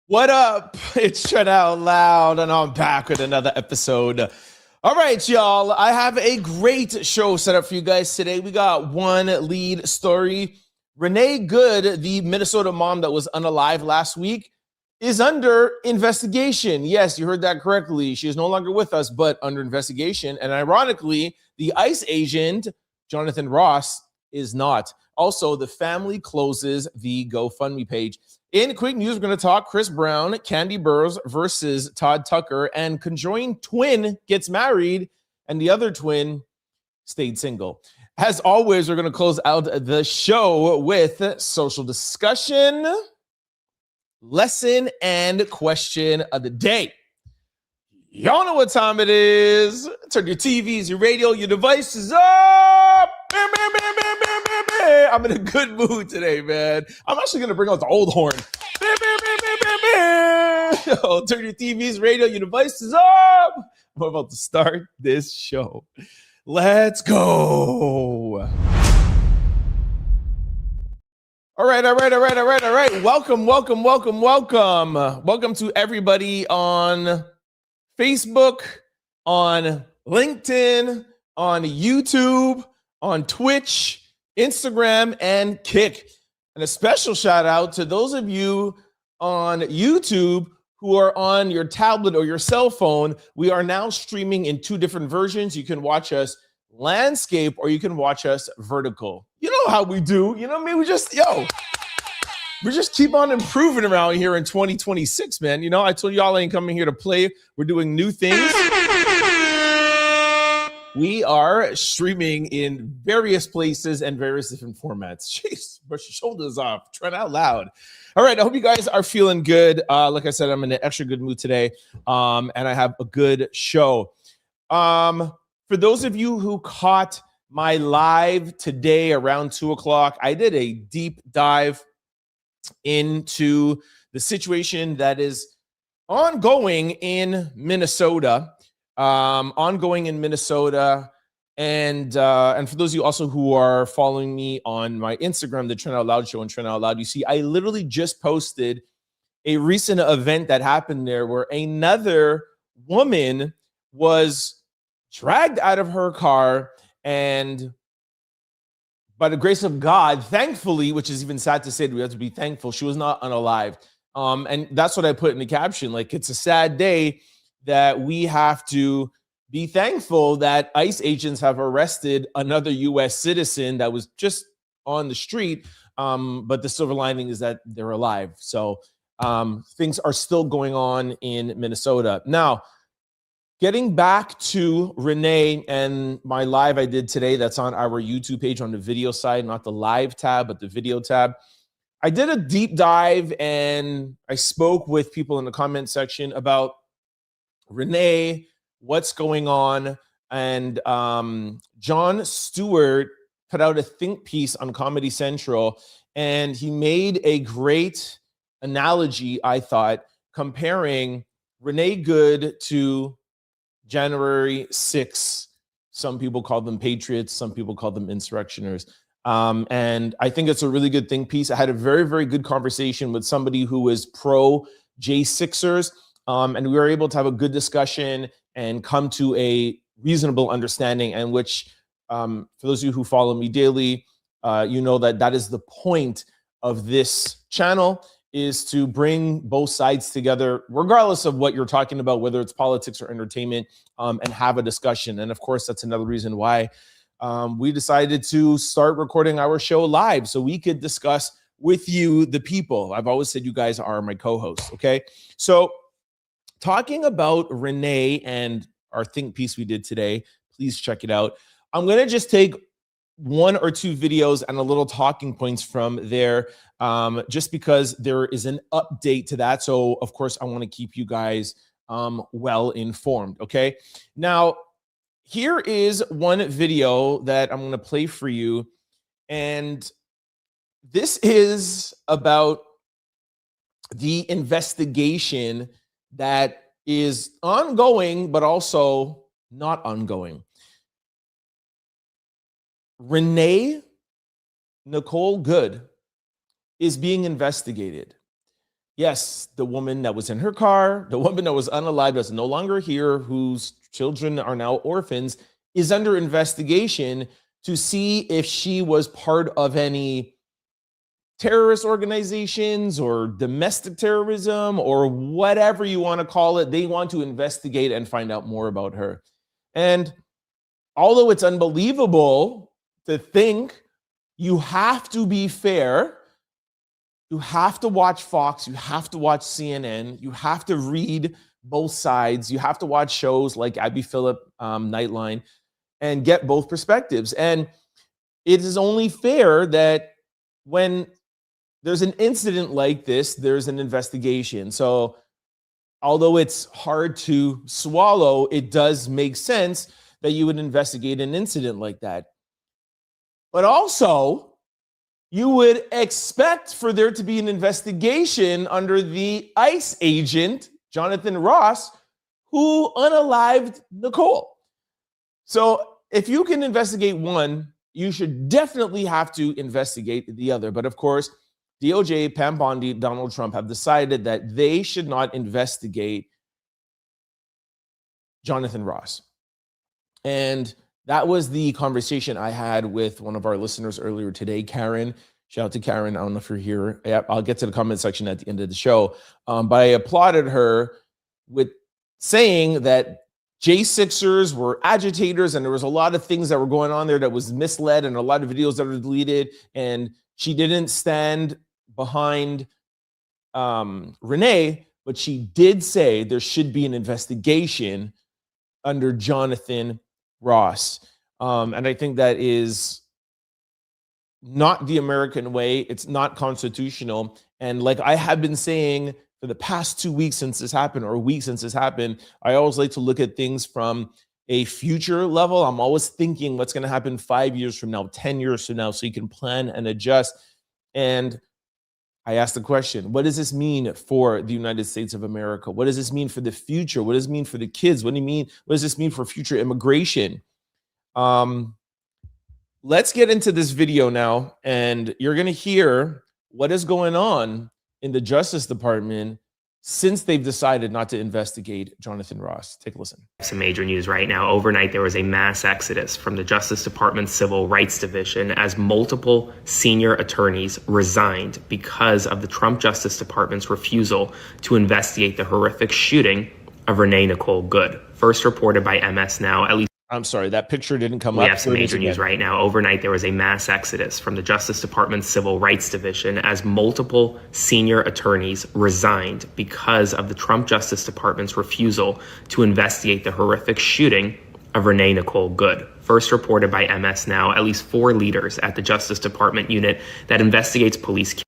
What up? It's Trent Out Loud, and I'm back with another episode. All right, y'all. I have a great show set up for you guys today. We got one lead story. Renee Good, the Minnesota mom that was unalive last week, is under investigation. Yes, you heard that correctly. She is no longer with us, but under investigation. And ironically, the ICE agent, Jonathan Ross, is not. Also, the family closes the GoFundMe page. In quick news, we're going to talk Chris Brown, Kandi Burruss versus Todd Tucker, and Conjoined twin gets married, and the other twin stayed single. As always, we're going to close out the show with social discussion, lesson, and question of the day. Y'all know what time it is. Turn your TVs, your radio, your devices up. Bam, bam, bam, bam, bam, bam, bam. I'm in a good mood today, man. I'm actually going to bring out the old horn. Bam, bam, bam, bam, bam, bam. Yo, turn your TVs, radio, your devices up. I'm about to start this show. Let's go. All right. Welcome to everybody on Facebook, on LinkedIn, on YouTube, on Twitch, Instagram, and Kick. And a special shout out to those of you on YouTube who are on your tablet or your cell phone. We are now streaming in two different versions. You can watch us landscape or you can watch us vertical. You know how we do. You know what I mean? We just keep on improving around here in 2026, man. You know, I told y'all I ain't coming here to play. We're doing new things. We are streaming in various places and various different formats. Jeez, brush your shoulders off. Trent Out Loud. All right, I hope you guys are feeling good. Like I said, I'm in an extra good mood today, and I have a good show. For those of you who caught my live today around 2 o'clock, I did a deep dive into the situation that is ongoing in Minnesota. And for those of you also who are following me on my Instagram, the Trent Out Loud Show and Trent Out Loud, you see I literally just posted a recent event that happened there where another woman was dragged out of her car, and by the grace of God, thankfully, which is even sad to say, we have to be thankful, she was not unalive. And that's what I put in the caption. Like, it's a sad day that we have to be thankful that ICE agents have arrested another U.S. citizen that was just on the street. But the silver lining is that they're alive. So things are still going on in Minnesota. Now, getting back to Renee and my live I did today, that's on our YouTube page on the video side, not the live tab, but the video tab. I did a deep dive and I spoke with people in the comment section about Renee, what's going on. And Jon Stewart put out a think piece on Comedy Central, and he made a great analogy, I thought, comparing Renee Good to January 6th. Some people call them patriots, some people call them insurrectioners. And I think it's a really good think piece. I had a very, very good conversation with somebody who is pro J6ers, and we were able to have a good discussion and come to a reasonable understanding, and which, for those of you who follow me daily, you know that is the point of this channel, is to bring both sides together, regardless of what you're talking about, whether it's politics or entertainment, and have a discussion. And of course, that's another reason why we decided to start recording our show live, so we could discuss with you, the people. I've always said you guys are my co-hosts, okay? So talking about Renee and our think piece we did today, please check it out. I'm going to just take one or two videos and a little talking points from there, just because there is an update to that. So of course I want to keep you guys well informed. Okay. Now here is one video that I'm going to play for you. And this is about the investigation that is ongoing, but also not ongoing. Renee Nicole Good is being investigated. Yes, the woman that was in her car, the woman that was unalived, that's no longer here, whose children are now orphans, is under investigation to see if she was part of any terrorist organizations or domestic terrorism or whatever you want to call it. They want to investigate and find out more about her. And although it's unbelievable to think, you have to be fair. You have to watch Fox. You have to watch CNN. You have to read both sides. You have to watch shows like Abby Phillip Nightline and get both perspectives. And it is only fair that when there's an incident like this, there's an investigation. So although it's hard to swallow, it does make sense that you would investigate an incident like that. But also, you would expect for there to be an investigation under the ICE agent, Jonathan Ross, who unalived Nicole. So if you can investigate one, you should definitely have to investigate the other. But of course, DOJ, Pam Bondi, Donald Trump have decided that they should not investigate Jonathan Ross. And that was the conversation I had with one of our listeners earlier today, Karen. Shout out to Karen. I don't know if you're here. I'll get to the comment section at the end of the show. But I applauded her with saying that J6ers were agitators and there was a lot of things that were going on there that was misled and a lot of videos that were deleted. And she didn't stand behind Renee, but she did say there should be an investigation under Jonathan Ross. And I think that is not the American way. It's not constitutional. And like I have been saying for the past 2 weeks since this happened, or a week since this happened, I always like to look at things from a future level. I'm always thinking what's going to happen 5 years from now, 10 years from now, so you can plan and adjust. And I asked the question, what does this mean for the United States of America? What does this mean for the future? What does it mean for the kids? What does this mean for future immigration? Let's get into this video now, and you're going to hear what is going on in the Justice Department since they've decided not to investigate Jonathan Ross. Take a listen. Some major news right now. Overnight, there was a mass exodus from the Justice Department's Civil Rights Division as multiple senior attorneys resigned because of the Trump Justice Department's refusal to investigate the horrific shooting of Renee Nicole Good. First reported by MS Now, at least. I'm sorry, that picture didn't come up. We have some major news right now. Overnight, there was a mass exodus from the Justice Department's Civil Rights Division as multiple senior attorneys resigned because of the Trump Justice Department's refusal to investigate the horrific shooting of Renee Nicole Good. First reported by MS Now, at least 4 leaders at the Justice Department unit that investigates police killings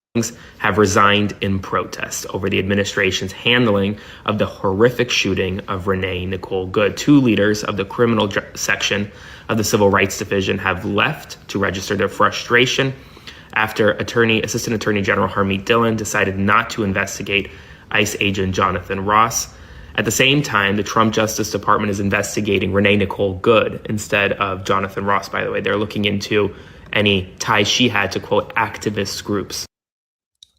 have resigned in protest over the administration's handling of the horrific shooting of Renee Nicole Good. 2 leaders of the criminal section of the Civil Rights Division have left to register their frustration after Assistant Attorney General Harmeet Dillon decided not to investigate ICE agent Jonathan Ross. At the same time, the Trump Justice Department is investigating Renee Nicole Good instead of Jonathan Ross, by the way. They're looking into any ties she had to, quote, activist groups.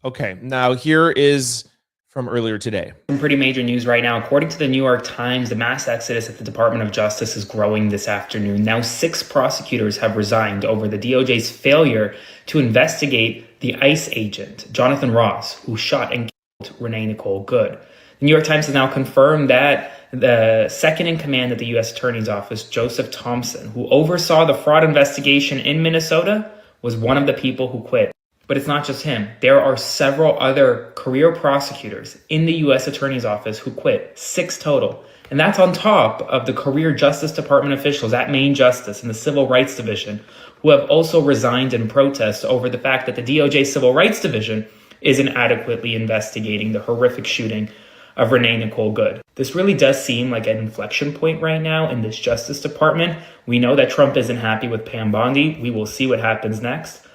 Okay, now here is from earlier today. Some pretty major news right now. According to the New York Times, the mass exodus at the Department of Justice is growing this afternoon. Now 6 prosecutors have resigned over the DOJ's failure to investigate the ICE agent, Jonathan Ross, who shot and killed Renee Nicole Good. The New York Times has now confirmed that the second in command at the U.S. Attorney's Office, Joseph Thompson, who oversaw the fraud investigation in Minnesota, was one of the people who quit. But it's not just him. There are several other career prosecutors in the U.S. Attorney's Office who quit, 6 total. And that's on top of the career Justice Department officials at Main Justice and the Civil Rights Division, who have also resigned in protest over the fact that the DOJ Civil Rights Division isn't adequately investigating the horrific shooting of Renee Nicole Good. This really does seem like an inflection point right now in this Justice Department. We know that Trump isn't happy with Pam Bondi. We will see what happens next.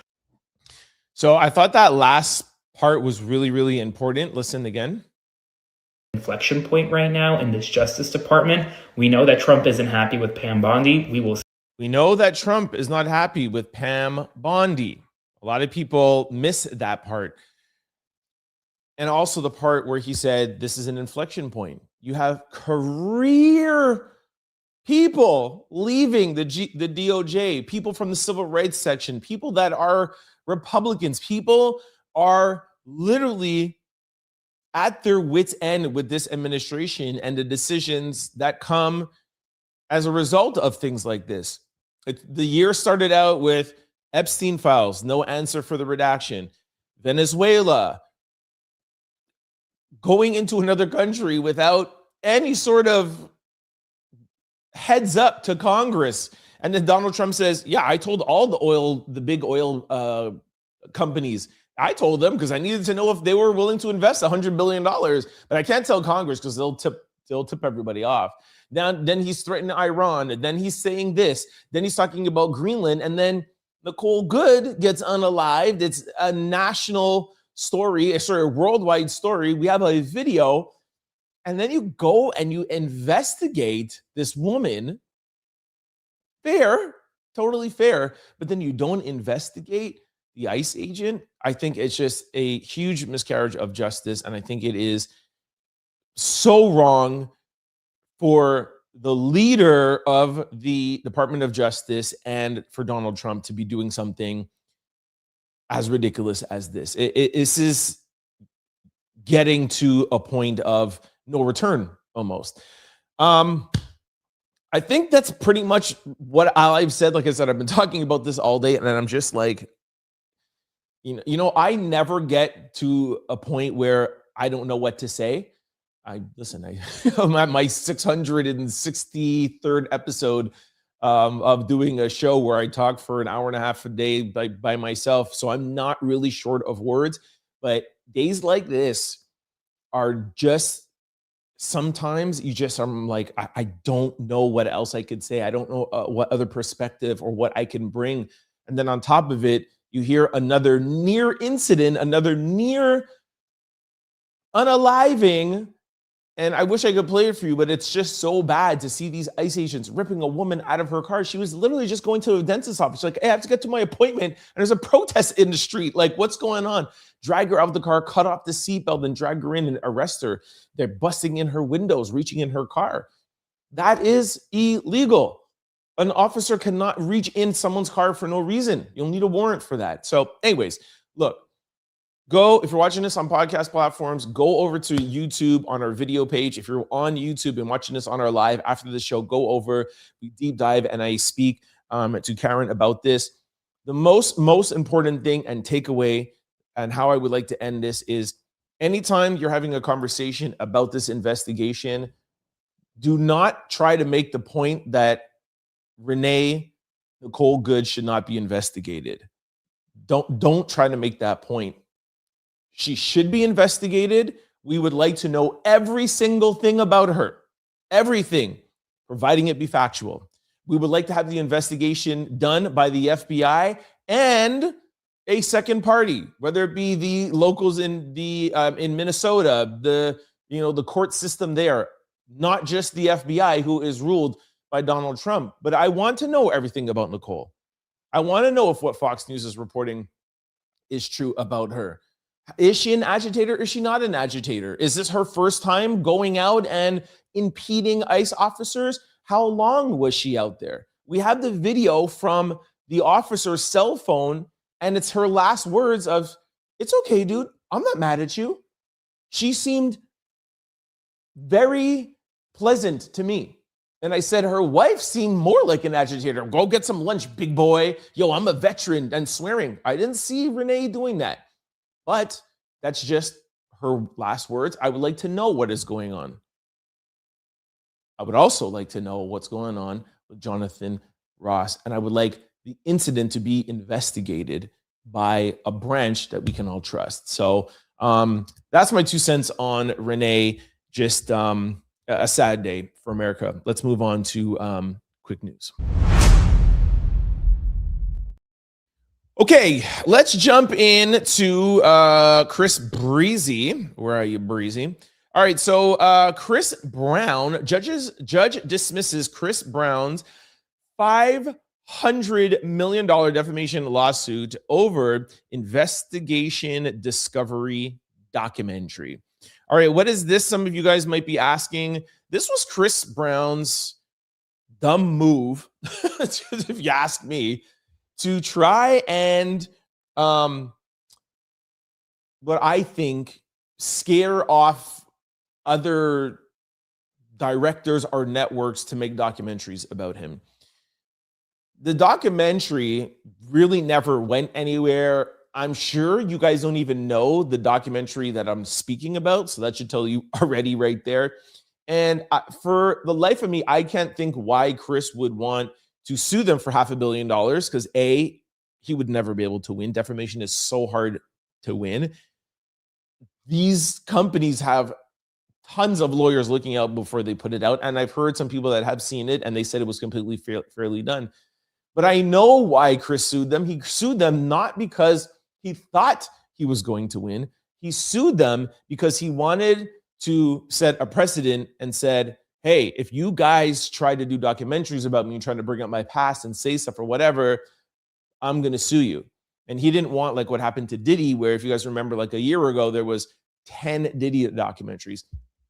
So I thought that last part was really, really important. Listen again. Inflection point right now in this Justice Department. We know that Trump isn't happy with Pam Bondi. We know that Trump is not happy with Pam Bondi. A lot of people miss that part. And also the part where he said, this is an inflection point. You have career people leaving the DOJ, people from the civil rights section, people that are Republicans, people are literally at their wits' end with this administration and the decisions that come as a result of things like this. The year started out with Epstein files, no answer for the redaction. Venezuela, going into another country without any sort of heads up to Congress. And then Donald Trump says, yeah, I told all the big oil companies, I told them because I needed to know if they were willing to invest $100 billion, but I can't tell Congress because they'll tip everybody off. Then he's threatening Iran, and then he's saying this, then he's talking about Greenland, and then Nicole Good gets unalived. It's a national story, a worldwide story. We have a video, and then you go and you investigate this woman. Fair, totally fair, but then you don't investigate the ICE agent. I think it's just a huge miscarriage of justice, and I think it is so wrong for the leader of the Department of Justice and for Donald Trump to be doing something as ridiculous as this. This is getting to a point of no return almost. I think that's pretty much what I've said. Like I said, I've been talking about this all day, and I'm just like, you know, I never get to a point where I don't know what to say. I'm at my 663rd episode of doing a show where I talk for an hour and a half a day by myself. So I'm not really short of words, but days like this are just, sometimes I'm like, I don't know what else I could say. I don't know what other perspective or what I can bring. And then on top of it, you hear another near incident, another near unaliving. And I wish I could play it for you, but it's just so bad to see these ICE agents ripping a woman out of her car. She was literally just going to a dentist's office. She's like, hey, I have to get to my appointment. And there's a protest in the street. Like, what's going on? Drag her out of the car, cut off the seatbelt, then drag her in and arrest her. They're busting in her windows, reaching in her car. That is illegal. An officer cannot reach in someone's car for no reason. You'll need a warrant for that. So anyways, look. If you're watching this on podcast platforms, go over to YouTube on our video page. If you're on YouTube and watching this on our live after the show, go over, we deep dive, and I speak to Karen about this. The most important thing and takeaway and how I would like to end this is anytime you're having a conversation about this investigation, do not try to make the point that Nicole Good should not be investigated. Don't try to make that point. She should be investigated. We would like to know every single thing about her, everything, providing it be factual. We would like to have the investigation done by the FBI and a second party, whether it be the locals in Minnesota, the court system there, not just the FBI, who is ruled by Donald Trump. But I want to know everything about Nicole. I want to know if what Fox News is reporting is true about her. Is she an agitator? Is she not an agitator? Is this her first time going out and impeding ICE officers? How long was she out there? We have the video from the officer's cell phone, and it's her last words of, it's okay, dude. I'm not mad at you. She seemed very pleasant to me. And I said her wife seemed more like an agitator. Go get some lunch, big boy. Yo, I'm a veteran, and swearing. I didn't see Renee doing that. But that's just her last words. I would like to know what is going on. I would also like to know what's going on with Jonathan Ross. And I would like the incident to be investigated by a branch that we can all trust. So that's my 2 cents on Renee. Just a sad day for America. Let's move on to quick news. Okay, let's jump into Chris Breezy. Where are you, Breezy? All right, so Chris Brown, judge dismisses Chris Brown's $500 million defamation lawsuit over investigation discovery documentary. All right, what is this? Some of you guys might be asking. This was Chris Brown's dumb move, if you ask me, to try and what I think scare off other directors or networks to make documentaries about him. The documentary really never went anywhere. I'm sure you guys don't even know the documentary that I'm speaking about, so that should tell you already right there. And for the life of me, I can't think why Chris would want to sue them for $500 million, because A, he would never be able to win. Defamation is so hard to win. These companies have tons of lawyers looking out before they put it out. And I've heard some people that have seen it and they said it was completely fairly done. But I know why Chris sued them. He sued them not because he thought he was going to win. He sued them because he wanted to set a precedent and said, hey, if you guys try to do documentaries about me trying to bring up my past and say stuff or whatever, I'm going to sue you. And he didn't want like what happened to Diddy, where if you guys remember like a year ago, there was 10 Diddy documentaries.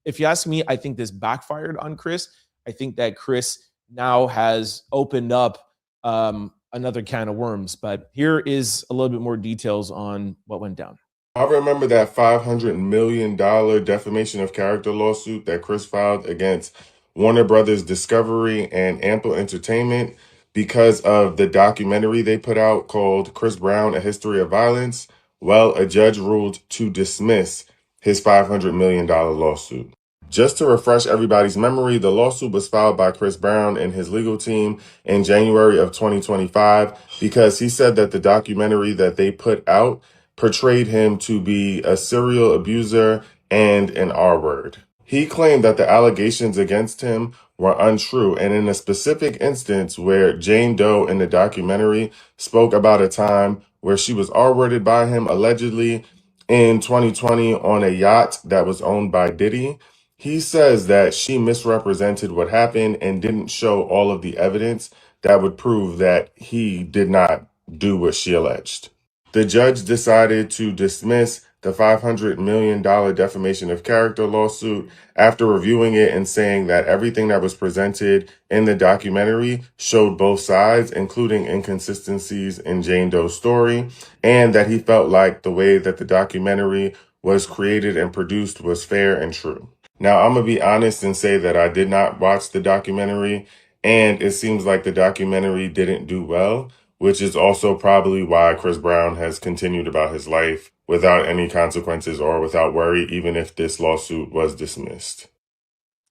If you ask me, I think this backfired on Chris. I think that Chris now has opened up another can of worms. But here is a little bit more details on what went down. I remember that $500 million defamation of character lawsuit that Chris filed against Warner Brothers Discovery and Ample Entertainment because of the documentary they put out called Chris Brown, A History of Violence. Well, a judge ruled to dismiss his $500 million lawsuit. Just to refresh everybody's memory, the lawsuit was filed by Chris Brown and his legal team in January of 2025 because he said that the documentary that they put out portrayed him to be a serial abuser and an R-word. He claimed that the allegations against him were untrue, and in a specific instance where Jane Doe in the documentary spoke about a time where she was R-worded by him allegedly in 2020 on a yacht that was owned by Diddy, he says that she misrepresented what happened and didn't show all of the evidence that would prove that he did not do what she alleged. The judge decided to dismiss the $500 million defamation of character lawsuit after reviewing it and saying that everything that was presented in the documentary showed both sides, including inconsistencies in Jane Doe's story, and that he felt like the way that the documentary was created and produced was fair and true. Now, I'm going to be honest and say that I did not watch the documentary, and it seems like the documentary didn't do well, which is also probably why Chris Brown has continued about his life without any consequences or without worry, even if this lawsuit was dismissed.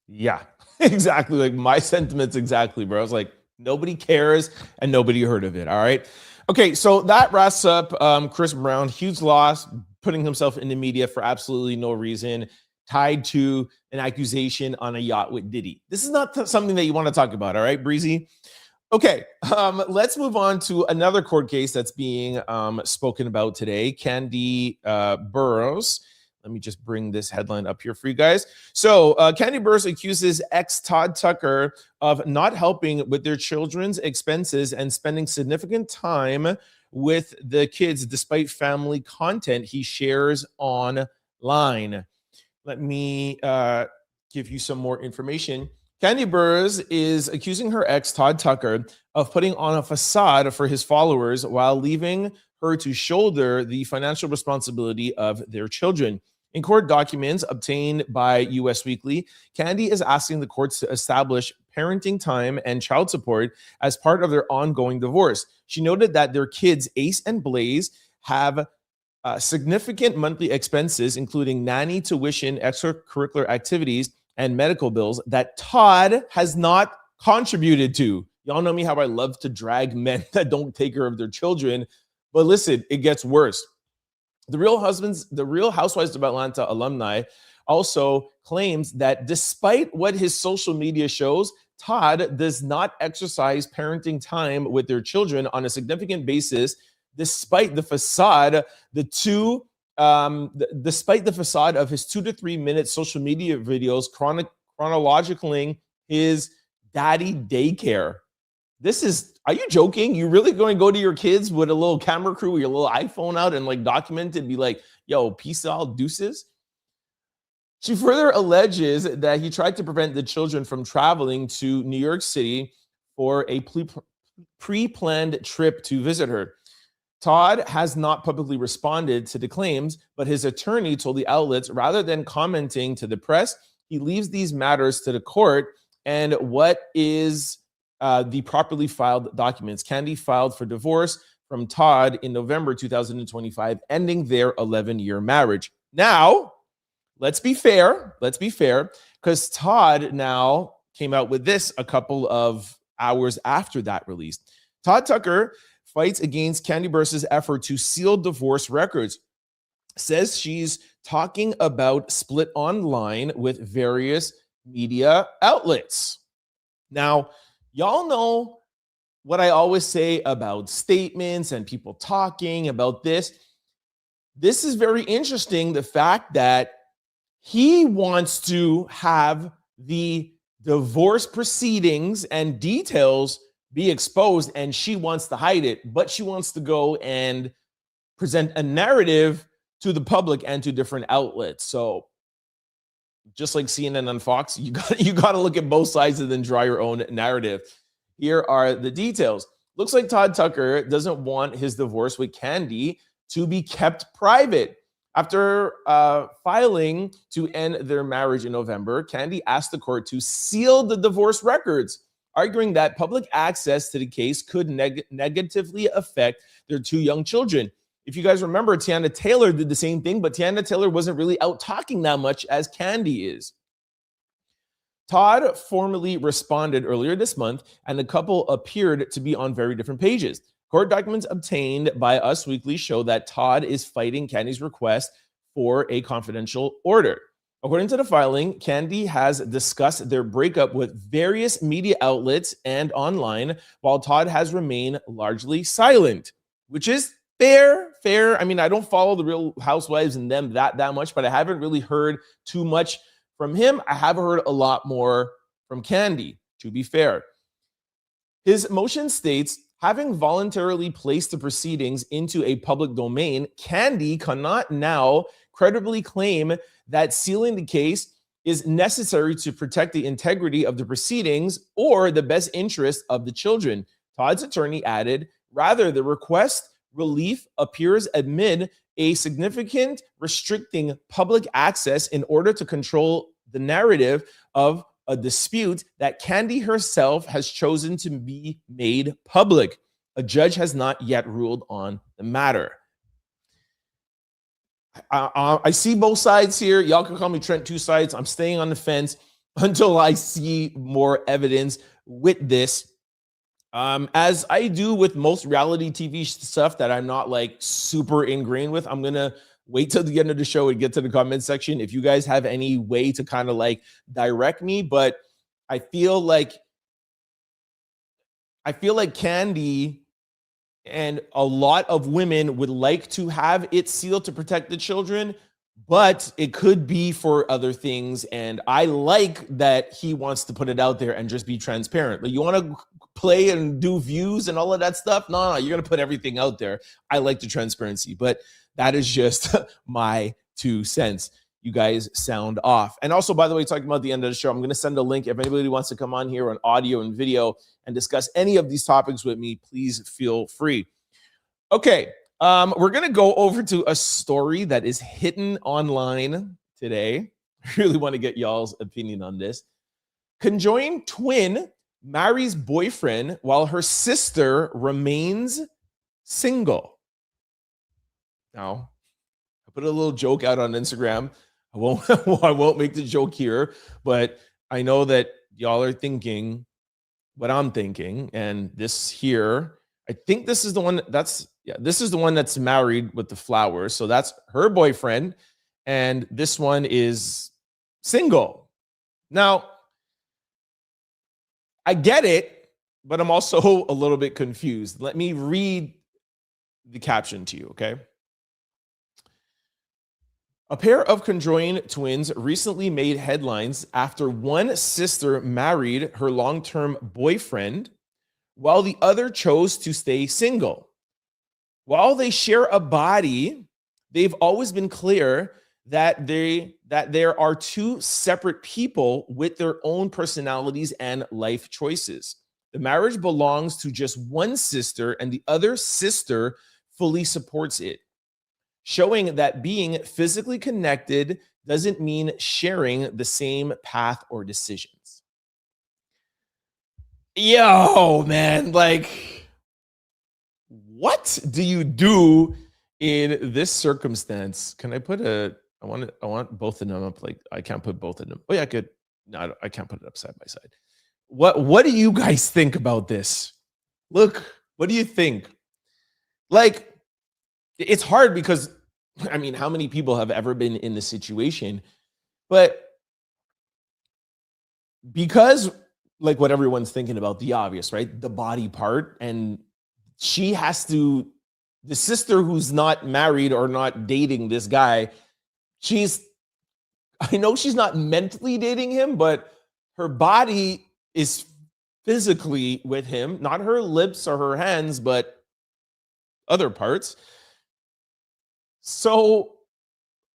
Yeah, exactly. Like my sentiments exactly, bro. I was like, nobody cares and nobody heard of it. All right. Okay, so that wraps up Chris Brown. Huge loss, putting himself in the media for absolutely no reason, tied to an accusation on a yacht with Diddy. This is not something that you want to talk about, all right, Breezy? Okay, let's move on to another court case that's being spoken about today. Kandi Burruss. Let me just bring this headline up here for you guys. So Kandi Burruss accuses ex Todd Tucker of not helping with their children's expenses and spending significant time with the kids despite family content he shares online. Let me give you some more information. Kandi Burruss is accusing her ex, Todd Tucker, of putting on a facade for his followers while leaving her to shoulder the financial responsibility of their children. In court documents obtained by US Weekly, Kandi is asking the courts to establish parenting time and child support as part of their ongoing divorce. She noted that their kids, Ace and Blaze, have significant monthly expenses, including nanny, tuition, extracurricular activities, and medical bills that Todd has not contributed to. Y'all know me how I love to drag men that don't take care of their children. But listen, it gets worse. The Real Housewives of Atlanta alumni also claims that despite what his social media shows, Todd does not exercise parenting time with their children on a significant basis, despite the facade, despite the facade of his 2 to 3 minute social media videos chronologically his daddy daycare. Are you joking? You really going to go to your kids with a little camera crew with your little iPhone out and like document it, be like, yo, peace out, deuces. She further alleges that he tried to prevent the children from traveling to New York City for a pre-planned trip to visit her. Todd has not publicly responded to the claims, but his attorney told the outlets rather than commenting to the press, he leaves these matters to the court and what is the properly filed documents. Kandi filed for divorce from Todd in November 2025, ending their 11-year marriage. Now, let's be fair, because Todd now came out with this a couple of hours after that release. Todd Tucker fights against Kandi Burruss's effort to seal divorce records. Says she's talking about split online with various media outlets. Now, y'all know what I always say about statements and people talking about this. This is very interesting, the fact that he wants to have the divorce proceedings and details be exposed, and she wants to hide it, but she wants to go and present a narrative to the public and to different outlets. So just like CNN and Fox, you got to look at both sides and then draw your own narrative. Here are the details. Looks like Todd Tucker doesn't want his divorce with Kandi to be kept private. After filing to end their marriage in November, Kandi asked the court to seal the divorce records, arguing that public access to the case could negatively affect their two young children. If you guys remember, Tiana Taylor did the same thing, but Tiana Taylor wasn't really out talking that much as Kandi is. Todd formally responded earlier this month, and the couple appeared to be on very different pages. Court documents obtained by Us Weekly show that Todd is fighting Kandi's request for a confidential order. According to the filing, Kandi has discussed their breakup with various media outlets and online, while Todd has remained largely silent, which is fair. I mean, I don't follow the Real Housewives and them that much, but I haven't really heard too much from him. I have heard a lot more from Kandi, to be fair. His motion states, having voluntarily placed the proceedings into a public domain, Kandi cannot now credibly claim that sealing the case is necessary to protect the integrity of the proceedings or the best interest of the children. Todd's attorney added, rather, the request relief appears amid a significant restricting public access in order to control the narrative of a dispute that Kandi herself has chosen to be made public. A judge has not yet ruled on the matter. I see both sides here. Y'all can call me Trent Two Sides. I'm staying on the fence until I see more evidence with this. As I do with most reality TV stuff that I'm not like super ingrained with, I'm going to wait till the end of the show and get to the comment section if you guys have any way to kind of like direct me. But I feel like Kandi and a lot of women would like to have it sealed to protect the children, but it could be for other things. And I like that he wants to put it out there and just be transparent. Like, you want to play and do views and all of that stuff? No, you're going to put everything out there. I like the transparency, but that is just my 2 cents. You guys sound off. And also, by the way, talking about the end of the show, I'm going to send a link. If anybody wants to come on here on audio and video and discuss any of these topics with me, please feel free. Okay, we're going to go over to a story that is hidden online today. I really want to get y'all's opinion on this. Conjoined twin marries boyfriend while her sister remains single. Now, I put a little joke out on Instagram. I won't make the joke here, but I know that y'all are thinking what I'm thinking. And this here, I think this is the one this is the one that's married with the flowers. So that's her boyfriend. And this one is single. Now, I get it, but I'm also a little bit confused. Let me read the caption to you, okay? A pair of conjoined twins recently made headlines after one sister married her long-term boyfriend while the other chose to stay single. While they share a body, they've always been clear that there are two separate people with their own personalities and life choices. The marriage belongs to just one sister, and the other sister fully supports it, showing that being physically connected doesn't mean sharing the same path or decisions. Yo, man, like, what do you do in this circumstance? Can I put I want both of them up. Like, I can't put both of them. Oh yeah, I could. No, I can't put it up side by side. What do you guys think about this? Look, what do you think? Like, it's hard because, I mean, how many people have ever been in this situation? But because, like, what everyone's thinking about, the obvious, right? The body part, and she has to, the sister who's not married or not dating this guy, I know she's not mentally dating him, but her body is physically with him, not her lips or her hands, but other parts. So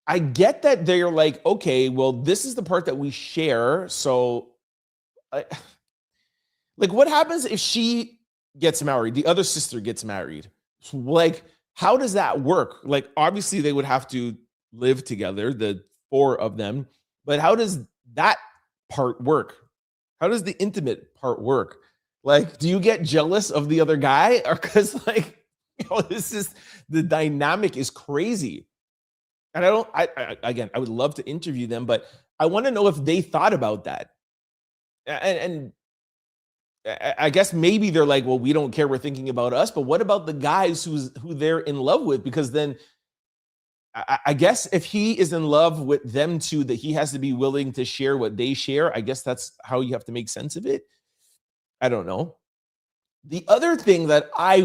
I get that they're like, okay, well, this is the part that we share. So, like, what happens if she gets married, the other sister gets married? Like, how does that work? Like, obviously, they would have to live together, the four of them, but how does that part work? How does the intimate part work? Like, do you get jealous of the other guy? Or because, like, this is, the dynamic is crazy. And again, I would love to interview them, but I want to know if they thought about that. And I guess maybe they're like, well, we don't care, we're thinking about us. But what about the guys who they're in love with? Because then I guess if he is in love with them too, that he has to be willing to share what they share. I guess that's how you have to make sense of it. I don't know. The other thing that I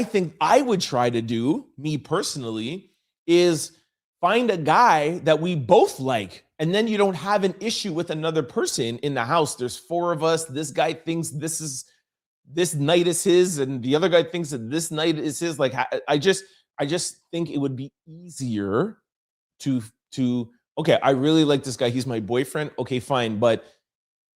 think I would try to do, me personally, is find a guy that we both like. And then you don't have an issue with another person in the house. There's four of us. This guy thinks this night is his, and the other guy thinks that this night is his. Like, I just think it would be easier to okay, I really like this guy. He's my boyfriend. Okay, fine. But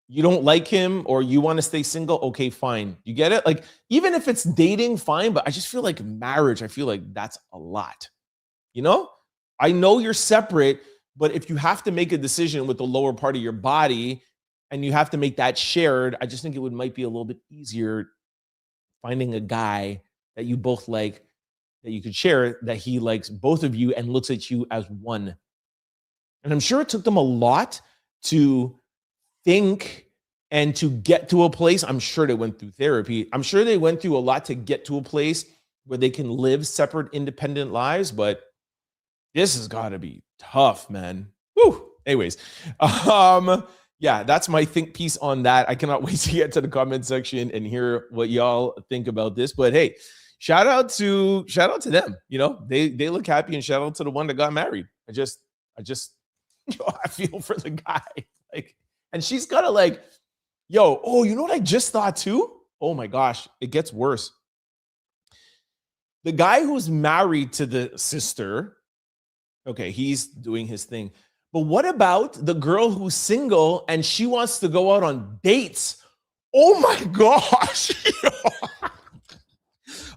you don't like him or you want to stay single. Okay, fine. You get it? Like, even if it's dating, fine. But I just feel like marriage, I feel like that's a lot. You know, I know you're separate, but if you have to make a decision with the lower part of your body and you have to make that shared, I just think it might be a little bit easier finding a guy that you both like, that you could share, that he likes both of you and looks at you as one. And I'm sure it took them a lot to think and to get to a place. I'm sure they went through therapy. I'm sure they went through a lot to get to a place where they can live separate, independent lives. But this has got to be tough, man. Woo. Anyways, yeah, that's my think piece on that. I cannot wait to get to the comment section and hear what y'all think about this. But hey, shout out to them. You know, they look happy, and shout out to the one that got married. I just I feel for the guy. Like, and she's gotta like, yo, oh, you know what I just thought too? Oh my gosh, it gets worse. The guy who's married to the sister, okay, he's doing his thing. But what about the girl who's single and she wants to go out on dates? Oh my gosh.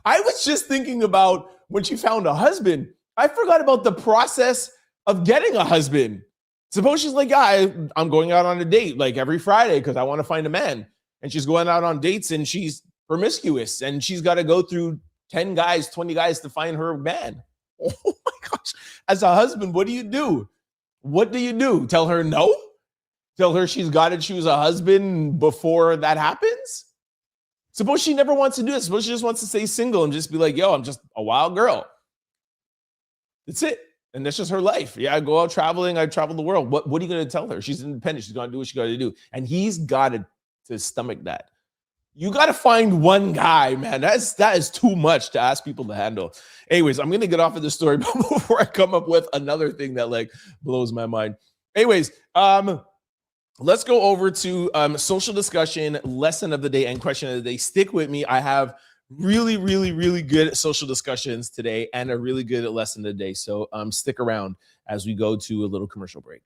I was just thinking about when she found a husband. I forgot about the process of getting a husband. Suppose she's like, yeah, I'm going out on a date like every Friday because I want to find a man. And she's going out on dates and she's promiscuous and she's got to go through 10 guys, 20 guys to find her man. Oh my gosh. As a husband, what do you do? What do you do? Tell her no? Tell her she's got to choose a husband before that happens? Suppose she never wants to do it. Suppose she just wants to stay single and just be like, yo, I'm just a wild girl. That's it. And that's just her life. Yeah, I go out traveling. I travel the world. What are you going to tell her? She's independent. She's going to do what she got to do. And he's got to stomach that. You got to find one guy, man. That is too much to ask people to handle. Anyways, I'm going to get off of this story before I come up with another thing that like blows my mind. Anyways, let's go over to social discussion, lesson of the day, and question of the day. Stick with me. I have Really, really, really good social discussions today and a really good lesson today. So stick around as we go to a little commercial break.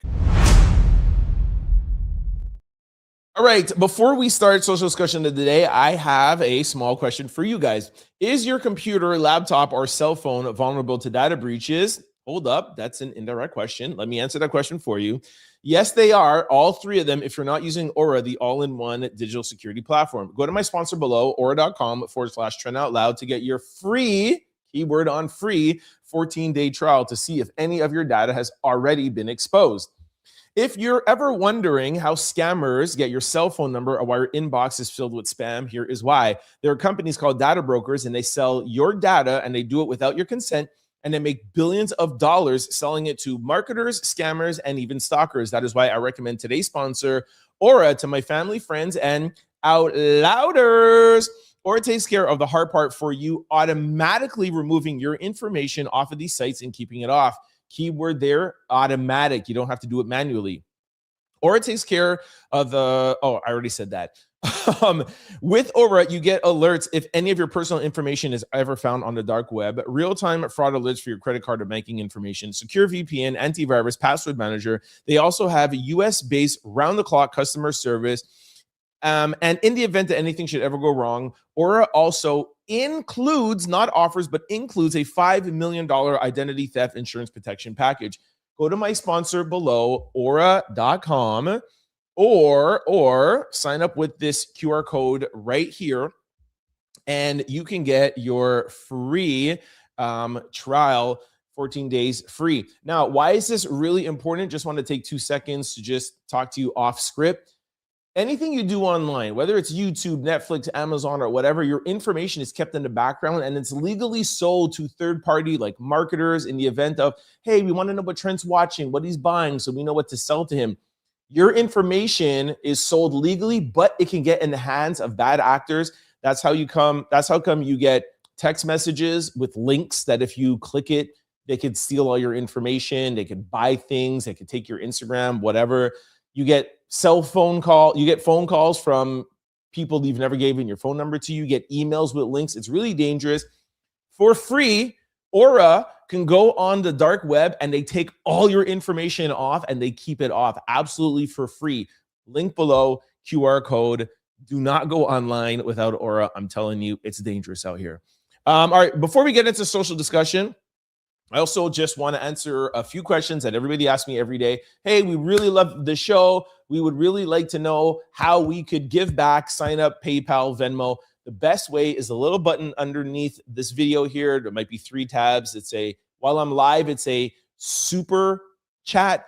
All right, before we start social discussion of the day, I have a small question for you guys. Is your computer, laptop, or cell phone vulnerable to data breaches? Hold up, that's an indirect question. Let me answer that question for you. Yes, they are, all three of them, if you're not using Aura, the all-in-one digital security platform. Go to my sponsor below, aura.com/trendoutloud to get your free, keyword on free, 14-day trial to see if any of your data has already been exposed. If you're ever wondering how scammers get your cell phone number or why your inbox is filled with spam, here is why. There are companies called data brokers, and they sell your data, and they do it without your consent, and they make billions of dollars selling it to marketers, scammers, and even stalkers. That is why I recommend today's sponsor, Aura, to my family, friends, and out louders. Aura takes care of the hard part for you, automatically removing your information off of these sites and keeping it off. Keyword there, automatic. You don't have to do it manually. Aura takes care of the, I already said that. With Aura, you get alerts if any of your personal information is ever found on the dark web, real-time fraud alerts for your credit card or banking information, secure VPN, antivirus, password manager. They also have US-based round-the-clock customer service. And in the event that anything should ever go wrong, Aura also includes, not offers, but includes a $5 million identity theft insurance protection package. Go to my sponsor below, aura.com, or sign up with this QR code right here, and you can get your free trial, 14 days free. Now, why is this really important? Just want to take 2 seconds to just talk to you off script. Anything you do online, whether it's YouTube, Netflix, Amazon, or whatever, your information is kept in the background and it's legally sold to third-party like marketers in the event of, hey, we want to know what Trent's watching, what he's buying, so we know what to sell to him. Your information is sold legally, but it can get in the hands of bad actors. That's how come you get text messages with links that if you click it, they could steal all your information, they could buy things, they could take your Instagram, whatever. You get phone calls from people you've never given your phone number to. You get emails with links. It's really dangerous. For free, Aura can go on the dark web and they take all your information off and they keep it off absolutely for free. Link below, QR code. Do not go online without Aura. I'm telling you, it's dangerous out here. All right, before we get into social discussion, I also just want to answer a few questions that everybody asks me every day. Hey, we really love the show. We would really like to know how we could give back, sign up, PayPal, Venmo. The best way is the little button underneath this video here. There might be 3 tabs. While I'm live, it's a super chat.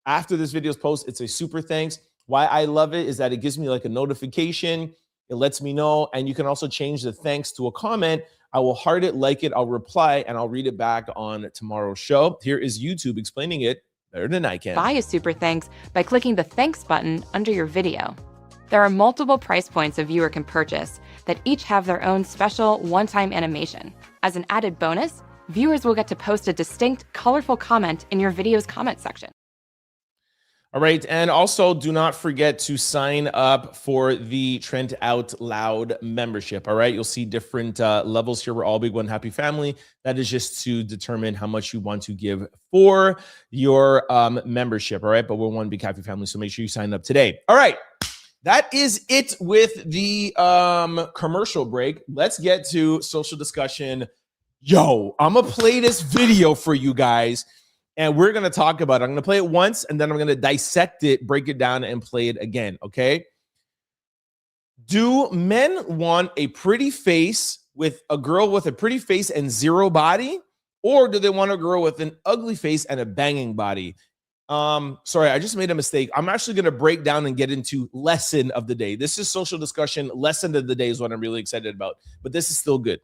After this video's post, it's a super thanks. Why I love it is that it gives me like a notification. It lets me know. And you can also change the thanks to a comment. I will heart it, like it, I'll reply, and I'll read it back on tomorrow's show. Here is YouTube explaining it better than I can. Buy a super thanks by clicking the thanks button under your video. There are multiple price points a viewer can purchase that each have their own special one-time animation. As an added bonus, viewers will get to post a distinct, colorful comment in your video's comment section. All right, and also do not forget to sign up for the Trent Out Loud membership. All right, you'll see different levels here. We're all big one happy family. That is just to determine how much you want to give for your membership. All right, but we're one big happy family, so make sure you sign up today. All right, that is it with the commercial break. Let's get to social discussion. Yo, I'm gonna play this video for you guys. And we're going to talk about it. I'm going to play it once, and then I'm going to dissect it, break it down, and play it again, okay? Do men want a pretty face with a girl with a pretty face and zero body? Or do they want a girl with an ugly face and a banging body? Sorry, I just made a mistake. I'm actually going to break down and get into lesson of the day. This is social discussion. Lesson of the day is what I'm really excited about. But this is still good.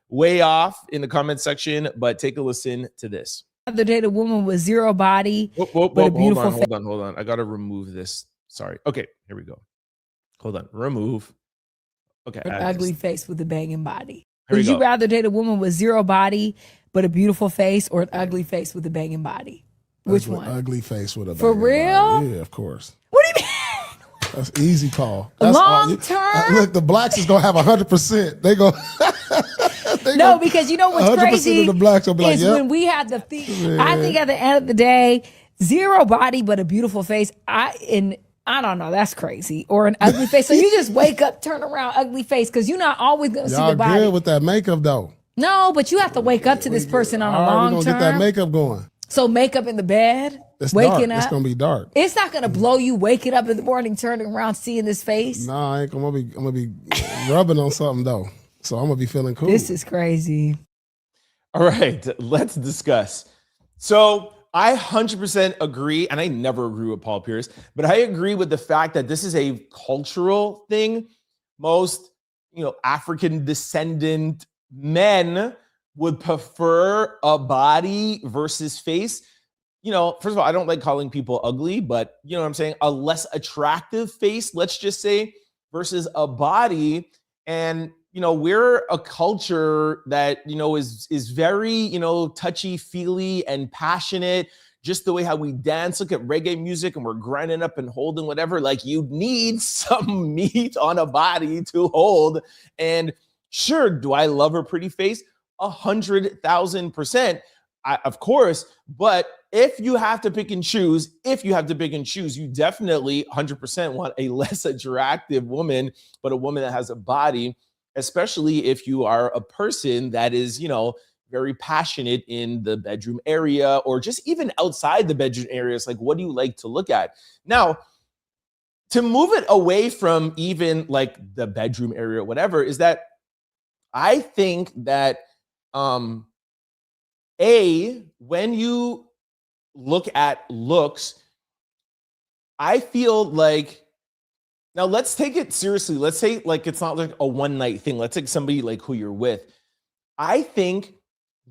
Way off in the comment section, but take a listen to this. Other date a woman with zero body, but a beautiful face. Hold on. I gotta remove this. Sorry. Okay, here we go. Hold on. Remove. Okay. An ugly face with a banging body. Here Would you rather date a woman with zero body but a beautiful face, or an ugly face with a banging body? Which one? Ugly face with a for banging real? body. Yeah, of course. What do you mean? That's easy, Paul. That's Long term. Look, the blacks is gonna have 100%. They go. No, because you know what's 100% crazy of the blacks will be like, is yep. when we have the I think at the end of the day, zero body but a beautiful face. I don't know, that's crazy. Or an ugly face. So you just wake up, turn around, ugly face, because you're not always gonna see Y'all the body. good with that makeup though. No, but you have to wake up to this person on a long We're term. gonna get that makeup going. So makeup in the bed, It's waking dark. up. It's gonna be dark. It's not gonna blow you waking up in the morning, turning around, seeing this face. Nah, I ain't gonna be. I'm gonna be rubbing on something though. So I'm gonna be feeling cool. This is crazy. All right, let's discuss. So I 100% agree, and I never agree with Paul Pierce, but I agree with the fact that this is a cultural thing. Most, African descendant men would prefer a body versus face. First of all, I don't like calling people ugly, but you know what I'm saying? A less attractive face, let's just say, versus a body. And, we're a culture that, is very, touchy-feely and passionate, just the way how we dance. Look at reggae music and we're grinding up and holding whatever. Like, you need some meat on a body to hold. And sure, do I love a pretty face? 100,000%. Of course, but if you have to pick and choose, you definitely 100% want a less attractive woman, but a woman that has a body, especially if you are a person that is, very passionate in the bedroom area or just even outside the bedroom areas. Like, what do you like to look at? Now, to move it away from even like the bedroom area or whatever, is that I think that when you look at looks, I feel like, now let's take it seriously. Let's say like it's not like a one night thing. Let's take somebody like who you're with. I think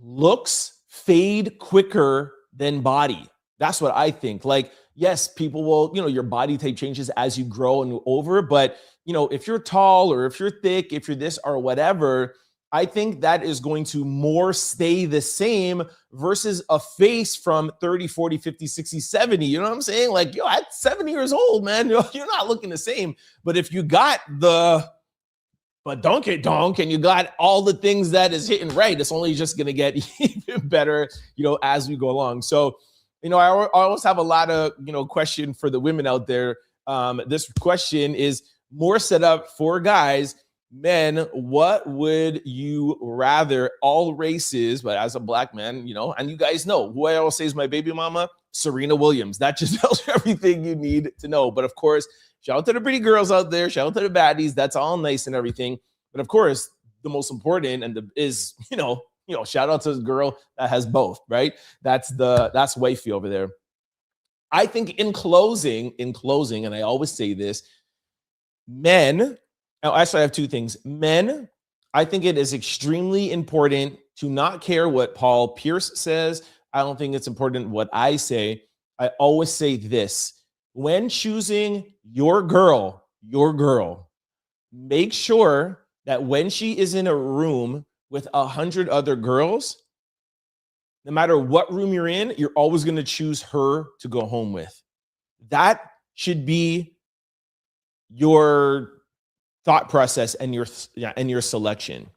looks fade quicker than body. That's what I think. Like, yes, people will, your body type changes as you grow and over, but if you're tall or if you're thick, if you're this or whatever, I think that is going to more stay the same versus a face from 30, 40, 50, 60, 70. You know what I'm saying? Like, at 70 years old, man, you're not looking the same. But if you got the donk and you got all the things that is hitting right, it's only just going to get even better, as we go along. So, I always have a lot of, question for the women out there. This question is more set up for guys. Men, what would you rather? All races, but as a black man, and you guys know who I always say is my baby mama, Serena Williams. That just tells you everything you need to know. But of course, shout out to the pretty girls out there. Shout out to the baddies. That's all nice and everything. But of course, the most important is shout out to the girl that has both, right? That's wifey over there. I think in closing, and I always say this, men. Now, actually, I have two things. Men, I think it is extremely important to not care what Paul Pierce says. I don't think it's important what I say. I always say this. When choosing your girl, make sure that when she is in a room with 100 other girls, no matter what room you're in, you're always going to choose her to go home with. That should be your thought process and your selection.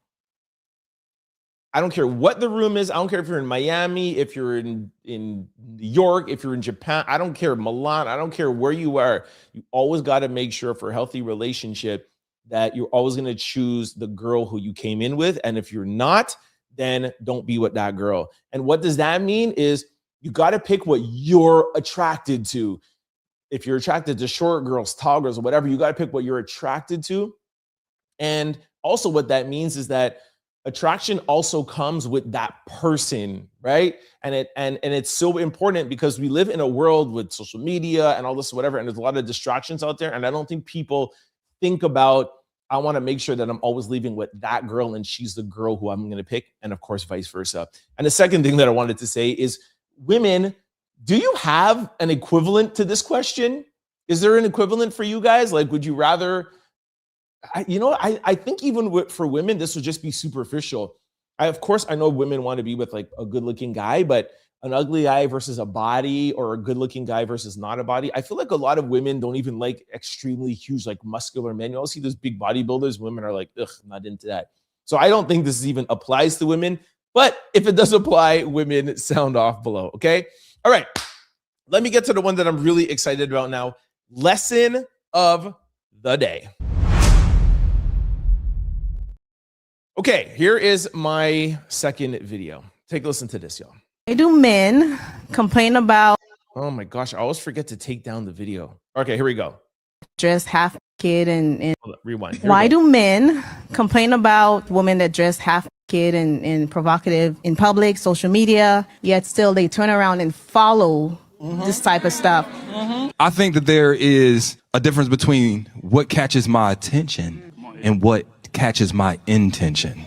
I don't care what the room is. I don't care if you're in Miami, if you're in New York, if you're in Japan. I don't care, Milan. I don't care where you are. You always got to make sure for a healthy relationship that you're always going to choose the girl who you came in with. And if you're not, then don't be with that girl. And what does that mean is you got to pick what you're attracted to. If you're attracted to short girls, tall girls, or whatever, you got to pick what you're attracted to. And also what that means is that attraction also comes with that person, right? And it's so important because we live in a world with social media and all this, whatever, and there's a lot of distractions out there. And I don't think people think about, I want to make sure that I'm always leaving with that girl and she's the girl who I'm going to pick. And of course, vice versa. And the second thing that I wanted to say is, women, do you have an equivalent to this question? Is there an equivalent for you guys? Like, would you rather... I think even for women, this would just be superficial. Of course, I know women want to be with like a good looking guy, but an ugly guy versus a body, or a good looking guy versus not a body. I feel like a lot of women don't even like extremely huge, like muscular men. You all see those big bodybuilders. Women are like, ugh, not into that. So I don't think this even applies to women. But if it does apply, women, sound off below. Okay. All right. Let me get to the one that I'm really excited about now. Lesson of the day. Okay, here is my second video. Take a listen to this, y'all. Why do men complain about Oh my gosh, I always forget to take down the video. Okay, here we go. dress half naked and Hold on, rewind. Here why we go. do men complain about women that dress half naked and provocative in public, social media, yet still they turn around and follow this type of stuff? I think that there is a difference between what catches my attention and what catches my intention.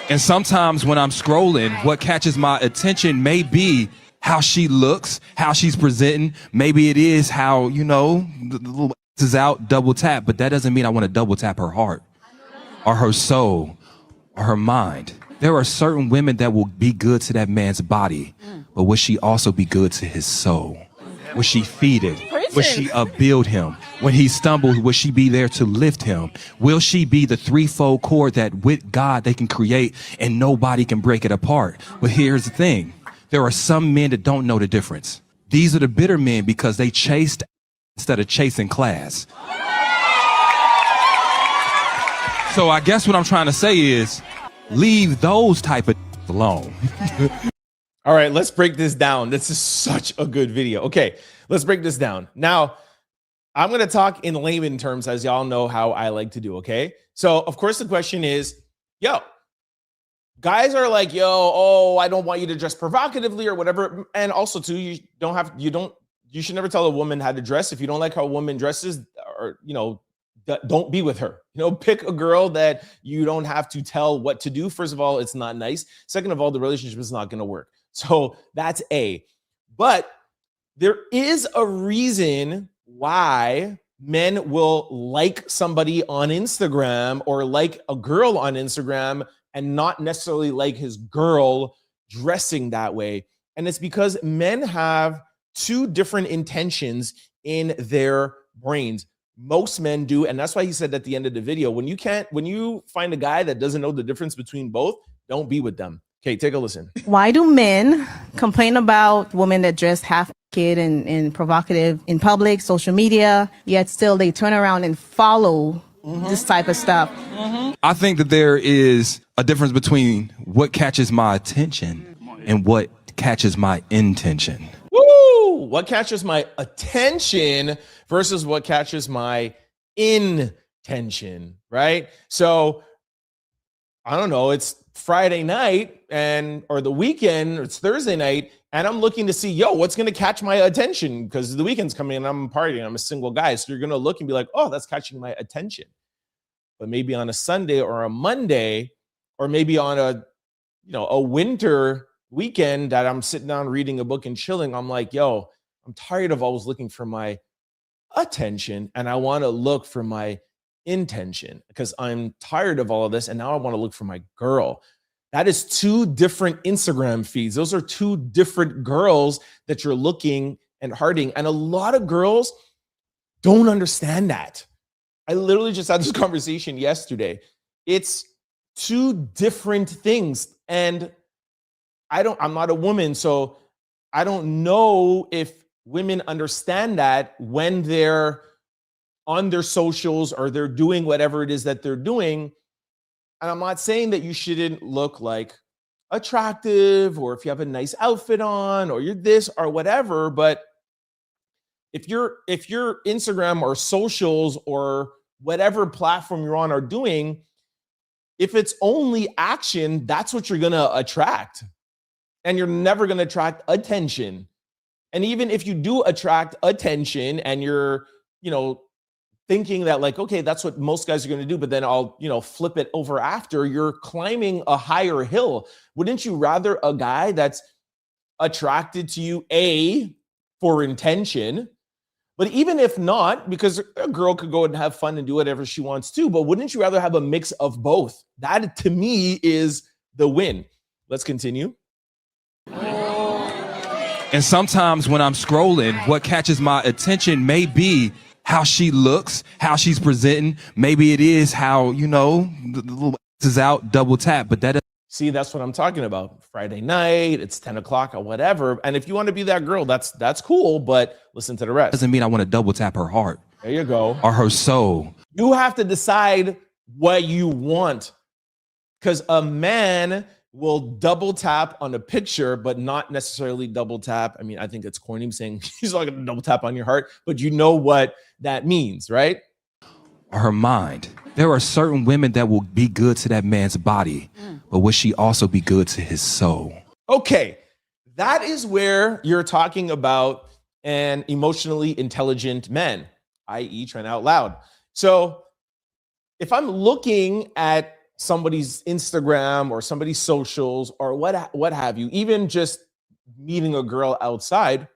And sometimes when I'm scrolling, what catches my attention may be how she looks, how she's presenting. Maybe it is how, you know, the little is out, double tap, but that doesn't mean I want to double tap her heart or her soul or her mind. There are certain women that will be good to that man's body, but will she also be good to his soul? Will she feed it? Will she upbuild him? When he stumbles, will she be there to lift him? Will she be the threefold cord that with God they can create and nobody can break it apart? But here's the thing. There are some men that don't know the difference. These are the bitter men because they chased instead of chasing class. So I guess what I'm trying to say is leave those type of alone. All right, let's break this down. This is such a good video. Okay, let's break this down. Now, I'm going to talk in layman terms, as y'all know how I like to do, okay? So, of course, the question is, yo, guys are like, yo, oh, I don't want you to dress provocatively or whatever. And also, too, you should never tell a woman how to dress. If you don't like how a woman dresses, or, you know, don't be with her. You know, pick a girl that you don't have to tell what to do. First of all, it's not nice. Second of all, the relationship is not going to work. So that's A. But there is a reason why men will like somebody on Instagram or like a girl on Instagram and not necessarily like his girl dressing that way. And it's because men have two different intentions in their brains. Most men do. And that's why he said at the end of the video, when you find a guy that doesn't know the difference between both, don't be with them. Okay, take a listen. Why do men complain about women that dress half naked and provocative in public, social media, yet still they turn around and follow this type of stuff? I think that there is a difference between what catches my attention and what catches my intention. Woo! What catches my attention versus what catches my intention, right? So, I don't know, it's Friday night or the weekend, or it's Thursday night, and I'm looking to see, yo, what's going to catch my attention? Because the weekend's coming and I'm partying. I'm a single guy. So you're going to look and be like, oh, that's catching my attention. But maybe on a Sunday or a Monday, or maybe on a winter weekend that I'm sitting down reading a book and chilling, I'm like, yo, I'm tired of always looking for my attention, and I want to look for my intention because I'm tired of all of this, and now I want to look for my girl. That is two different Instagram feeds. Those are two different girls that you're looking and hearting, and a lot of girls don't understand that. I literally just had this conversation yesterday. It's two different things, and I'm not a woman, so I don't know if women understand that when they're on their socials or they're doing whatever it is that they're doing. And I'm not saying that you shouldn't look like attractive or if you have a nice outfit on or you're this or whatever, but if your Instagram or socials or whatever platform you're on are doing, if it's only action, that's what you're going to attract. And you're never going to attract attention. And even if you do attract attention and you're, thinking that like, okay, that's what most guys are going to do, but then I'll, flip it over after, you're climbing a higher hill. Wouldn't you rather a guy that's attracted to you, A, for intention, but even if not, because a girl could go and have fun and do whatever she wants to, but wouldn't you rather have a mix of both? That to me is the win. Let's continue. And sometimes when I'm scrolling, what catches my attention may be how she looks, how she's presenting. Maybe it is how, the little is out, double tap, but that See, that's what I'm talking about. Friday night, it's 10 o'clock or whatever. And if you want to be that girl, that's cool, but listen to the rest. doesn't mean I want to double tap her heart. There you go. Or her soul. You have to decide what you want, because a man will double tap on a picture, but not necessarily double tap. I mean, I think it's corny saying he's not going to double tap on your heart, but you know what that means, right? Or her mind. There are certain women that will be good to that man's body, but will she also be good to his soul? Okay, that is where you're talking about an emotionally intelligent man, i.e. trying out loud. So if I'm looking at somebody's Instagram or somebody's socials or what have you, even just meeting a girl outside,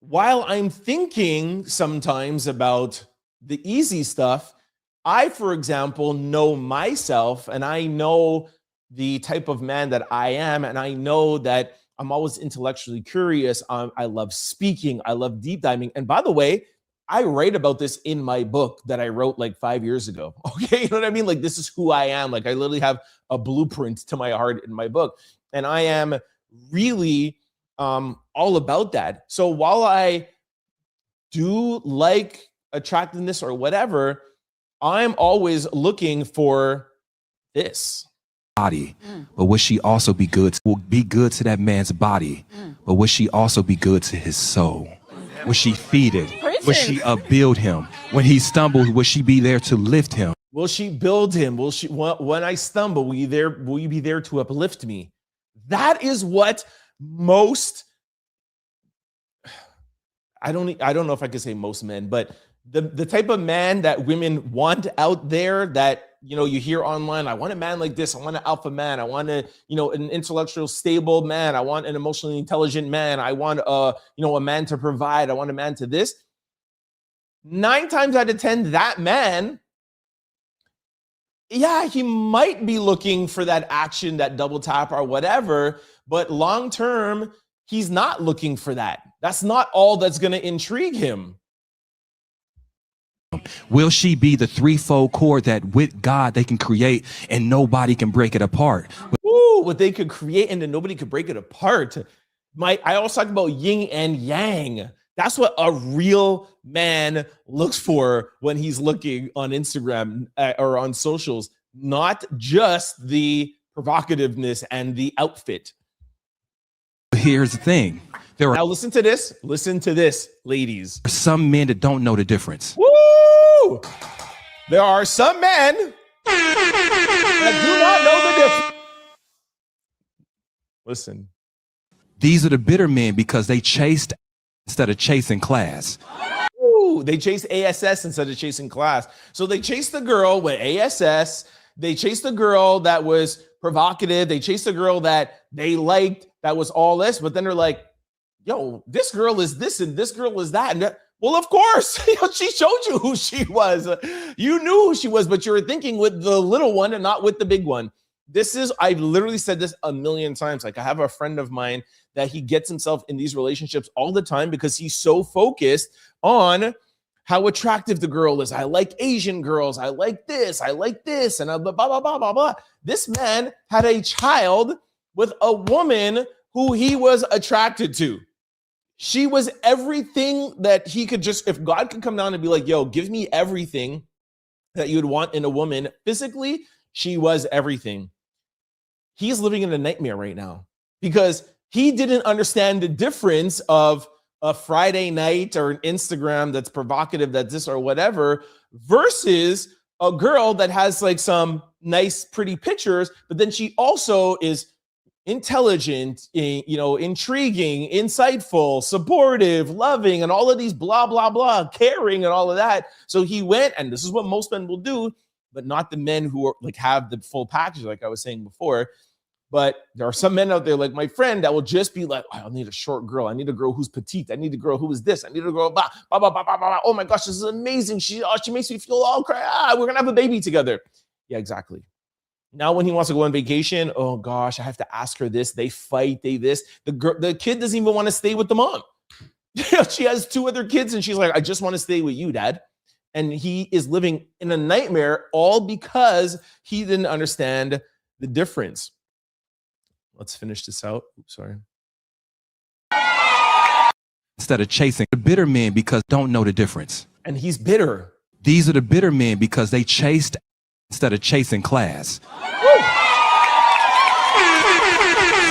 while I'm thinking sometimes about the easy stuff, I, for example, know myself and I know the type of man that I am. And I know that I'm always intellectually curious. I love speaking. I love deep diving. And by the way, I write about this in my book that I wrote like 5 years ago. Okay. You know what I mean? Like, this is who I am. Like, I literally have a blueprint to my heart in my book. And I am really all about that. So while I do like attractiveness or whatever, I'm always looking for this body, but will she also be good? Will be good to that man's body, but will she also be good to his soul? Will she feed it? Will she upbuild him? When he stumbles, will she be there to lift him? Will she build him? Will she, when I stumble, will you be there to uplift me? That is what most, I don't know if I could say most men, but the type of man that women want out there, that, you hear online, I want a man like this. I want an alpha man. I want an intellectual stable man. I want an emotionally intelligent man. I want a man to provide. I want a man to this. 9 times out of 10, that man, yeah, he might be looking for that action, that double tap or whatever, but long term, he's not looking for that. That's not all that's going to intrigue him. Will she be the threefold cord that with God they can create and nobody can break it apart? Ooh, what they could create and then nobody could break it apart. I also talk about yin and yang. That's what a real man looks for when he's looking on Instagram or on socials, not just the provocativeness and the outfit. Here's the thing. Now listen to this, ladies. There are some men that don't know the difference. Woo! There are some men that do not know the difference. Listen. These are the bitter men because they chased instead of chasing class. Ooh, they chased ASS instead of chasing class. So they chased the girl with ASS. They chased the girl that was provocative. They chased the girl that they liked, that was all this. But then they're like, yo, this girl is this and this girl is that. And well, of course, she showed you who she was. You knew who she was, but you were thinking with the little one and not with the big one. I've literally said this a million times. Like, I have a friend of mine that he gets himself in these relationships all the time because he's so focused on how attractive the girl is. I like Asian girls. I like this, and blah, blah, blah, blah, blah, blah. This man had a child with a woman who he was attracted to. She was everything that he could just, if God could come down and be like, yo, give me everything that you'd want in a woman physically, she was everything. He's living in a nightmare right now because he didn't understand the difference of a Friday night or an Instagram that's provocative, that's this or whatever, versus a girl that has like some nice, pretty pictures, but then she also is intelligent, intriguing, insightful, supportive, loving, and all of these blah, blah, blah, caring and all of that. So he went, and this is what most men will do, but not the men who are like have the full package, like I was saying before. But there are some men out there like my friend that will just be like, oh, I need a short girl. I need a girl who's petite. I need a girl who is this. I need a girl, blah, blah, blah, blah, blah, blah. Oh my gosh, this is amazing. She makes me feel all crazy. We're going to have a baby together. Yeah, exactly. Now when he wants to go on vacation, oh gosh, I have to ask her this. They fight, they this. The kid doesn't even want to stay with the mom. She has 2 other kids and she's like, I just want to stay with you, Dad. And he is living in a nightmare all because he didn't understand the difference. Let's finish this out. Oops, sorry. Instead of chasing. The bitter men because don't know the difference. And he's bitter. These are the bitter men because they chased instead of chasing class. So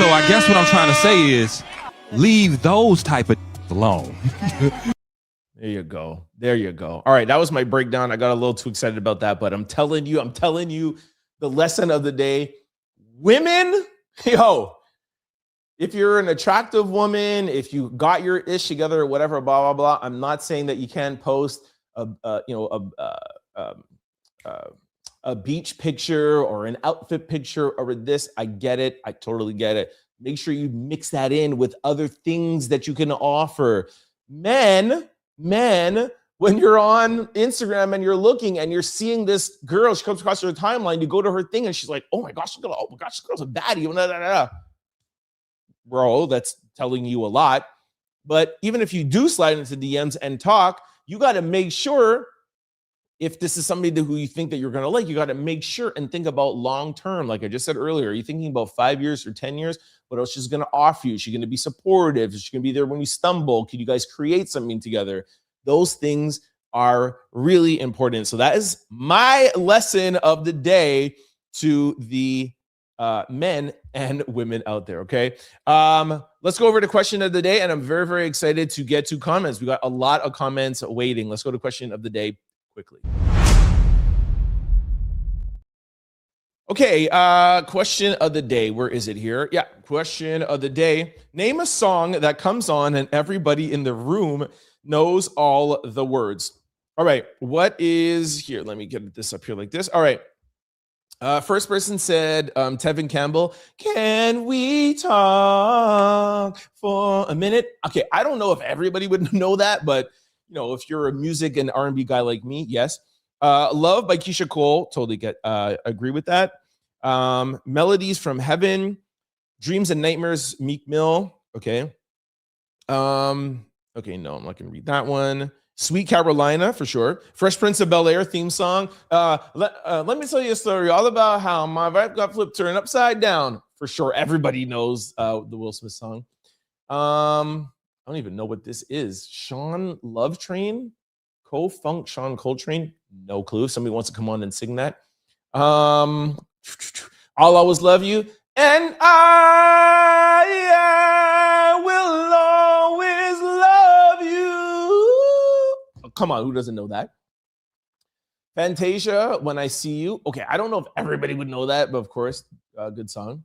I guess what I'm trying to say is leave those type of alone. There you go. There you go. All right, that was my breakdown. I got a little too excited about that, but I'm telling you, the lesson of the day. Women, yo, if you're an attractive woman, if you got your ish together or whatever, blah, blah, blah, I'm not saying that you can't post a beach picture or an outfit picture or this. I get it. I totally get it. Make sure you mix that in with other things that you can offer. Men, when you're on Instagram and you're looking and you're seeing this girl, she comes across your timeline, you go to her thing and she's like, oh my gosh, this girl's a baddie. Bro, that's telling you a lot. But even if you do slide into DMs and talk, you got to make sure if this is somebody who you think that you're going to like, you got to make sure and think about long-term. Like I just said earlier, are you thinking about 5 years or 10 years? What else she's going to offer you? She's going to be supportive. She's going to be there when you stumble. Can you guys create something together? Those things are really important. So that is my lesson of the day to the men and women out there. Okay. Let's go over to question of the day. And I'm very, very excited to get to comments. We got a lot of comments waiting. Let's go to question of the day quickly. Okay. Question of the day. Where is it here? Yeah. Question of the day. Name a song that comes on and everybody in the room knows all the words. All right. What is here? Let me get this up here like this. All right. First person said, Tevin Campbell, can we talk for a minute? Okay, I don't know if everybody would know that, but if you're a music and R&B guy like me, yes. Love by Keisha Cole, totally agree with that. Melodies from Heaven, Dreams and Nightmares, Meek Mill. Okay. Okay, no, I'm not gonna read that one. Sweet Carolina, for sure. Fresh Prince of Bel-Air theme song. Let me tell you a story all about how my wife got flipped, turned upside down. For sure, everybody knows the Will Smith song. I don't even know what this is. Sean Love Train? Co-Funk Sean Coltrane? No clue. If somebody wants to come on and sing that. I'll Always Love You. And I will always love you. Come on, who doesn't know that? Fantasia, When I See You. Okay, I don't know if everybody would know that, but of course, good song.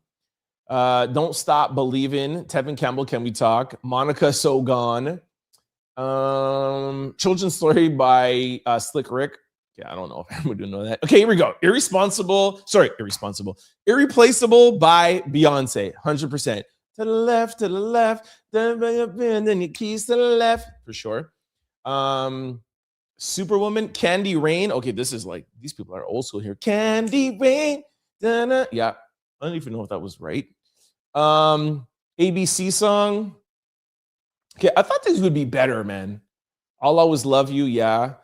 Don't Stop Believing, Tevin Campbell, Can We Talk? Monica, So Gone. Children's Story by Slick Rick. Yeah, I don't know if everyone would know that. Okay, here we go. Irreplaceable by Beyonce, 100%. To the left, then your keys to the left, for sure. Superwoman, Candy Rain. Okay, this is like, these people are old school here. Candy Rain. Da-na. Yeah, I don't even know if that was right. ABC song. Okay, I thought these would be better, man. I'll Always Love You, yeah.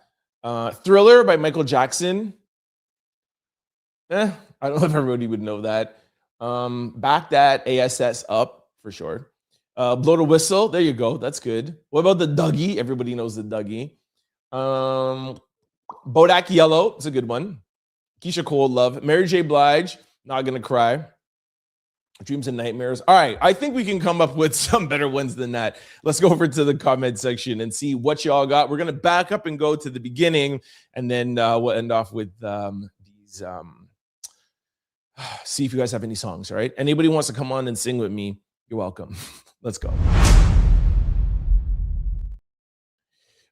Thriller by Michael Jackson. I don't know if everybody would know that. Back That, ASS Up, for sure. Blow the Whistle, there you go, that's good. What about the Dougie? Everybody knows the Dougie. Bodak Yellow, it's a good one. Keisha Cole, Love. Mary J. Blige, Not Gonna Cry. Dreams and Nightmares. All right, I think we can come up with some better ones than that. Let's go over to the comment section and see what y'all got. We're going to back up and go to the beginning, and then we'll end off with these. See if you guys have any songs, all right? Anybody wants to come on and sing with me, you're welcome. Let's go.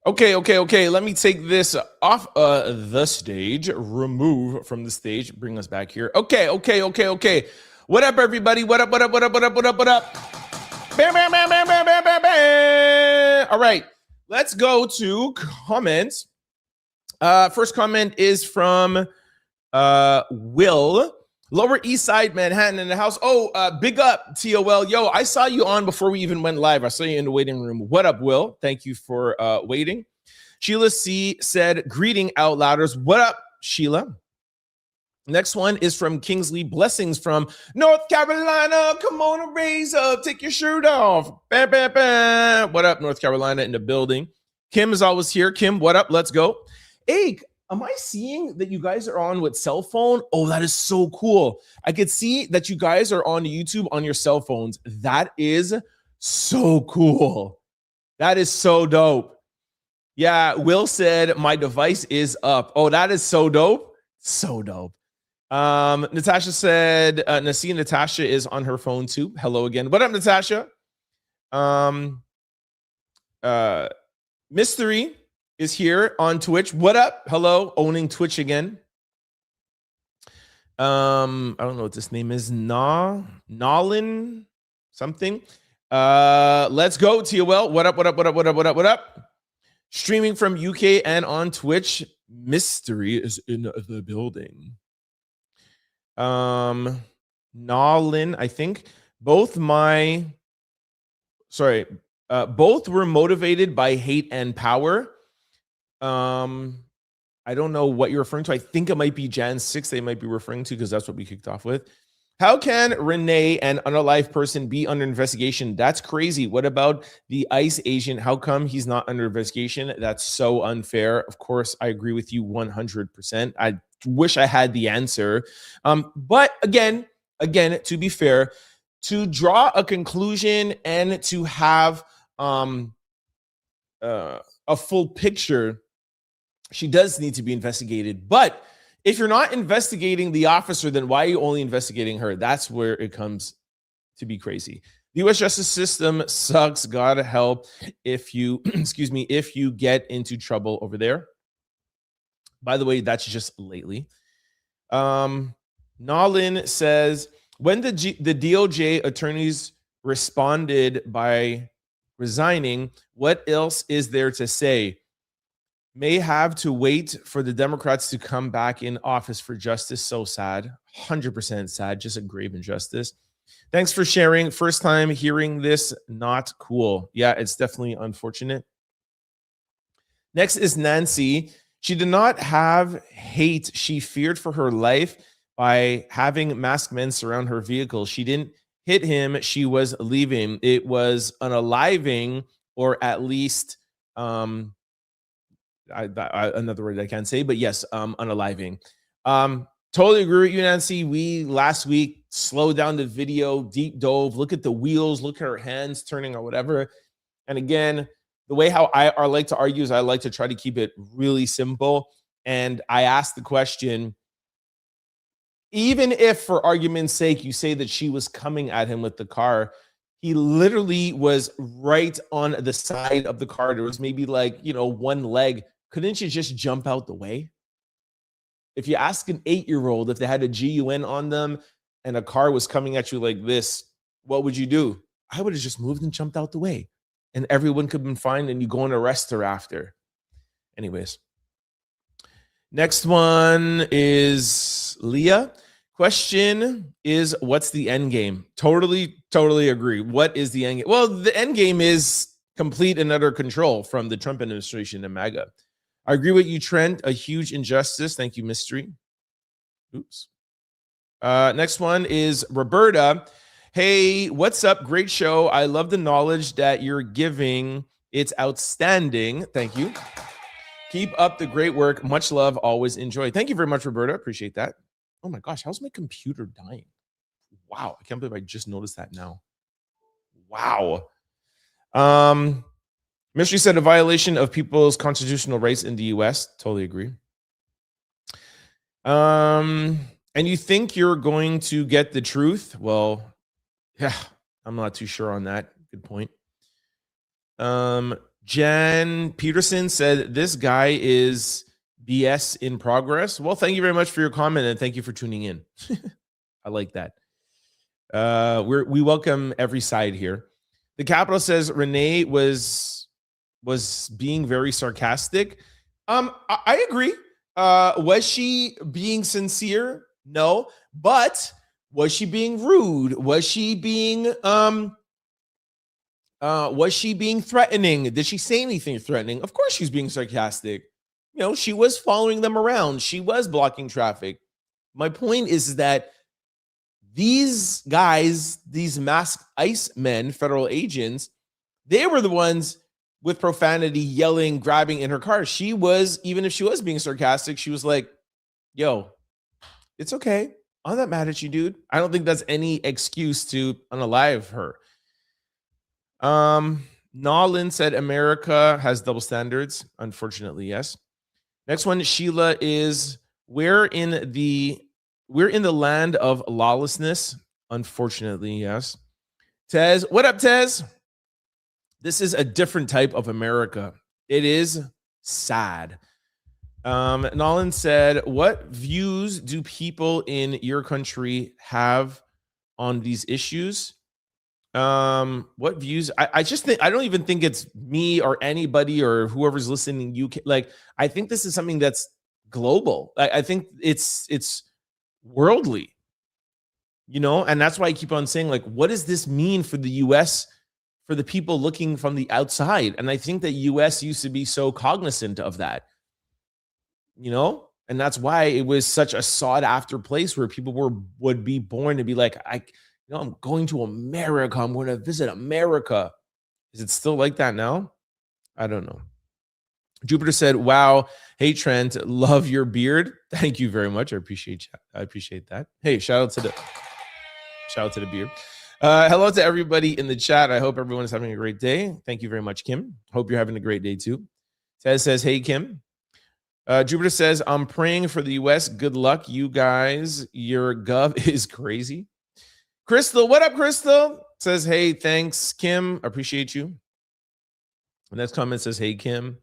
Okay. Let me take this off the stage, remove from the stage, bring us back here. Okay. What up, everybody? What up? Bam. All right, let's go to comments. First comment is from Will. Lower East Side, Manhattan in the house. Oh, big up, TOL. Yo, I saw you on before we even went live. I saw you in the waiting room. What up, Will? Thank you for waiting. Sheila C said, greeting out louders. What up, Sheila? Next one is from Kingsley. Blessings from North Carolina. Come on and raise up. Take your shirt off. Bam, bam, bam. What up, North Carolina in the building? Kim is always here. Kim, what up? Let's go. Hey, am I seeing that you guys are on with cell phone? Oh, that is so cool. I could see that you guys are on YouTube on your cell phones. That is so cool. That is so dope. Yeah, Will said my device is up. Oh, that is so dope. So dope. Natasha said Natasha is on her phone too. Hello again. What up, Natasha? Mystery is here on Twitch. What up? Hello, owning Twitch again. I don't know what this name is. Nolin something. Let's go, TOL. What up? What up? What up? What up? What up? What up? Streaming from UK and on Twitch. Mystery is in the building. Nolin, I think both were motivated by hate and power. I don't know what you're referring to. I think it might be Jan 6 they might be referring to, because that's what we kicked off with. How can Renee, an unalive person, be under investigation? That's crazy. What about the ICE agent? How come he's not under investigation? That's so unfair. Of course, I agree with you 100%. I wish I had the answer. But again, to be fair, to draw a conclusion and to have a full picture, she does need to be investigated. But if you're not investigating the officer, then why are you only investigating her? That's where it comes to be crazy. The U.S. justice system sucks. God help if you, if you get into trouble over there. By the way, that's just lately. Nolin says, when the DOJ attorneys responded by resigning, what else is there to say? May have to wait for the Democrats to come back in office for justice. So sad. 100% sad. Just a grave injustice. Thanks for sharing. First time hearing this. Not cool. Yeah, it's definitely unfortunate. Next is Nancy. She did not have hate. She feared for her life by having masked men surround her vehicle. She didn't hit him. She was leaving. It was unaliving, or at least another word I can't say, but yes, unaliving. Totally agree with you, Nancy. We last week slowed down the video, deep dove, look at the wheels, look at her hands turning or whatever. And again, the way how I like to argue is I like to try to keep it really simple. And I asked the question, even if for argument's sake, you say that she was coming at him with the car, he literally was right on the side of the car. There was maybe one leg. Couldn't you just jump out the way? If you ask an 8-year-old if they had a GUN on them and a car was coming at you like this, what would you do? I would have just moved and jumped out the way, and everyone could have been fine, and you go and arrest her after. Anyways. Next one is Leah. Question is, what's the end game? Totally agree. What is the end game? Well, the end game is complete and utter control from the Trump administration and MAGA. I agree with you, Trent. A huge injustice. Thank you, Mystery. Oops. Next one is Roberta. Hey, what's up? Great show. I love the knowledge that you're giving. It's outstanding. Thank you. Keep up the great work. Much love. Always enjoy. Thank you very much, Roberta. Appreciate that. Oh my gosh, how's my computer dying? Wow, I can't believe I just noticed that now. Wow. Mystery said a violation of people's constitutional rights in the US. Totally agree. And you think you're going to get the truth? Well, yeah, I'm not too sure on that. Good point. Jan Peterson said this guy is BS in progress. Well, thank you very much for your comment, and thank you for tuning in. I like that. We welcome every side here. The Capitol says Renee was being very sarcastic. I agree. Was she being sincere? No. But was she being rude? Was she being threatening? Did she say anything threatening? Of course she's being sarcastic. You know, she was following them around. She was blocking traffic. My point is that these guys, these masked ICE men, federal agents, they were the ones with profanity, yelling, grabbing in her car. She was, even if she was being sarcastic, she was like, yo, it's okay. I'm not mad at you, dude. I don't think that's any excuse to unalive her. Nolin said America has double standards. Unfortunately, yes. Next one, Sheila, is we're in the land of lawlessness. Unfortunately, yes. Tez, what up, Tez? This is a different type of America. It is sad. Nolan said, what views do people in your country have on these issues? What views? I just think, I don't even think it's me or anybody or whoever's listening. Like, I think this is something that's global. I think it's worldly, you know, and that's why I keep on saying, like, what does this mean for the US, for the people looking from the outside? And I think that US used to be so cognizant of that, you know, and that's why it was such a sought after place where people would be born to be like, I'm going to America. I'm going to visit America. Is it still like that now? I don't know. Jupiter said, wow. Hey, Trent, love your beard. Thank you very much. I appreciate that. Hey, shout out to the beard. Hello to everybody in the chat. I hope everyone is having a great day. Thank you very much, Kim. Hope you're having a great day too. Tez says, hey, Kim. Jupiter says, I'm praying for the US. Good luck, you guys. Your gov is crazy. Crystal, what up, Crystal? Says, hey, thanks, Kim. Appreciate you. The next comment says, hey, Kim.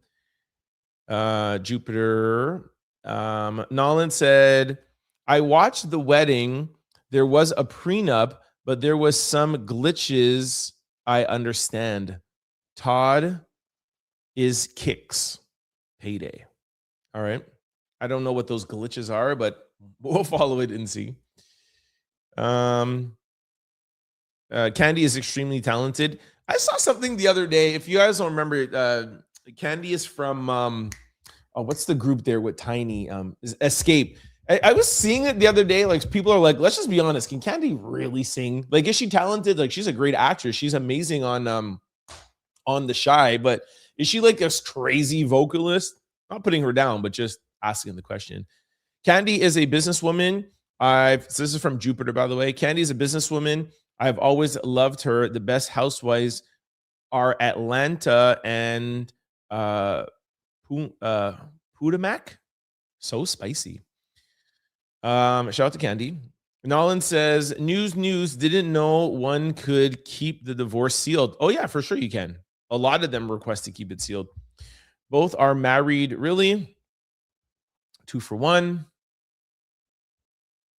Jupiter. Nolan said, I watched the wedding. There was a prenup, but there was some glitches. I understand. Todd is kicks. Payday. All right. I don't know what those glitches are, but we'll follow it and see. Kandi is extremely talented. I saw something the other day. If you guys don't remember, Kandi is from what's the group there with Tiny? Escape. I was seeing it the other day. Like, people are like, let's just be honest. Can Kandi really sing? Like, is she talented? Like, she's a great actress. She's amazing on The Shy. But is she like this crazy vocalist? Not putting her down, but just asking the question. Kandi is a businesswoman. So this is from Jupiter, by the way. Kandi is a businesswoman. I've always loved her. The best housewives are Atlanta and Pudamac. So spicy. Shout out to Kandi. Nolan says, news, didn't know one could keep the divorce sealed. Oh, yeah, for sure you can. A lot of them request to keep it sealed. Both are married. Really? 2 for 1.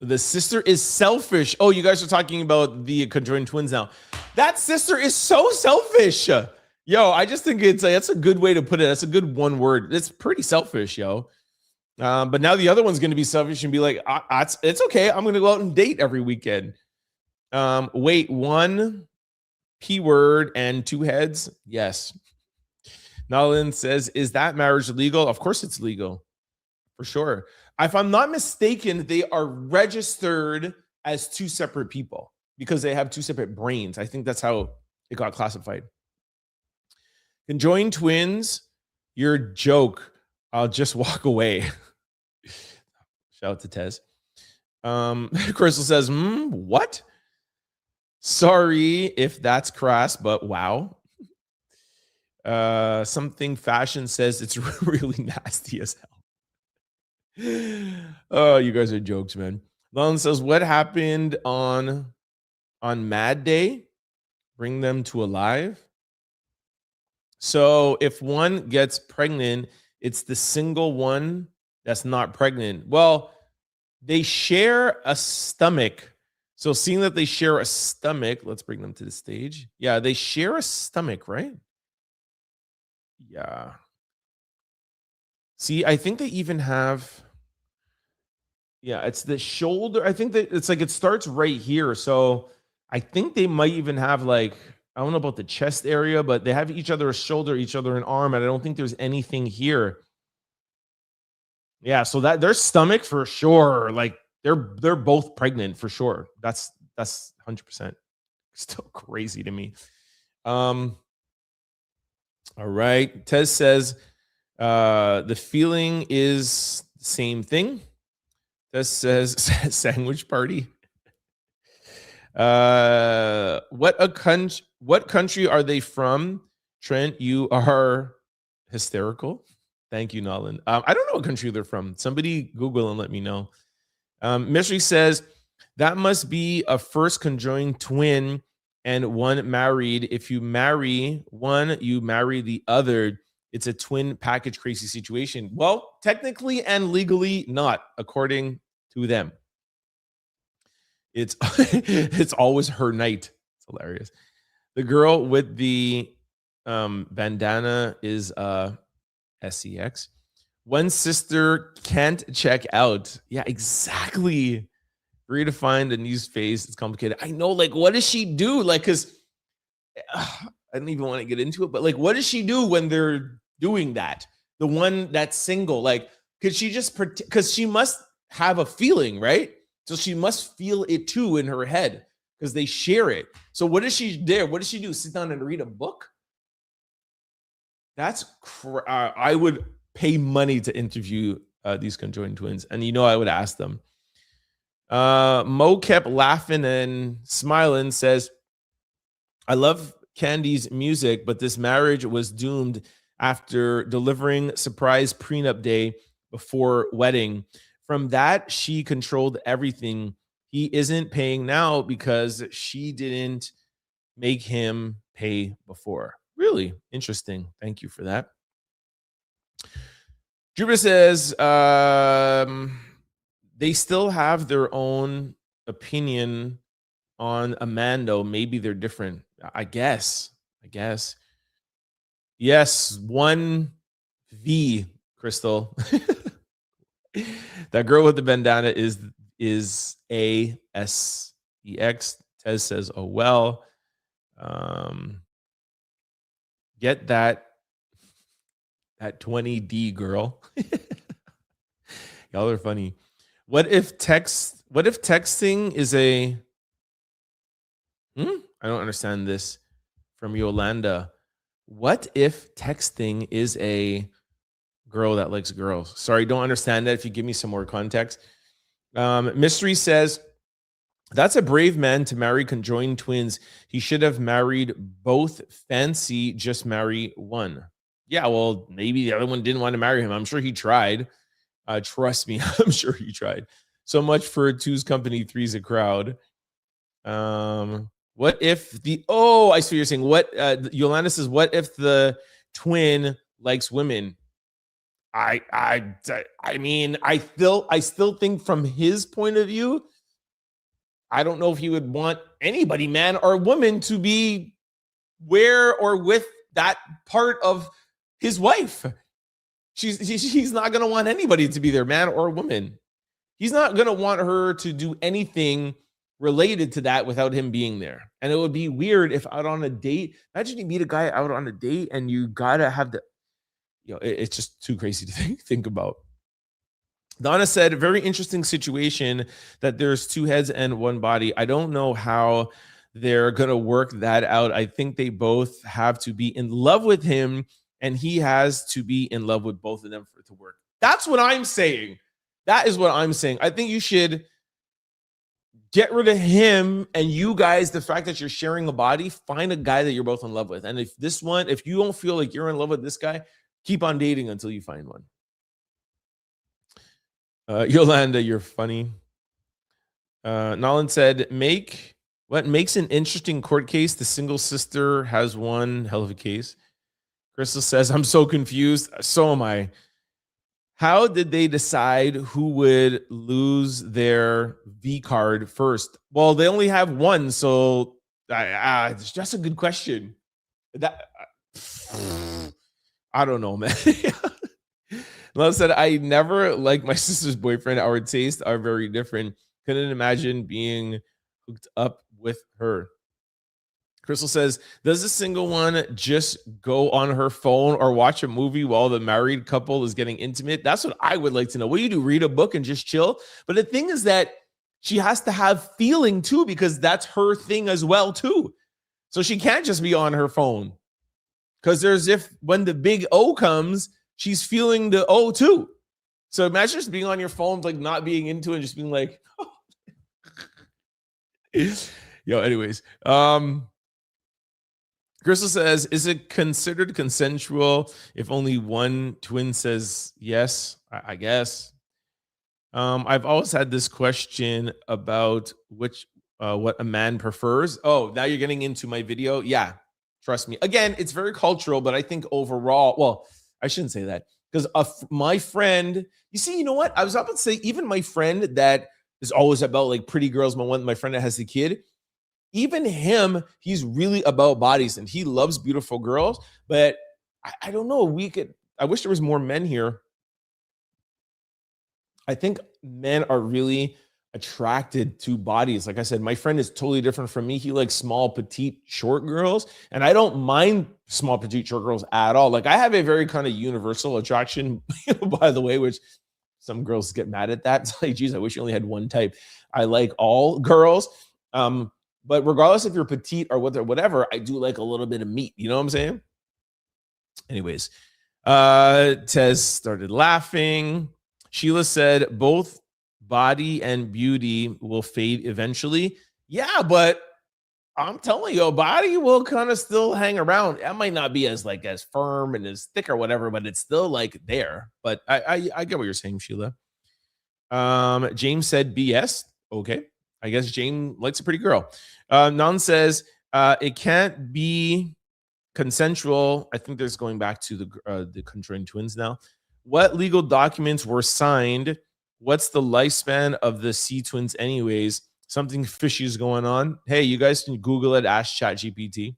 The sister is selfish. Oh, you guys are talking about the conjoined twins now. That sister is so selfish. Yo, I just think that's a good way to put it. That's a good one word. It's pretty selfish, yo. But now the other one's going to be selfish and be like, it's okay. I'm going to go out and date every weekend. Wait, 1 P word and 2 heads? Yes. Nolan says, is that marriage legal? Of course it's legal. For sure. If I'm not mistaken, they are registered as 2 separate people because they have 2 separate brains. I think that's how it got classified. Conjoined twins, your joke. I'll just walk away. Shout out to Tez. Crystal says, what? Sorry if that's crass, but wow. Something fashion says it's really nasty as hell. Oh, you guys are jokes, man. Lon says, what happened on Mad Day? Bring them to alive. So if one gets pregnant, it's the single one that's not pregnant. Well, they share a stomach. So seeing that they share a stomach, let's bring them to the stage. Yeah, they share a stomach, right? Yeah. See, I think they even have Yeah, it's the shoulder. I think that it's like it starts right here. So I think they might even have like, I don't know about the chest area, but they have each other a shoulder, each other an arm, and I don't think there's anything here. Yeah, so that their stomach for sure. Like they're both pregnant for sure. That's 100% still crazy to me. All right. Tez says the feeling is the same thing. Tez says sandwich party. What country are they from? Trent, you are hysterical. Thank you, Nolan. I don't know what country they're from. Somebody Google and let me know. Mystery says that must be a first conjoined twin and one married. If you marry one, you marry the other. It's a twin package crazy situation. Well, technically and legally not, according to them. It's it's always her night. It's hilarious. The girl with the bandana is SEX. One sister can't check out. Yeah, exactly. For you to find a news face, it's complicated. I know, like, what does she do? Like, because I don't even want to get into it, but like, what does she do when they're doing that? The one that's single, like, could she just because she must have a feeling, right? So she must feel it too in her head because they share it. So what does she do? What does she do? Sit down and read a book? That's I would pay money to interview these conjoined twins, and I would ask them. Mo kept laughing and smiling. Says, "I love Kandi's music, but this marriage was doomed after delivering surprise prenup day before wedding. From that, she controlled everything. He isn't paying now because she didn't make him pay before." Really interesting. Thank you for that. Jupiter says they still have their own opinion on Amando. Maybe they're different. I guess. Yes, 1V, Crystal. That girl with the bandana is ASEX. Tez says, "Oh well." Get that 20D girl. Y'all are funny. What if texting is a I don't understand this from Yolanda. What if texting is a girl that likes girls? Sorry, don't understand that. If you give me some more context. Mystery says, that's a brave man to marry conjoined twins. He should have married both. Fancy just marry one. Yeah, well, maybe the other one didn't want to marry him. I'm sure he tried. Trust me, I'm sure he tried. So much for two's company, three's a crowd. What if the I see what you're saying. What Yolanda says, what if the twin likes women? I mean, I still think from his point of view, I don't know if he would want anybody, man or woman, to be where or with that part of his wife. He's not going to want anybody to be there, man or woman. He's not going to want her to do anything related to that without him being there. And it would be weird if out on a date, imagine you meet a guy out on a date and you got to have the, it's just too crazy to think about. Donna said, very interesting situation that there's two heads and one body. I don't know how they're going to work that out. I think they both have to be in love with him and he has to be in love with both of them for it to work. That's what I'm saying. That is what I'm saying. I think you should get rid of him and you guys, the fact that you're sharing a body, find a guy that you're both in love with. And if you don't feel like you're in love with this guy, keep on dating until you find one. Yolanda, you're funny. Nolan said, what makes an interesting court case? The single sister has one hell of a case. Crystal says, I'm so confused. So am I. How did they decide who would lose their V card first? Well, they only have one, so it's just a good question. I don't know, man. Love said, I never like my sister's boyfriend. Our tastes are very different. Couldn't imagine being hooked up with her. Crystal says, does the single one just go on her phone or watch a movie while the married couple is getting intimate? That's what I would like to know. What do you do? Read a book and just chill? But the thing is that she has to have feeling too, because that's her thing as well too. So she can't just be on her phone, because there's when the big O comes, she's feeling the O too. So imagine just being on your phone, like not being into it, just being like, oh. Yo, anyways. Crystal says, is it considered consensual if only one twin says yes? I guess. I've always had this question about what a man prefers. Oh, now you're getting into my video. Yeah, trust me. Again, it's very cultural, but I think overall, well, I shouldn't say that, because my friend, you know what? I was about to say, even my friend that is always about like pretty girls, my friend that has the kid, even him, he's really about bodies and he loves beautiful girls. But I don't know. I wish there was more men here. I think men are really attracted to bodies. Like I said, my friend is totally different from me. He likes small, petite, short girls. And I don't mind small, petite, short girls at all. Like I have a very kind of universal attraction, by the way, which some girls get mad at that. It's like, geez, I wish you only had one type. I like all girls. But regardless if you're petite or whatever, I do like a little bit of meat. You know what I'm saying? Anyways, Tez started laughing. Sheila said, both body and beauty will fade eventually. Yeah, but I'm telling you, body will kind of still hang around. It might not be as firm and as thick or whatever, but it's still like there. But I get what you're saying, Sheila. James said BS. Okay. I guess James likes a pretty girl. Nan says, it can't be consensual. I think there's going back to the Conjoined twins now. What legal documents were signed? What's the lifespan of the C twins anyways? Something fishy is going on. Hey, you guys can Google it, ask ChatGPT.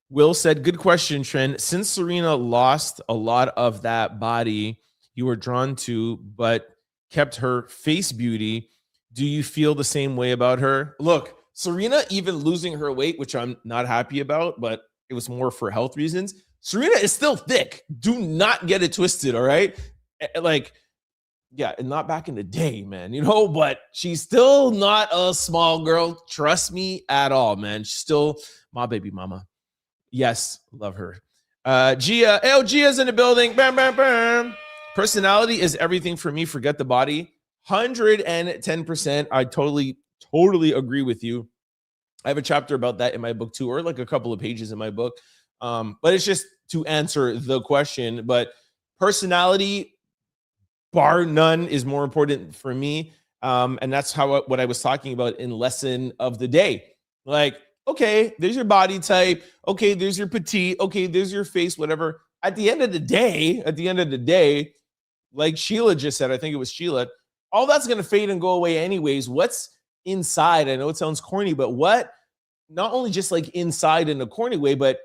Will said, good question, Trent. Since Serena lost a lot of that body you were drawn to, but kept her face beauty, do you feel the same way about her? Look, Serena, even losing her weight, which I'm not happy about, but it was more for health reasons. Serena is still thick. Do not get it twisted, all right? Like, yeah, and not back in the day, man, but she's still not a small girl. Trust me at all, man. She's still my baby mama. Yes, love her. Gia, Gia's in the building. Bam, bam, bam. Personality is everything for me. Forget the body. 110%. I totally agree with you. I have a chapter about that in my book too, or like a couple of pages in my book. But it's just to answer the question. But personality, bar none, is more important for me. And that's what I was talking about in lesson of the day. Like, okay, there's your body type. Okay, there's your petite. Okay, there's your face, whatever. At the end of the day, like Sheila just said, I think it was Sheila, all that's going to fade and go away anyways. What's inside? I know it sounds corny, but what, not only just like inside in a corny way, but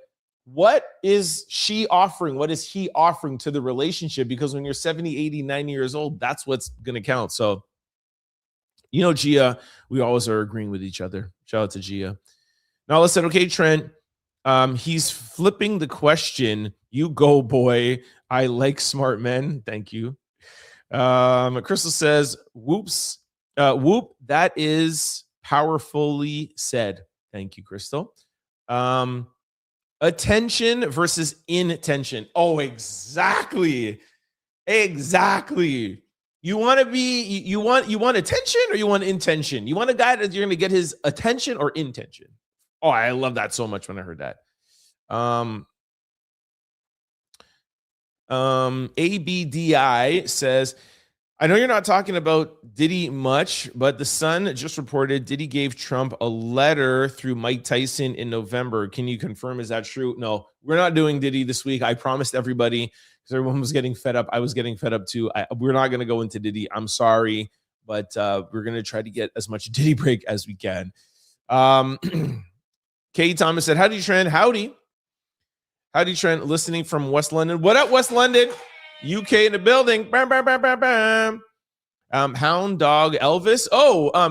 what is she offering? What is he offering to the relationship? Because when you're 70, 80, 90 years old, that's what's going to count. So, Gia, we always are agreeing with each other. Shout out to Gia. Now let's say, okay, Trent, he's flipping the question. You go, boy. I like smart men. Thank you. Crystal says, whoops, whoop. That is powerfully said. Thank you, Crystal. Attention versus intention. Oh, exactly. You want attention or you want intention? You want a guy that you're going to get his attention or intention? Oh, I love that so much when I heard that. ABDI says, I know you're not talking about Diddy much, but The Sun just reported Diddy gave Trump a letter through Mike Tyson in November. Can you confirm? Is that true? No, we're not doing Diddy this week. I promised everybody, because everyone was getting fed up. I was getting fed up too. We're not going to go into Diddy. I'm sorry, but we're going to try to get as much Diddy break as we can. Kay Thomas said, howdy, Trent. Howdy, Trent, listening from West London. What up, West London? UK in the building. Bam, bam, bam, bam, bam. Hound dog Elvis.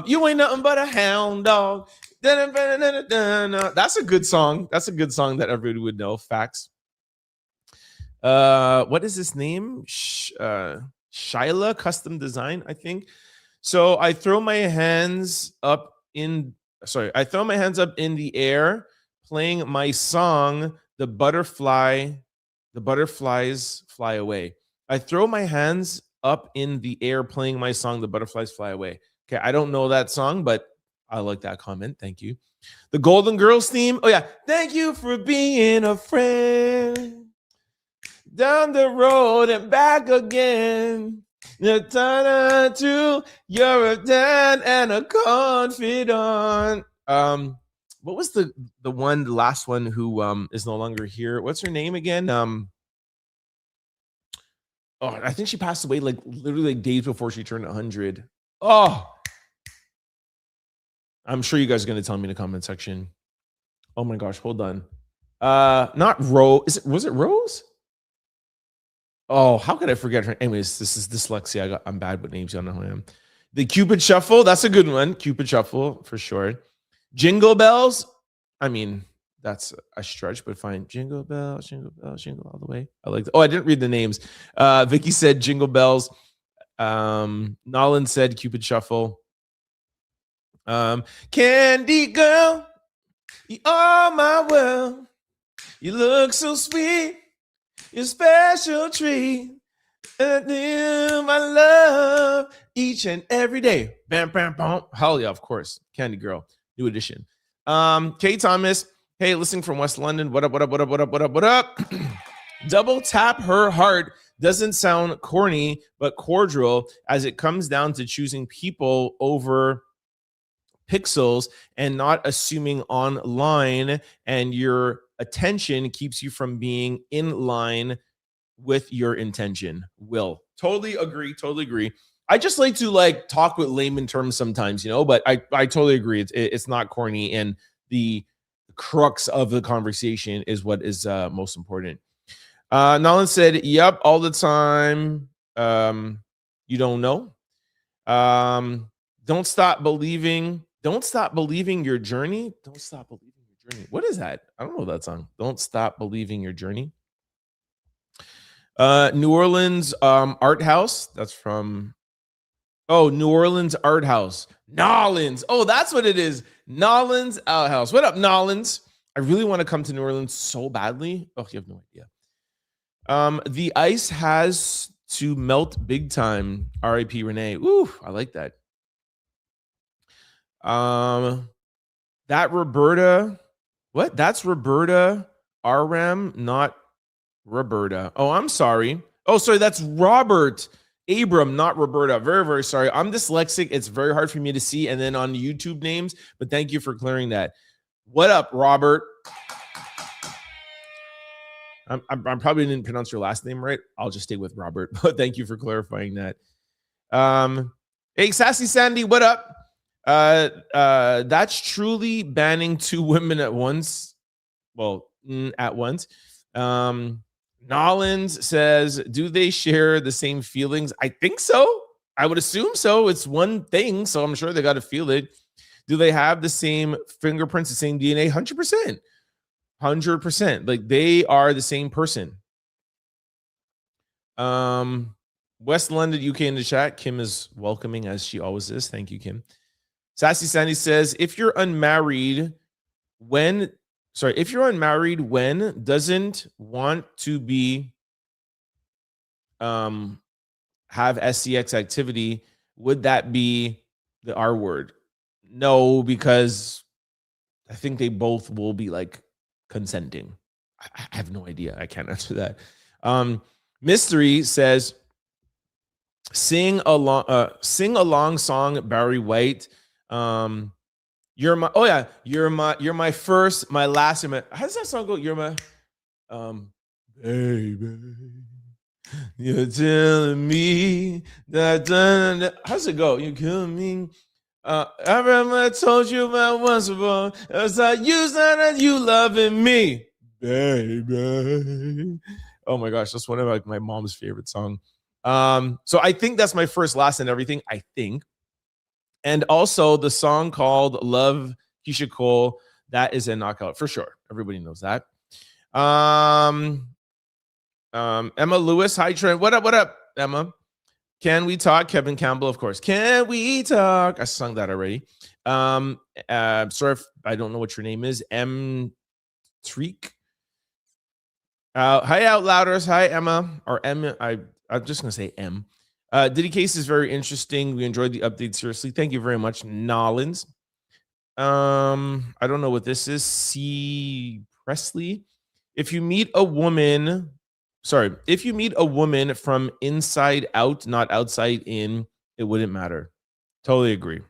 You ain't nothing but a hound dog. That's a good song. That's a good song that everybody would know. Facts. What is his name? Shyla Custom Design, I think. So I throw my hands up in the air, playing my song, The Butterflies Fly Away. I throw my hands up in the air, playing my song, The Butterflies Fly Away. Okay, I don't know that song, but I like that comment. Thank you. The Golden Girls theme. Oh, yeah. Thank you for being a friend. Down the road and back again. You're a dad and a confidant. What was the last one who is no longer here? What's her name again? I think she passed away like literally like days before she turned 100. Oh, I'm sure you guys are gonna tell me in the comment section. Oh my gosh, hold on. Not Rose. Was it Rose? Oh, how could I forget her? Anyways, this is dyslexia. I'm bad with names. Y'all know who I am. The Cupid Shuffle. That's a good one. Cupid Shuffle for sure. Jingle Bells. I mean, that's a stretch, but fine. Jingle bells, jingle bells, jingle all the way. I like that. Oh, I didn't read the names. Vicky said Jingle Bells. Nolan said Cupid Shuffle. Candy girl, you are my world. You look so sweet. Your special treat. My love each and every day. Bam, bam, bam. Hell yeah, of course. Candy Girl. New edition. Kay Thomas. Hey, listening from West London. What up, what up, what up, what up, what up, what up? Double Tap Her Heart doesn't sound corny, but cordial, as it comes down to choosing people over pixels and not assuming online, and your attention keeps you from being in line with your intention. Will. Totally agree. I just like to talk with layman terms sometimes, but I totally agree. It's not corny, and the crux of the conversation is what is most important. Nolan said, yep, all the time. You don't know. Don't stop believing your journey. Don't stop believing your journey. What is that? I don't know that song. Don't stop believing your journey. New Orleans Art House. That's from New Orleans Art House. Nolans. Oh, that's what it is. Nolans Art House. What up, Nolans? I really want to come to New Orleans so badly. Oh, you have no idea. The ice has to melt big time. R.I.P. Renee. Ooh, I like that. That Roberta. What? That's Roberta Aram, not Roberta. Oh, I'm sorry. Oh, sorry. That's Robert Abram, not Roberta. Very, very sorry. I'm dyslexic. It's very hard for me to see. And then on YouTube names, but thank you for clearing that. What up, Robert? I'm probably didn't pronounce your last name right. I'll just stay with Robert, but thank you for clarifying that. Hey, Sassy Sandy, what up? That's truly banning two women at once. Well, at once. Nolans says, do they share the same feelings? I think so. I would assume so. It's one thing, so I'm sure they got to feel it. Do they have the same fingerprints, the same DNA? 100%. 100%. Like, they are the same person. West London, UK in the chat. Kim is welcoming, as she always is. Thank you, Kim. Sassy Sandy says, if you're unmarried, doesn't want to be have SCX activity, would that be the R word? No, because I think they both will be consenting. I have no idea. I can't answer that. Mystery says, sing along song Barry White. You're my first, my last. How does that song go? You're my baby. You're telling me that. How's it go? You killing me. I remember I told you about once before. As I use that you loving me, baby. Oh my gosh, that's one of like my mom's favorite song. So I think that's my first, last, and everything. I think, and also the song called "Love," Keisha Cole. That is a knockout for sure. Everybody knows that. Emma Lewis, hi Trent. What up? What up, Emma? Can we talk? Kevin Campbell, of course. Can we talk? I sung that already. Sorry if I don't know what your name is. M. Treek. Hi, Outlouders. Hi, Emma. Or M. I'm just gonna say M. Diddy case is very interesting. We enjoyed the update. Seriously, thank you very much, Nollins. I don't know what this is. C. Presley. If you meet a woman from inside out, not outside in, it wouldn't matter. Totally agree.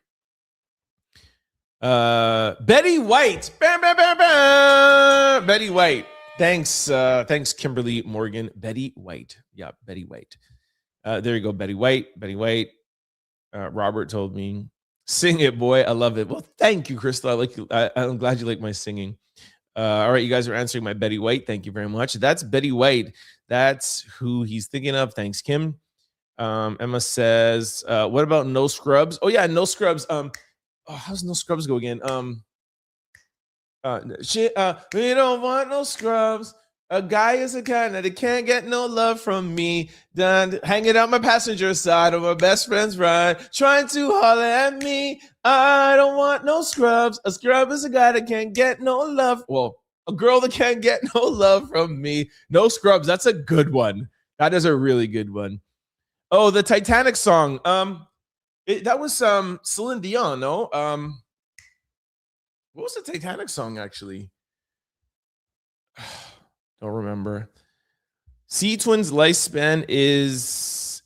Betty White. Bam, bam, bam, bam. Betty White. Thanks, Kimberly Morgan. Betty White. Yeah, Betty White. There you go, Betty White. Betty White. Robert told me, sing it, boy. I love it. Well, thank you, Crystal. I like you. I'm glad you like my singing. All right, you guys are answering my Betty White. Thank you very much. That's Betty White. That's who he's thinking of. Thanks, Kim. Emma says, what about No Scrubs? Oh, yeah, No Scrubs. How's No Scrubs go again? We don't want no scrubs. A guy is a kind that can't get no love from me. Done hanging out my passenger side of my best friend's ride, trying to holler at me. I don't want no scrubs. A scrub is a guy that can't get no love. Well, a girl that can't get no love from me. No Scrubs. That's a good one. That is a really good one. Oh, the Titanic song. That was Celine Dion, no? What was the Titanic song actually? Don't remember. Sea Twins' lifespan is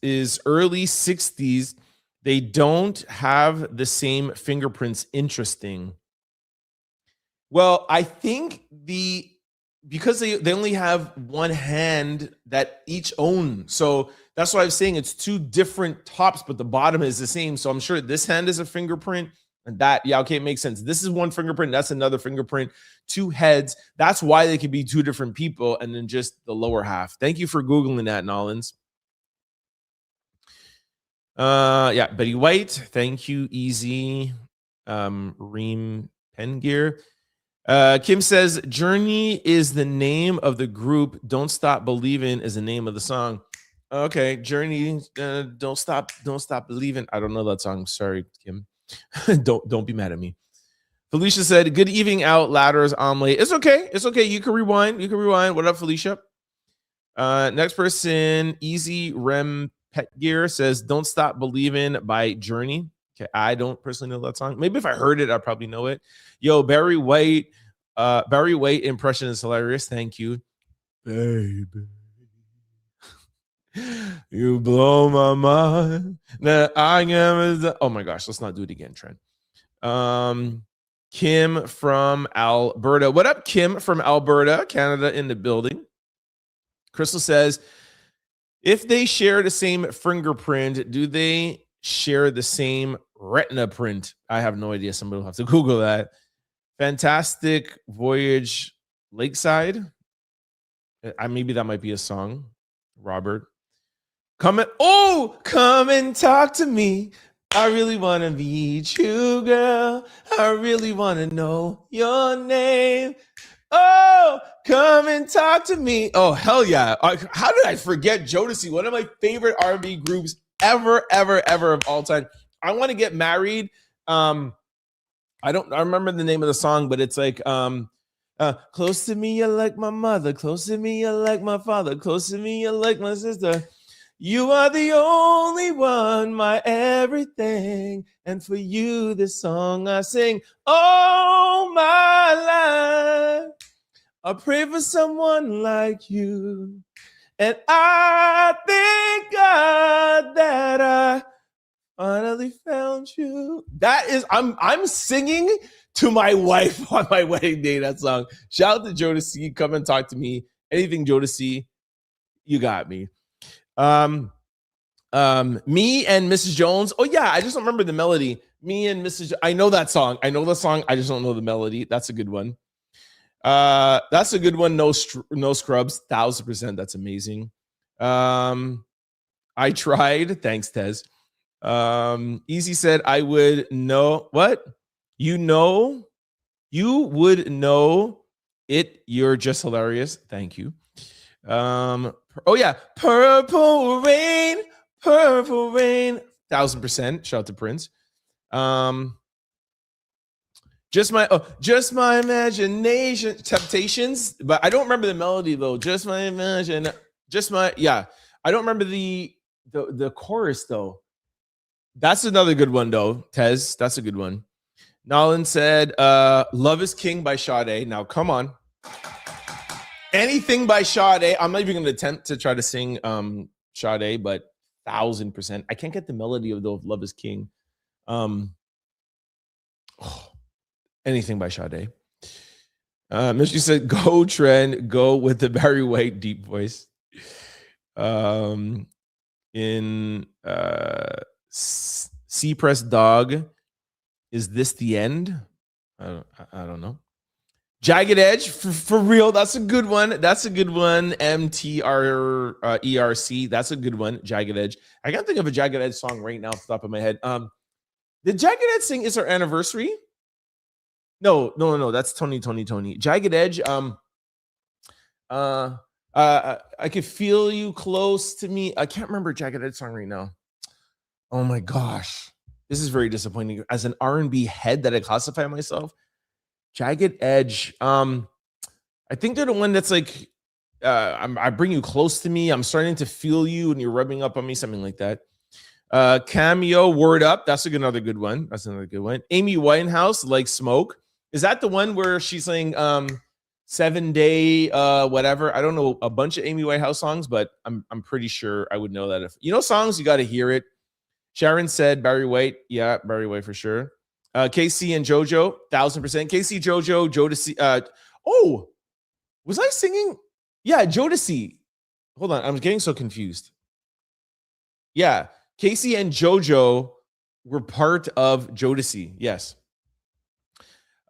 early 60s. They don't have the same fingerprints. Interesting. Well, I think because they only have one hand that each own. So that's why I was saying it's two different tops, but the bottom is the same. So I'm sure this hand is a fingerprint. And that, yeah, okay, it makes sense. This is one fingerprint. That's another fingerprint. Two heads. That's why they could be two different people. And then just the lower half. Thank you for Googling that, Nollins. Yeah, Betty White. Thank you, Easy. Reem Pengear. Kim says, Journey is the name of the group. Don't Stop Believing is the name of the song. Okay, Journey, Don't Stop Believing. I don't know that song. Sorry, Kim. Don't be mad at me. Felicia said, good evening, Outlouders Omelet. It's okay. It's okay. You can rewind. What up, Felicia? Next person, Easy Rem Pet Gear says, Don't Stop Believing by Journey. Okay, I don't personally know that song. Maybe if I heard it, I probably know it. Yo, Barry White impression is hilarious. Thank you. Baby. You blow my mind. That I am. Oh my gosh, let's not do it again, Trent. Kim from Alberta. What up, Kim from Alberta, Canada, in the building? Crystal says, if they share the same fingerprint, do they share the same retina print? I have no idea. Somebody will have to Google that. Fantastic Voyage Lakeside. Maybe that might be a song. Robert. Come and talk to me. I really want to meet you, girl. I really want to know your name. Oh, come and talk to me. Oh, hell yeah. How did I forget Jodeci? One of my favorite R&B groups ever of all time. I want to get married. I remember the name of the song, but it's like, close to me, you're like my mother. Close to me, you're like my father. Close to me, you're like my sister. You are the only one, my everything. And for you, this song I sing. Oh, my life. I pray for someone like you. And I thank God that I finally found you. That is, I'm singing to my wife on my wedding day, that song. Shout out to Jodeci. Come and talk to me. Anything Jodeci, you got me. Me and Mrs. Jones. Oh yeah, I just don't remember the melody. Me and Mrs. I know that song. I know the song. I just don't know the melody. That's a good one. That's a good one. No scrubs. 1000%. That's amazing. I tried. Thanks, Tez. Easy said, I would know what? You would know it. You're just hilarious. Thank you. Oh yeah, purple rain. 1000%. Shout out to Prince. Just my imagination. Temptations, but I don't remember the melody though. Just my imagine. I don't remember the chorus though. That's another good one though, Tez. That's a good one. Nolan said, "Love Is King" by Sade. Now come on. Anything by Sade. I'm not even going to attempt to try to sing Sade, but 1000%. I can't get the melody of the Love Is King. Anything by Sade. Misty said, "Go trend, go with the Barry White deep voice." In C Press Dog, is this the end? I don't know. Jagged Edge, for real. That's a good one. That's a good one. MTRERC. That's a good one. Jagged Edge. I can't think of a Jagged Edge song right now off the top of my head. Did Jagged Edge sing "It's Our Anniversary"? No. That's Tony. Jagged Edge. I could feel you close to me. I can't remember a Jagged Edge song right now. Oh my gosh, this is very disappointing. As an R&B head that I classify myself, Jagged Edge. I think they're the one that's like, I bring you close to me. I'm starting to feel you, and you're rubbing up on me. Something like that. Cameo, Word Up. That's another good one. Amy Winehouse, Like Smoke. Is that the one where she's saying 7 Day whatever? I don't know a bunch of Amy Winehouse songs, but I'm pretty sure I would know that. If you know songs, you got to hear it. Sharon said Barry White. Yeah, Barry White for sure. KC and JoJo, 1000%. KC, JoJo, Jodeci. Was I singing? Yeah, Jodeci. Hold on, I'm getting so confused. Yeah, Casey and JoJo were part of Jodeci. Yes.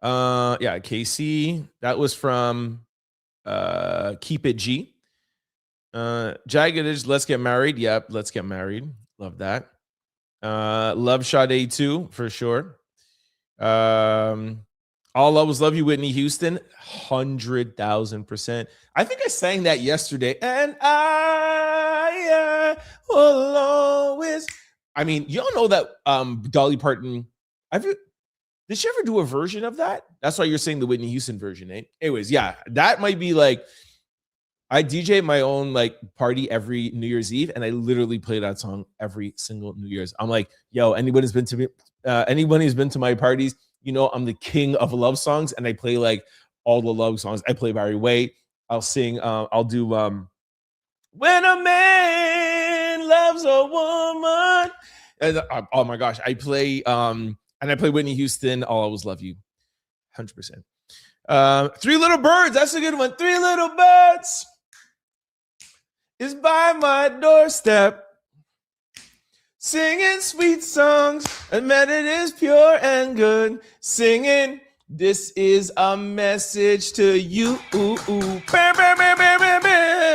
Yeah, Casey. That was from Keep It G. Jagged Edge, Let's Get Married. Yep, Let's Get Married. Love that. Love Sade too, for sure. All Love Was Love You, Whitney Houston, 100,000%. I think I sang that yesterday. And I will always. I mean, y'all know that Dolly Parton. Did she ever do a version of that? That's why you're saying the Whitney Houston version, eh? Anyways, yeah, that might be like. I DJ my own like party every New Year's Eve, and I literally play that song every single New Year's. I'm like, yo, anyone who's been to my parties, you know, I'm the king of love songs, and I play like all the love songs. I play Barry White. I'll sing. I'll do "When a Man Loves a Woman," and oh my gosh, I play and I play Whitney Houston. "I'll Always Love You," 100%. Three Little Birds. That's a good one. Three Little Birds is by my doorstep, singing sweet songs, and man, it is pure and good. Singing, this is a message to you.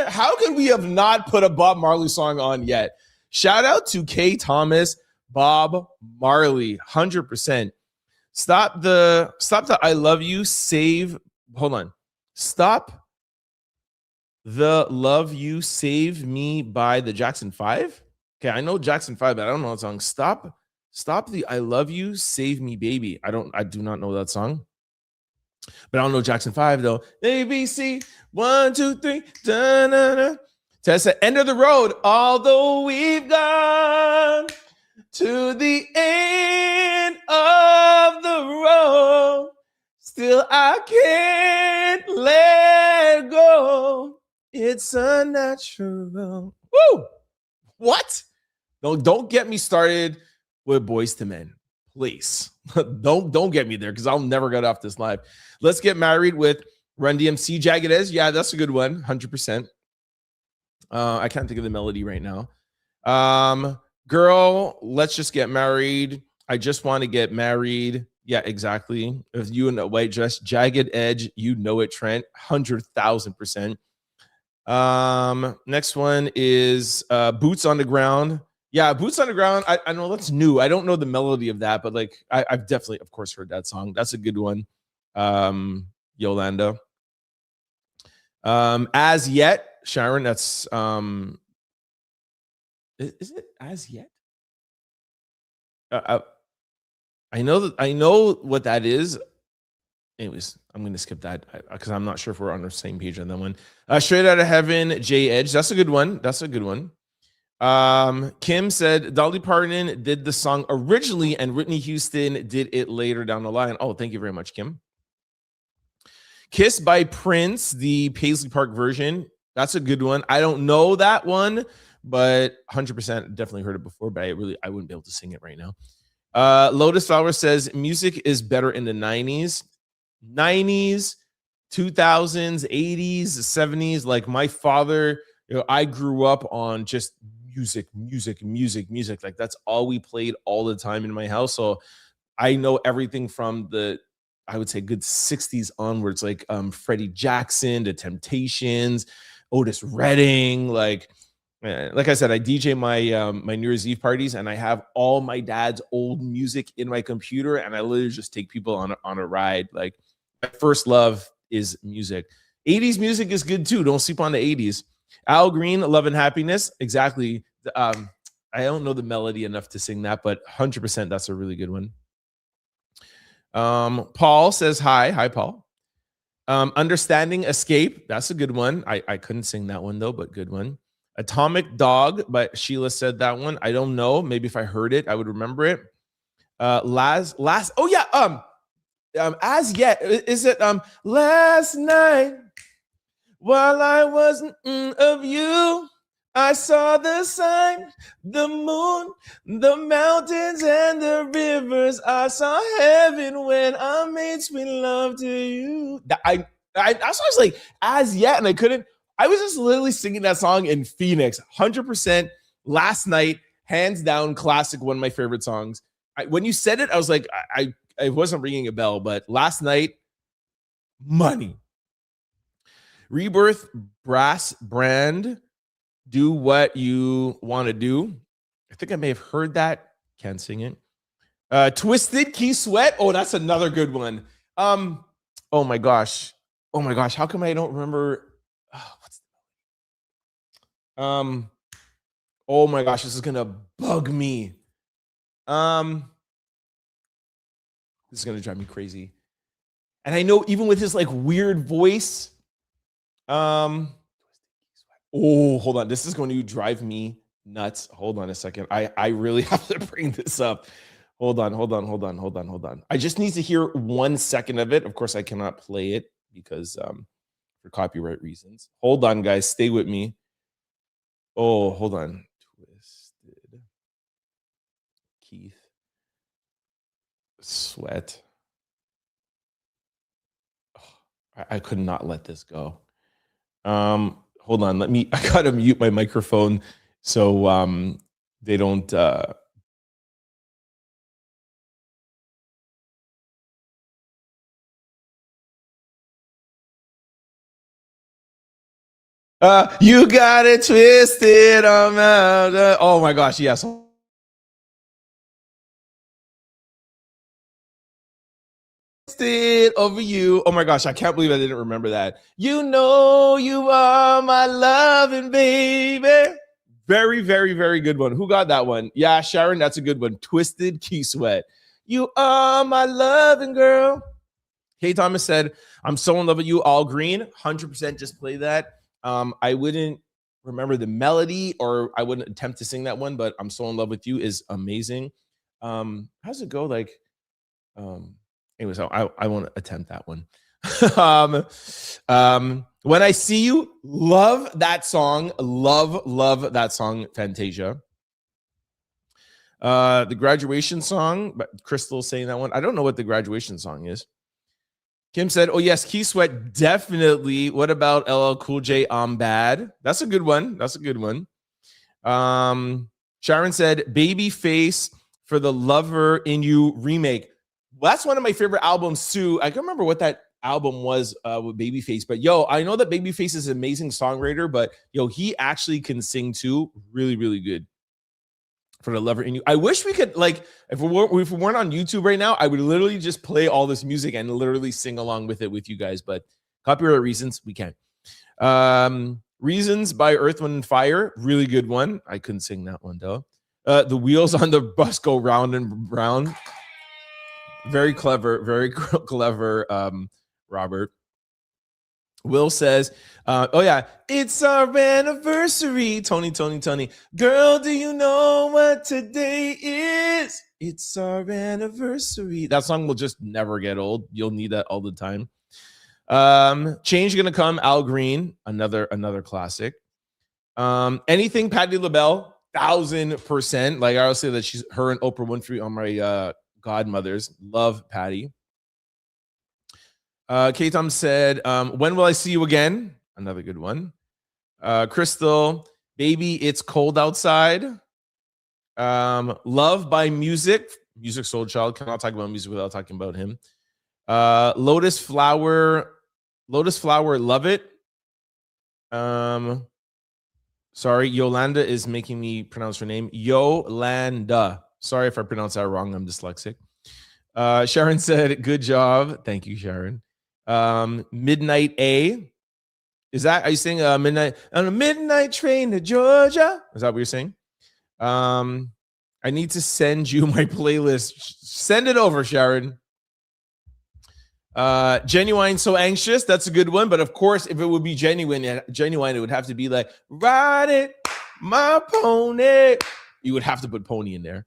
How could we have not put a Bob Marley song on yet? Shout out to K. Thomas, Bob Marley, 100%. Stop the I love you, save. Hold on. Stop the Love You Save Me by the Jackson 5. Okay, I know Jackson 5, but I don't know that song. Stop the I Love You, Save Me Baby. I do not know that song. But I don't know Jackson 5 though. ABC 1, 2, 3. Da-na-na. Tessa, end of the road. Although we've gone to the end of the road, still I can't let go. It's unnatural. Woo! What? No, don't get me started with Boys to Men, please. don't get me there, because I'll never get off this live. Let's Get Married with Run DMC. Jagged Edge. Yeah, that's a good one. 100%. I can't think of the melody right now. Girl, Let's Just Get Married. I Just Want to Get Married. Yeah, exactly. If you in a white dress, jagged edge, you know it, Trent. 100,000%. Next one is Boots on the Ground. Yeah, Boots on the Ground. I know that's new. I don't know the melody of that, but like I've definitely, of course, heard that song. That's a good one. Yolanda. As Yet, Sharon. That's is it As Yet? I know what that is. Anyways, I'm going to skip that because I'm not sure if we're on the same page on that one. Straight Outta Heaven, J Edge. That's a good one. That's a good one. Kim said Dolly Parton did the song originally and Whitney Houston did it later down the line. Oh, thank you very much, Kim. Kiss by Prince, the Paisley Park version. That's a good one. I don't know that one, but 100% definitely heard it before, but I wouldn't be able to sing it right now. Lotus Flower says music is better in the 90s, 2000s, 80s, 70s. Like my father, I grew up on just music. Like that's all we played all the time in my house. So I know everything from I would say good 60s onwards, like Freddie Jackson, The Temptations, Otis Redding. Like I said, I DJ my my New Year's Eve parties, and I have all my dad's old music in my computer, and I literally just take people on a ride. Like my first love is music. 80s music is good too. Don't sleep on the 80s. Al Green, Love and Happiness. Exactly. I don't know the melody enough to sing that, but 100% that's a really good one. Paul says hi Paul. Understanding Escape, that's a good one. I couldn't sing that one though, but good one. Atomic Dog, but Sheila said that one. I don't know, maybe if I heard it I would remember it. As Yet, is it last night while I wasn't of you, I saw the sign, the moon, the mountains, and the rivers. I saw heaven when I made sweet love to you. I was like, As Yet, and I couldn't. I was just literally singing that song in Phoenix. 100% Last Night, hands down, classic, one of my favorite songs. When you said it, I was like, I wasn't ringing a bell, but Last Night, money. Rebirth, Brass Brand. Do What You Want to Do. I think I may have heard that. Can't sing it. Twisted, Key Sweat. Oh, that's another good one. Oh my gosh. How come I don't remember? Oh my gosh, this is gonna bug me. This is gonna drive me crazy. And I know even with his like weird voice. Oh, hold on. This is going to drive me nuts. Hold on a second. I really have to bring this up. Hold on. I just need to hear 1 second of it. Of course, I cannot play it because for copyright reasons. Hold on, guys. Stay with me. Oh, hold on. Twisted. Keith. Sweat. Oh, I could not let this go. Hold on, I gotta mute my microphone so they don't you got it twisted on oh my gosh, yes. Over you. Oh my gosh, I can't believe I didn't remember that. You know you are my loving baby. Very, very, very good one. Who got that one? Yeah, Sharon, that's a good one. Twisted, Key Sweat. You are my loving girl. Kay Thomas said, I'm so in love with you, All Green. 100% just play that. I wouldn't remember the melody or I wouldn't attempt to sing that one, but I'm so in love with you is amazing. How's it go? Like, anyways, I won't attempt that one. When I See You, love that song. Love that song, Fantasia. The Graduation song, but Crystal saying that one. I don't know what the Graduation song is. Kim said, oh yes, Key Sweat, definitely. What about LL Cool J, I'm Bad? That's a good one. Sharon said, Babyface for the Lover in You remake. that's one of my favorite albums too. I can't remember what that album was with Babyface, but yo, I know that Babyface is an amazing songwriter, but yo, he actually can sing too. Really, really good. For the lover in you. I wish we could, like, if we weren't on YouTube right now, I would literally just play all this music and literally sing along with it with you guys, but copyright reasons, we can't. Reasons by Earth, Wind, and Fire, really good one. I couldn't sing that one though. The wheels on the bus go round and round. Very clever, Robert. Will says, oh yeah, it's our anniversary. Tony. Girl, do you know what today is? It's our anniversary. That song will just never get old. You'll need that all the time. Change Gonna Come, Al Green, another classic. Anything Patti LaBelle, 1000%. Like I always say that she's her and Oprah Winfrey are my godmothers. Love Patti. K-Tom said, when will I see you again? Another good one. Crystal, Baby, It's Cold Outside. Love by Music Soul Child. Cannot talk about music without talking about him. Lotus Flower, Love It. Sorry, Yolanda is making me pronounce her name. Yolanda. Sorry if I pronounce that wrong. I'm dyslexic. Sharon said, good job. Thank you, Sharon. Midnight A. Are you saying midnight on a midnight train to Georgia? Is that what you're saying? I need to send you my playlist. Send it over, Sharon. Genuine, So Anxious. That's a good one. But of course, if it would be genuine, it would have to be like, ride it, my pony. You would have to put pony in there.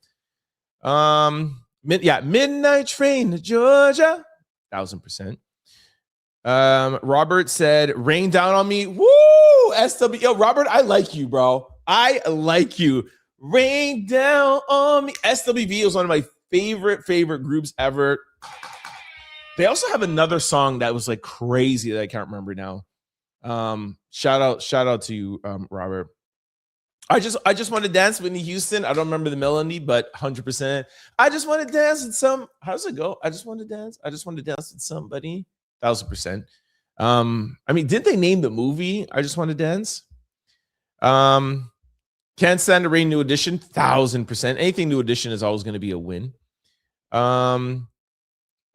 Midnight train to Georgia. 1000%. Robert said, rain down on me. Woo! SW. Yo, Robert, I like you, bro. I like you. Rain down on me. SWV was one of my favorite groups ever. They also have another song that was like crazy that I can't remember now. Shout out to you, Robert. I just want to dance Whitney Houston. I don't remember the melody, but 100%. I just want to dance with some. How does it go? I just want to dance with somebody. 1000%. I mean, did they name the movie I Just Want to Dance? Can't Stand the Rain, New Edition. 1000%. Anything New Edition is always going to be a win.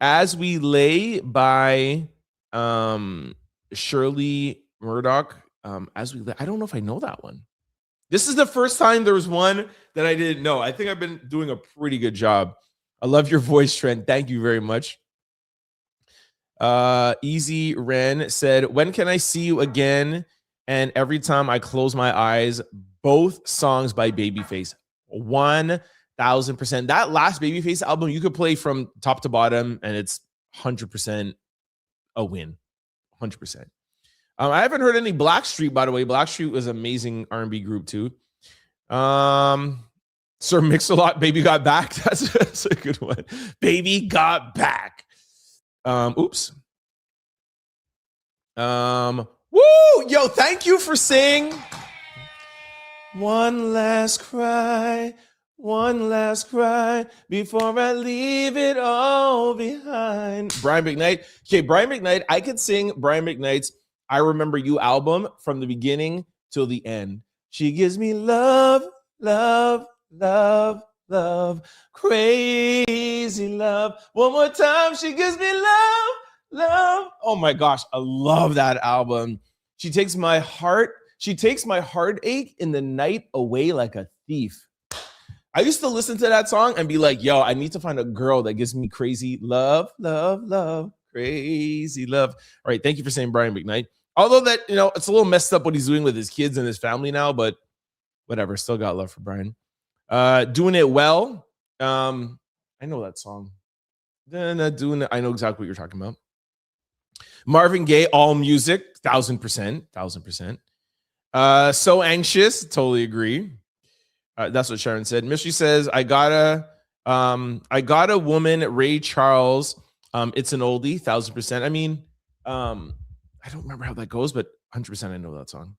As We Lay by Shirley Murdoch. As We Lay. I don't know if I know that one. This is the first time there was one that I didn't know. I think I've been doing a pretty good job. I love your voice, Trent. Thank you very much. Easy Ren said, when can I see you again? And every time I close my eyes, both songs by Babyface. 1000%. That last Babyface album, you could play from top to bottom, and it's 100% a win. 100%. I haven't heard any Blackstreet, by the way. Blackstreet was an amazing R&B group too. Sir Mix-a-Lot, Baby Got Back. That's a good one. Baby Got Back. Oops. Woo! Yo, thank you for saying one last cry before I leave it all behind. Brian McKnight. Okay, Brian McKnight. I could sing Brian McKnight's I Remember You album from the beginning till the end. She gives me love, love, love, love, crazy love. One more time, she gives me love, love. Oh my gosh, I love that album. She takes my heartache in the night away like a thief. I used to listen to that song and be like, yo, I need to find a girl that gives me crazy love, love, love, crazy love. All right, thank you for saying Brian McKnight. Although that, it's a little messed up what he's doing with his kids and his family now, but whatever, still got love for Brian. Doing It Well. I know that song. I know exactly what you're talking about. Marvin Gaye, All Music, 1000%. So Anxious, totally agree. That's what Sharon said. Mystery says, I got a woman, Ray Charles. It's an oldie, 1000%. I mean, I don't remember how that goes, but 100% I know that song.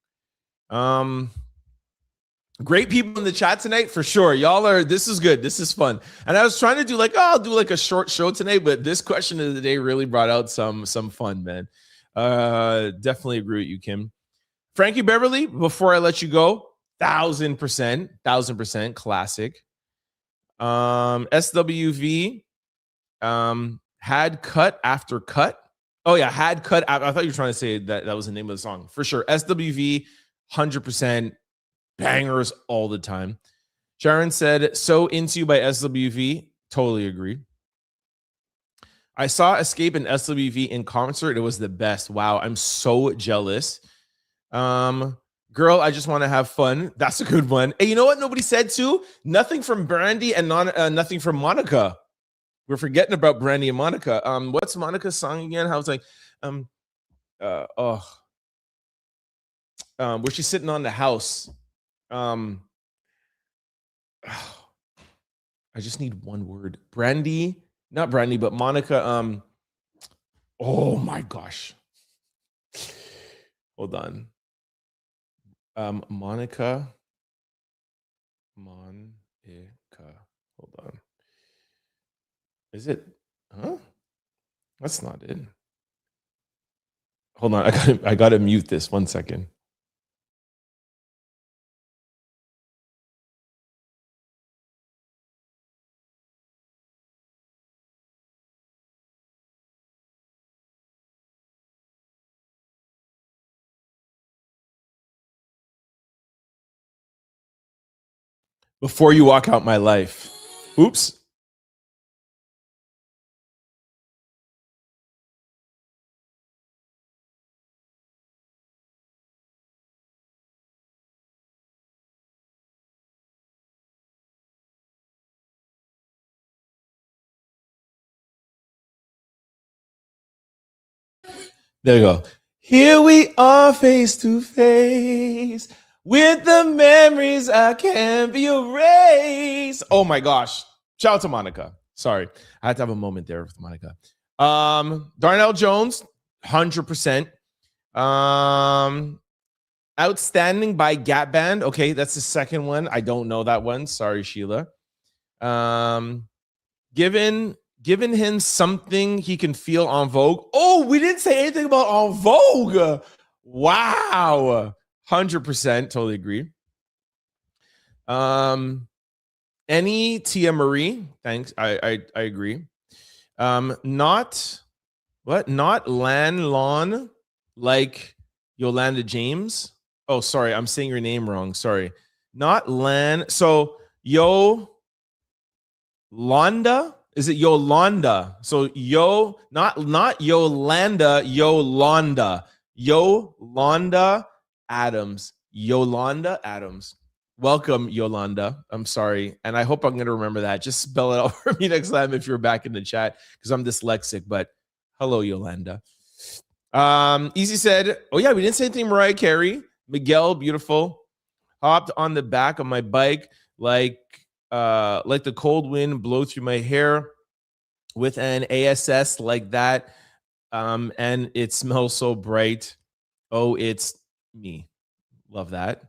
Great people in the chat tonight for sure. Y'all are, this is good. This is fun. And I was trying to do like, oh, I'll do like a short show tonight, but this question of the day really brought out some fun, man. Definitely agree with you, Kim. Frankie Beverly, before I let you go, 1000% classic. SWV had cut after cut. Oh yeah, had cut. I thought you were trying to say that was the name of the song. For sure. SWV, 100%. Bangers all the time. Sharon said, So Into You by SWV. Totally agree. I saw Escape and SWV in concert. It was the best. Wow, I'm so jealous. Girl, I Just Want to Have Fun. That's a good one. And you know what nobody said too? Nothing from Brandy and nothing from Monica. We're forgetting about Brandy and Monica. What's Monica's song again? How it's like, where she's sitting on the house. I just need one word. Brandy, not Brandy, but Monica. Oh my gosh. Hold on. Monica. Hold on. Is it? Huh? That's not it. Hold on. I gotta mute this 1 second. Before You Walk Out My Life. Oops. There you go. Here we are face to face with the memories I can't be erased. Oh my gosh. Shout out to Monica. Sorry. I had to have a moment there with Monica. Darnell Jones, 100%. Outstanding by Gap Band. Okay, that's the second one. I don't know that one. Sorry, Sheila. Given him something he can feel on Vogue. Oh, we didn't say anything about on Vogue. Wow. 100%. Totally agree. Any Tia Marie. Thanks. I agree. Not Lan Lon like Yolanda James. Oh, sorry. I'm saying your name wrong. Sorry. Not Lan. So Yolanda. Is it Yolanda? So not Yolanda, Yolanda. Yolanda Adams. Yolanda Adams. Welcome, Yolanda. I'm sorry. And I hope I'm going to remember that. Just spell it out for me next time if you're back in the chat because I'm dyslexic. But hello, Yolanda. Easy said, oh yeah, we didn't say anything Mariah Carey. Miguel, beautiful. Hopped on the back of my bike like the cold wind blow through my hair with an ASS like that. And it smells so bright. Oh, it's me. Love that.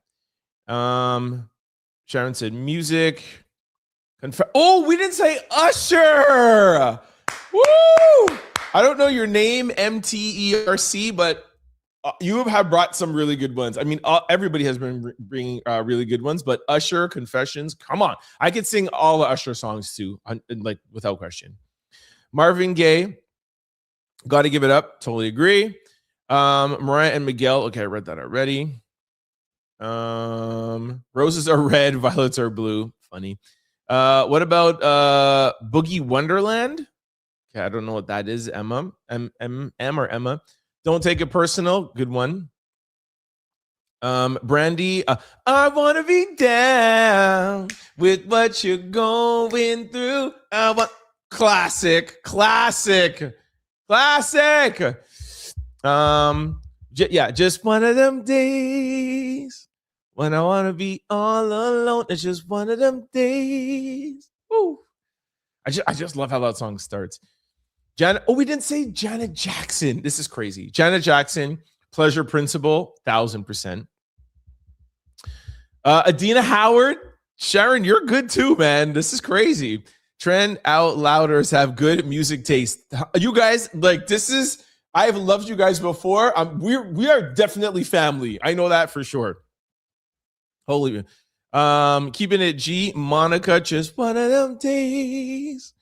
Sharon said music. Oh, we didn't say Usher. Woo! I don't know your name, MTERC, but you have brought some really good ones. I mean, everybody has been bringing really good ones, but Usher, Confessions, come on. I could sing all the Usher songs too, like without question. Marvin Gaye, got to give it up. Totally agree. Mariah and Miguel. Okay, I read that already. Roses are red, violets are blue. Funny. What about Boogie Wonderland? Okay, I don't know what that is. Emma, M or Emma. Don't take it personal. Good one. Brandy, I want to be down with what you're going through. Classic. Yeah, just one of them days when I want to be all alone. It's just one of them days. Woo. I just love how that song starts. We didn't say Janet Jackson. This is crazy. Janet Jackson, Pleasure Principle, 1000%. Adina Howard, Sharon, you're good too, man. This is crazy. Trend out louders have good music taste. You guys, like, this is, I have loved you guys before. We are definitely family. I know that for sure. Holy, keeping it G. Monica, just one of them days.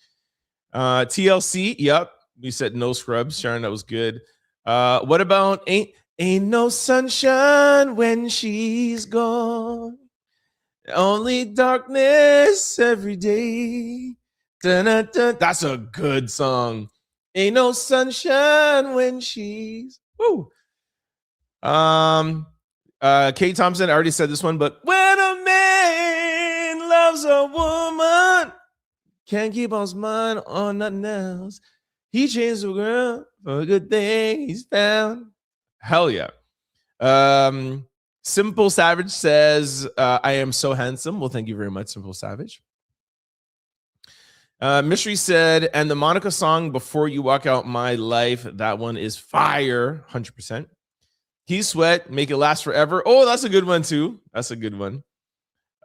TLC, yep. We said no scrubs. Sharon, that was good. What about ain't no sunshine when she's gone? Only darkness every day. Dun-dun-dun. That's a good song. Ain't no sunshine when she's woo. Kate Thompson, I already said this one, but when a man loves a woman, can't keep on smiling on nothing else. He changed the world for a good thing he's found. Hell yeah. Simple Savage says, I am so handsome. Well, thank you very much, Simple Savage. Mystery said, and the Monica song, Before You Walk Out My Life, that one is fire, 100%. He Sweat, Make It Last Forever. Oh, that's a good one too. That's a good one.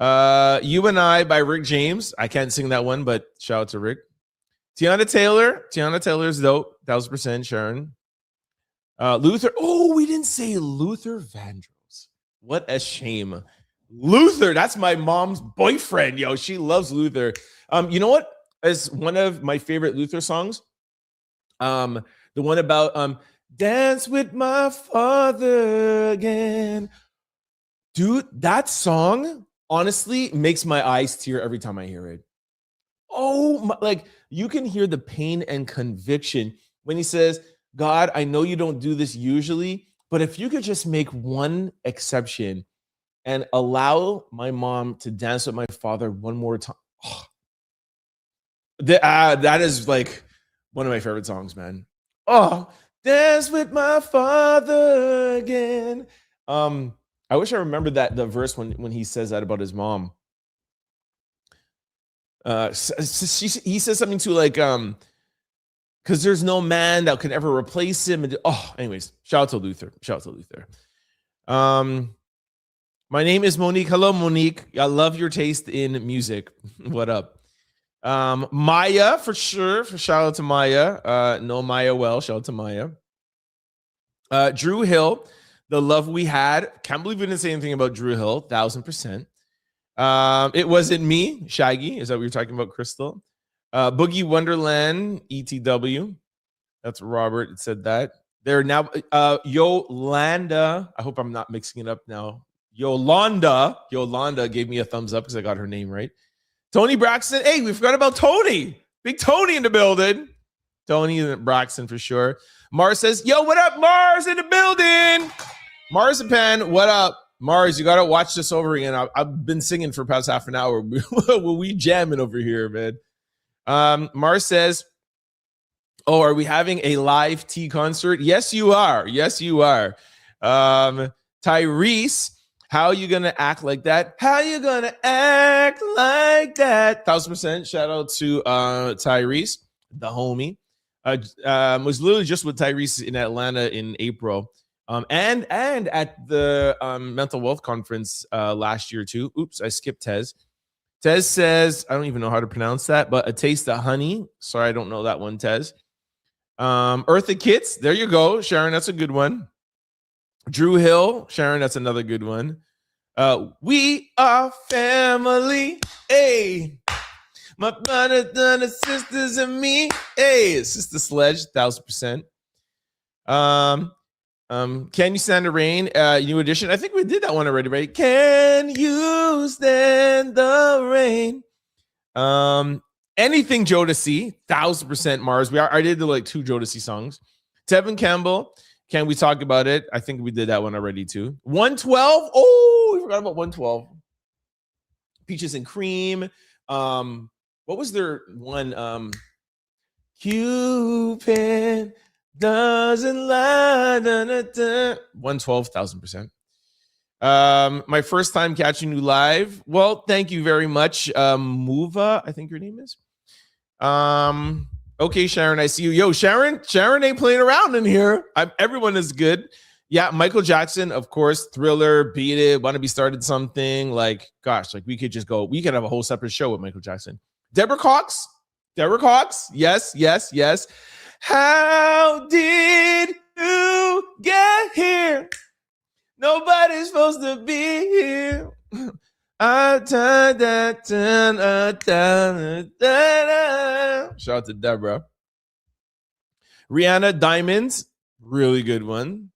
You and I by Rick James. I can't sing that one, but shout out to Rick. Tiana Taylor's dope. 1000%, Sharon. Luther. Oh, we didn't say Luther Vandross. What a shame. Luther, that's my mom's boyfriend. Yo, she loves Luther. You know what is one of my favorite Luther songs? The one about Dance with My Father Again. Dude, that song honestly makes my eyes tear every time I hear it. Oh, my, like you can hear the pain and conviction when he says, God, I know you don't do this usually, but if you could just make one exception and allow my mom to dance with my father one more time. Oh, that is like one of my favorite songs, man. Oh, dance with my father again. I wish I remembered the verse when he says that about his mom. He says something to like, because there's no man that can ever replace him. And anyways, shout out to Luther. My name is Monique. Hello, Monique. I love your taste in music. What up? Maya, for sure. Shout out to Maya. Know Maya well. Shout out to Maya. Drew Hill, The Love We Had. Can't believe we didn't say anything about Drew Hill. 1000%. It wasn't me, Shaggy. Is that what you're talking about, Crystal? Boogie Wonderland, ETW. That's Robert. It said that. They're now Yolanda. I hope I'm not mixing it up now. Yolanda gave me a thumbs up because I got her name right. Tony Braxton. Hey, we forgot about Tony. Big Tony in the building. Tony and Braxton for sure. Mars says, yo, what up, Mars in the building? Marzipan, what up? Mars, you got to watch this over again. I've been singing for past half an hour. We jamming over here, man. Mars says, oh, are we having a live tea concert? Yes, you are. Tyrese, how you going to act like that? 1000%. Shout out to Tyrese, the homie. Was literally just with Tyrese in Atlanta in April. And at the mental wealth conference last year too. Oops, I skipped Tez. Tez says, I don't even know how to pronounce that, but a taste of honey. Sorry, I don't know that one, Tez. Eartha Kits, there you go. Sharon, that's a good one. Drew Hill, Sharon, that's another good one. We are family. Hey. My brother, sisters, and me. Hey, Sister Sledge, 1000%. Can You Stand the Rain? New edition. I think we did that one already, right? Can you stand the rain? Anything Jodeci, 1000% Mars. I did like 2 Jodeci songs. Tevin Campbell, Can We Talk About It? I think we did that one already too. 112. Oh, we forgot about 112. Peaches and Cream. What was their one? Cupid doesn't lie. 112, 1000%. My first time catching you live. Well, thank you very much. Muva, I think your name is. Okay, Sharon, I see you. Yo, Sharon ain't playing around in here. Everyone is good. Yeah, Michael Jackson, of course. Thriller, Beat It, Want to Be Started Something. Like, gosh, like we could have a whole separate show with Michael Jackson. Deborah Cox. Yes. How did you get here? Nobody's supposed to be here. Shout out to Deborah. Rihanna, Diamonds. Really good one.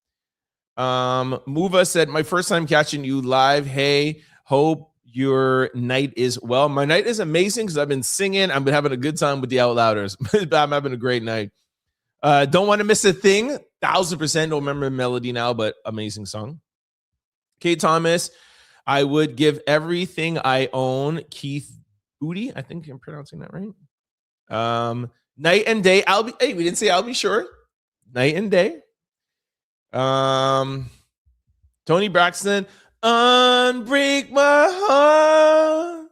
Muva said, my first time catching you live. Hey, hope your night is well. My night is amazing because I've been singing. I've been having a good time with the Out Louders. I'm having a great night. Don't want to miss a thing. 1000% don't remember the melody now, but amazing song. Kate Thomas, I would give everything I own. Keith Booty, I think I'm pronouncing that right. Night and Day. We didn't say I'll Be Sure. Night and Day. Tony Braxton, unbreak my heart,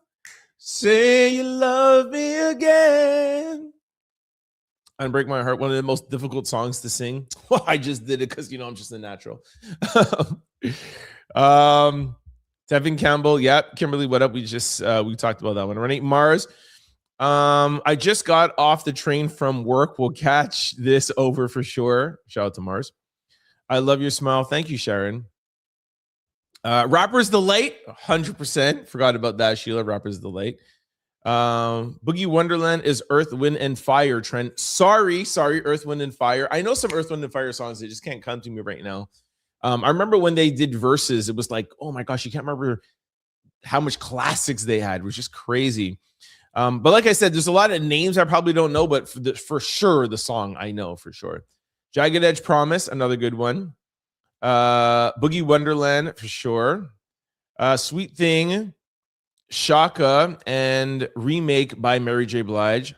say you love me again. Unbreak My Heart, one of the most difficult songs to sing. Well, I just did it because I'm just a natural. Tevin Campbell, Kimberly, what up? We talked about that one. Renee Mars, I just got off the train from work. We'll catch this over for sure. Shout out to Mars. I love your smile. Thank you, Sharon. Rapper's Delight, 100%. Forgot about that, Sheila. Rapper's Delight. Boogie Wonderland is Earth, Wind, and Fire trend. Sorry, Earth, Wind, and Fire. I know some Earth, Wind, and Fire songs. They just can't come to me right now. I remember when they did verses, it was like, oh my gosh, you can't remember how much classics they had. It was just crazy. But like I said, there's a lot of names I probably don't know, but for sure, the song I know for sure. Jagged Edge Promise, another good one. Boogie Wonderland for sure. Sweet Thing, Shaka, and Remake by Mary J. Blige.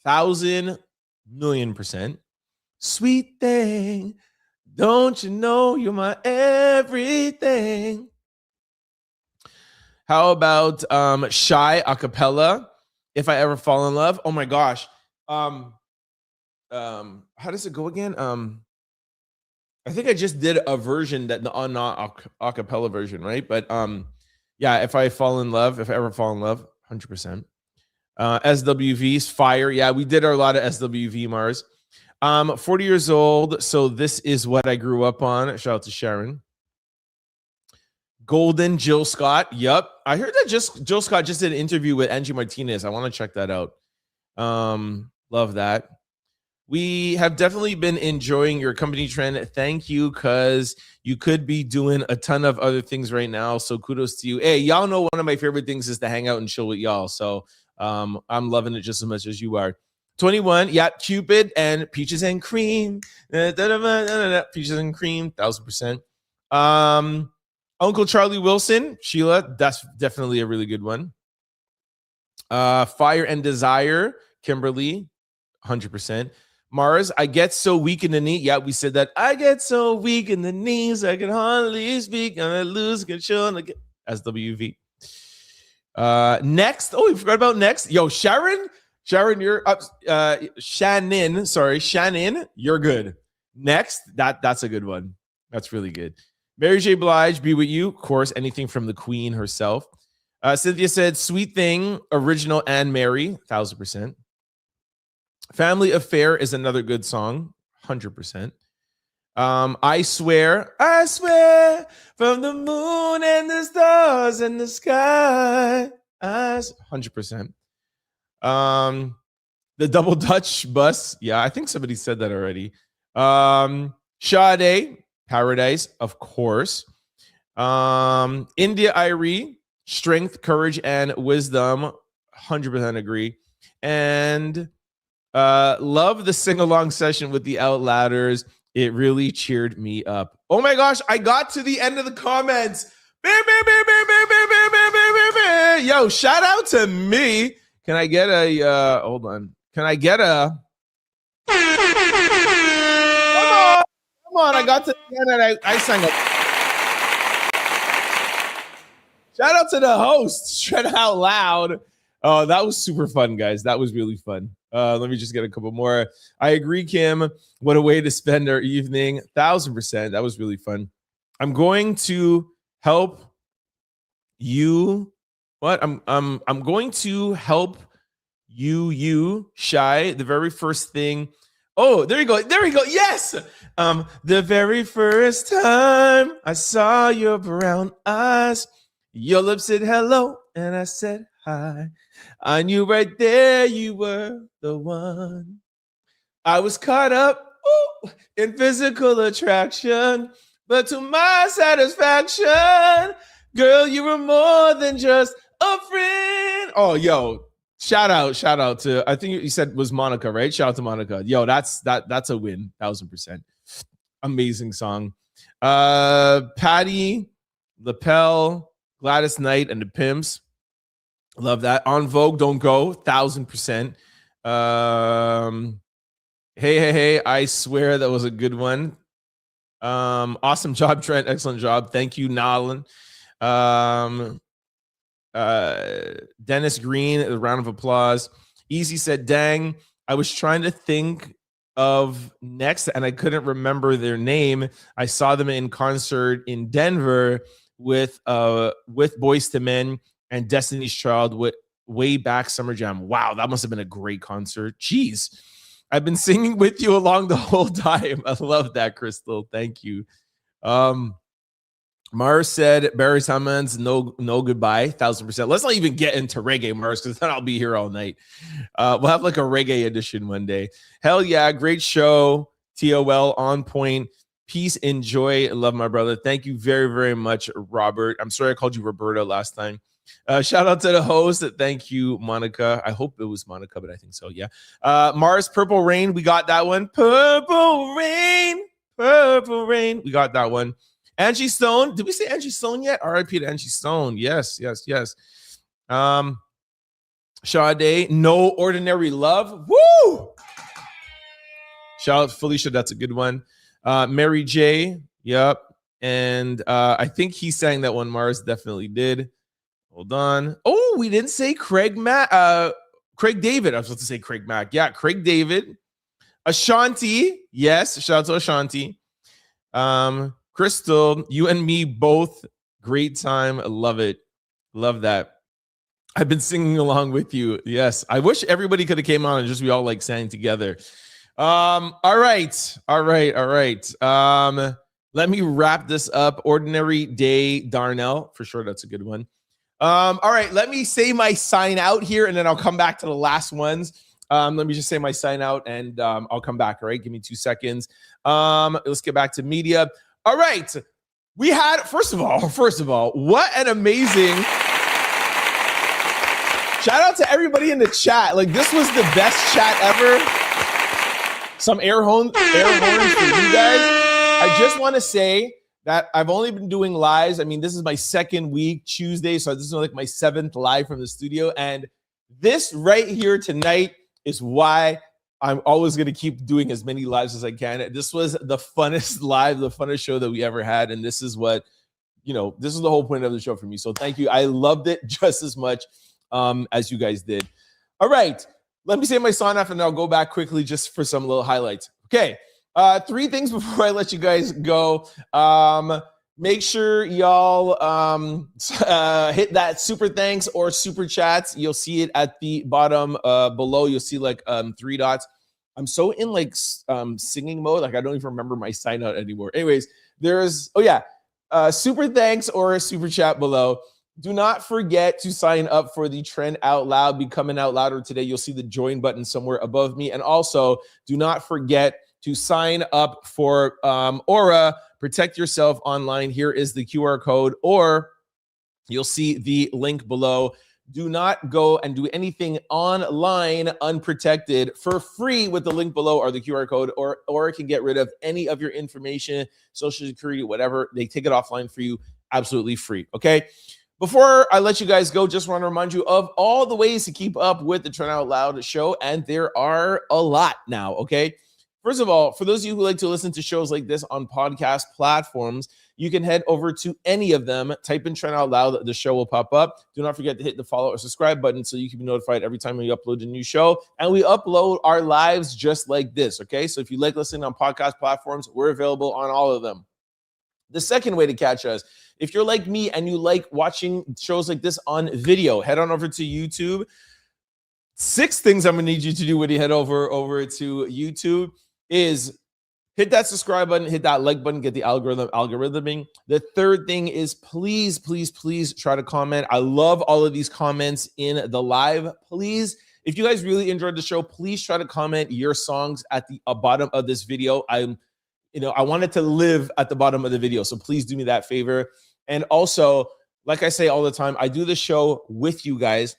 1,000,000,000%. Sweet Thing, don't you know you're my everything? How about Shy Acapella? If I Ever Fall in Love. Oh my gosh. How does it go again? I think I just did a version that not acapella version, right? But if I fall in love, if I ever fall in love, 100%. SWV's Fire. Yeah, we did a lot of SWV, Mars. 40 years old, so this is what I grew up on. Shout out to Sharon. Golden, Jill Scott. Yep. I heard that Jill Scott just did an interview with Angie Martinez. I want to check that out. Love that. We have definitely been enjoying your company trend. Thank you, because you could be doing a ton of other things right now. So kudos to you. Hey, y'all know one of my favorite things is to hang out and chill with y'all. So I'm loving it just as much as you are. 21, Cupid and Peaches and Cream. Peaches and Cream, 1,000%. Uncle Charlie Wilson, Sheila, that's definitely a really good one. Fire and Desire, Kimberly, 100%. Mars, I get so weak in the knee. Yeah, we said that. I get so weak in the knees, I can hardly speak, and I lose control. SWV. Next. Oh, we forgot about Next. Yo, Sharon, you're up. Shannon, you're good. Next, that's a good one. That's really good. Mary J. Blige, Be With You. Of course, anything from the Queen herself. Cynthia said, Sweet Thing, original Anne Mary, 1,000%. Family Affair is another good song, 100%. I Swear, from the moon and the stars and the sky, 100%. The Double Dutch Bus, yeah, I think somebody said that already. Sade, Paradise, of course. India Irie, Strength, Courage, and Wisdom, 100% agree. And love the sing-along session with the Out Louders. It really cheered me up. Oh my gosh, I got to the end of the comments. Yo, shout out to me. Can I get a hold on? Can I get a Come on, I got to the end and I sang it. Shout out to the host, Shred Out Loud. Oh, that was super fun, guys. That was really fun. Let me just get a couple more. I agree, Kim. What a way to spend our evening. 1000%. That was really fun. I'm going to help you. What? I'm going to help you shy. The very first thing. Oh, there you go. There you go. Yes. The very first time I saw your brown eyes, your lips said hello, and I said hi. I knew right there you were the one. I was caught up in physical attraction, but to my satisfaction, girl, you were more than just a friend. Oh, yo, shout out to, I think you said was Monica, right? Shout out to Monica. Yo, that's a win, 1000%. Amazing song. Patty, Lapel, Gladys Knight, and the Pimps. Love that. On Vogue, Don't Go, 1000%. Hey, I swear that was a good one. Awesome job, Trent. Excellent job. Thank you, Nalan. Dennis Green, a round of applause. Easy said, dang, I was trying to think of next and I couldn't remember their name. I saw them in concert in Denver with Boyz II Men and Destiny's Child with way back Summer Jam. Wow, that must have been a great concert. Jeez. I've been singing with you along the whole time. I love that, Crystal. Thank you. Mars said Barry Simmons, no goodbye, 1000%. Let's not even get into reggae, Mars, because then I'll be here all night. We'll have like a reggae edition one day. Hell yeah, great show. TOL on point. Peace and joy. Love my brother. Thank you very, very much, Robert. I'm sorry I called you Roberta last time. Shout out to the host. Thank you, Monica. I hope it was Monica, but I think so. Yeah. Mars, Purple Rain. We got that one. Purple Rain. We got that one. Angie Stone. Did we say Angie Stone yet? RIP to Angie Stone. Yes. Sade, No Ordinary Love. Woo! Shout out to Felicia. That's a good one. Mary J. Yep. And I think he sang that one. Mars definitely did. Hold on. Oh, we didn't say Craig David. I was supposed to say Craig Mack. Yeah, Craig David. Ashanti. Yes, shout out to Ashanti. Crystal, you and me both. Great time. I love it. Love that. I've been singing along with you. Yes. I wish everybody could have came on and just we all like sang together. All right. Let me wrap this up. Ordinary Day, Darnell. For sure, that's a good one. All right, let me say my sign out here, and then I'll come back to the last ones. Let me just say my sign out, and I'll come back. All right, give me 2 seconds. Let's get back to media. All right, we had first of all, what an amazing shout out to everybody in the chat. Like this was the best chat ever. Some air horns for you guys. I just want to say that I've only been doing lives. I mean, this is my second week, Tuesday. So this is like my 7th live from the studio. And this right here tonight is why I'm always going to keep doing as many lives as I can. This was the funnest live, the funnest show that we ever had. And this is what, this is the whole point of the show for me. So thank you. I loved it just as much as you guys did. All right. Let me say my sign off and I'll go back quickly just for some little highlights. Okay. 3 things before I let you guys go. Make sure y'all hit that super thanks or super chats. You'll see it at the bottom below. You'll see like 3 dots. I'm so in like singing mode, like I don't even remember my sign out anymore. Anyways, there's super thanks or a super chat below. Do not forget to sign up for the Trend Out Loud, Becoming Out Louder today. You'll see the join button somewhere above me. And also do not forget to sign up for Aura, protect yourself online. Here is the QR code, or you'll see the link below. Do not go and do anything online unprotected for free with the link below or the QR code, or it can get rid of any of your information, social security, whatever. They take it offline for you absolutely free, okay? Before I let you guys go, just want to remind you of all the ways to keep up with the Trend Out Loud show, and there are a lot now, okay? First of all, for those of you who like to listen to shows like this on podcast platforms, you can head over to any of them, type in Trend Out Loud, the show will pop up. Do not forget to hit the follow or subscribe button so you can be notified every time we upload a new show. And we upload our lives just like this, okay? So if you like listening on podcast platforms, we're available on all of them. The second way to catch us, if you're like me and you like watching shows like this on video, head on over to YouTube. 6 things I'm gonna need you to do when you head over to YouTube is hit that subscribe button, hit that like button, get the algorithming. The third thing is please try to comment. I love all of these comments in the live. Please, if you guys really enjoyed the show, please try to comment your songs at the bottom of this video. I want it to live at the bottom of the video, so please do me that favor. And also, like I say all the time, I do the show with you guys.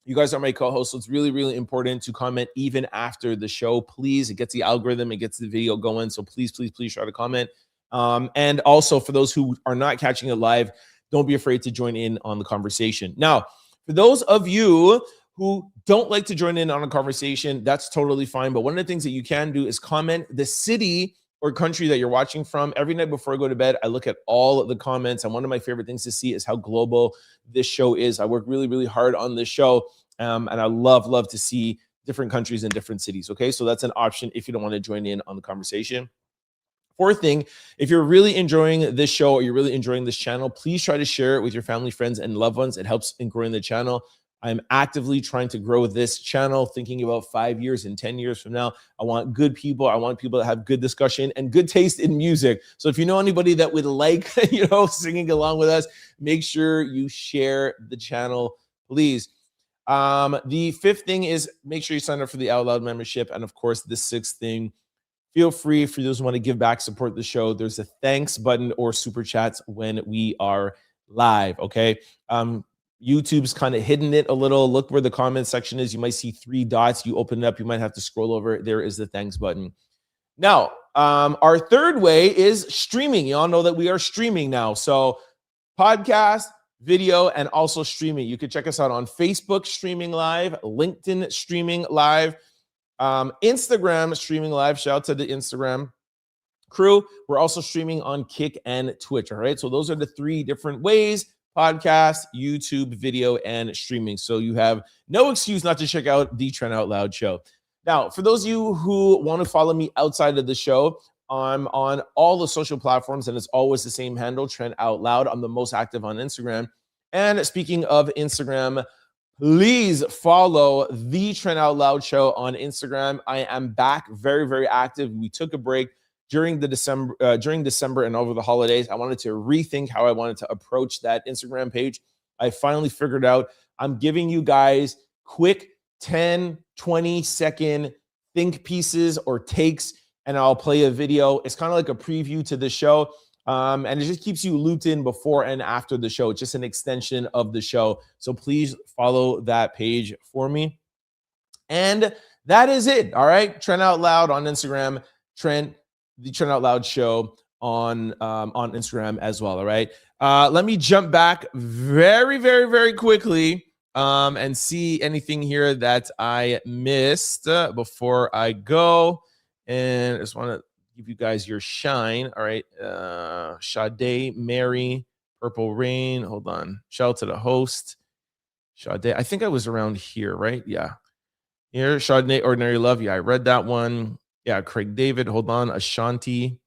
You guys are my co-hosts, so it's really, really important to comment even after the show. Please, it gets the algorithm, it gets the video going, so please try to comment. And also, for those who are not catching it live, don't be afraid to join in on the conversation. Now, for those of you who don't like to join in on a conversation, that's totally fine. But one of the things that you can do is comment the city or country that you're watching from. Every night before I go to bed, I look at all of the comments. And one of my favorite things to see is how global this show is. I work really, really hard on this show. And I love to see different countries and different cities. Okay, so that's an option if you don't want to join in on the conversation. Fourth thing, if you're really enjoying this show or you're really enjoying this channel, please try to share it with your family, friends, and loved ones. It helps in growing the channel. I'm actively trying to grow this channel, thinking about 5 years and 10 years from now. I want good people. I want people that have good discussion and good taste in music. So if you know anybody that would like, singing along with us, make sure you share the channel, please. The fifth thing is make sure you sign up for the Out Loud membership. And of course, the sixth thing, feel free for those who want to give back, support the show. There's a thanks button or super chats when we are live. Okay. YouTube's kind of hidden it a little. Look where the comment section is. You might see 3 dots. You open it up. You might have to scroll over. There is the thanks button. Now, our third way is streaming. You all know that we are streaming now. So podcast, video, and also streaming. You can check us out on Facebook streaming live, LinkedIn streaming live, Instagram streaming live. Shout out to the Instagram crew. We're also streaming on Kick and Twitch. All right. So those are the 3 different ways: podcast, YouTube, video, and streaming. So you have no excuse not to check out the Trend Out Loud show. Now, for those of you who want to follow me outside of the show, I'm on all the social platforms, and it's always the same handle, Trend Out Loud. I'm the most active on Instagram. And speaking of Instagram, please follow the Trend Out Loud show on Instagram. I am back, very, very active. We took a break during December and over the holidays. I wanted to rethink how I wanted to approach that Instagram page. I finally figured out I'm giving you guys quick 10, 20-second think pieces or takes, and I'll play a video. It's kind of like a preview to the show. And it just keeps you looped in before and after the show. It's just an extension of the show. So please follow that page for me. And that is it. All right. Trend Out Loud on Instagram, the Trend Out Loud show on Instagram as well. All right. Let me jump back very, very, very quickly and see anything here that I missed before I go. And I just want to give you guys your shine. All right. Sade, Mary, Purple Rain. Hold on. Shout out to the host. Sade. I think I was around here, right? Yeah. Here, Sade, Ordinary Love. Yeah, I read that one. Yeah, Craig David. Hold on. Ashanti.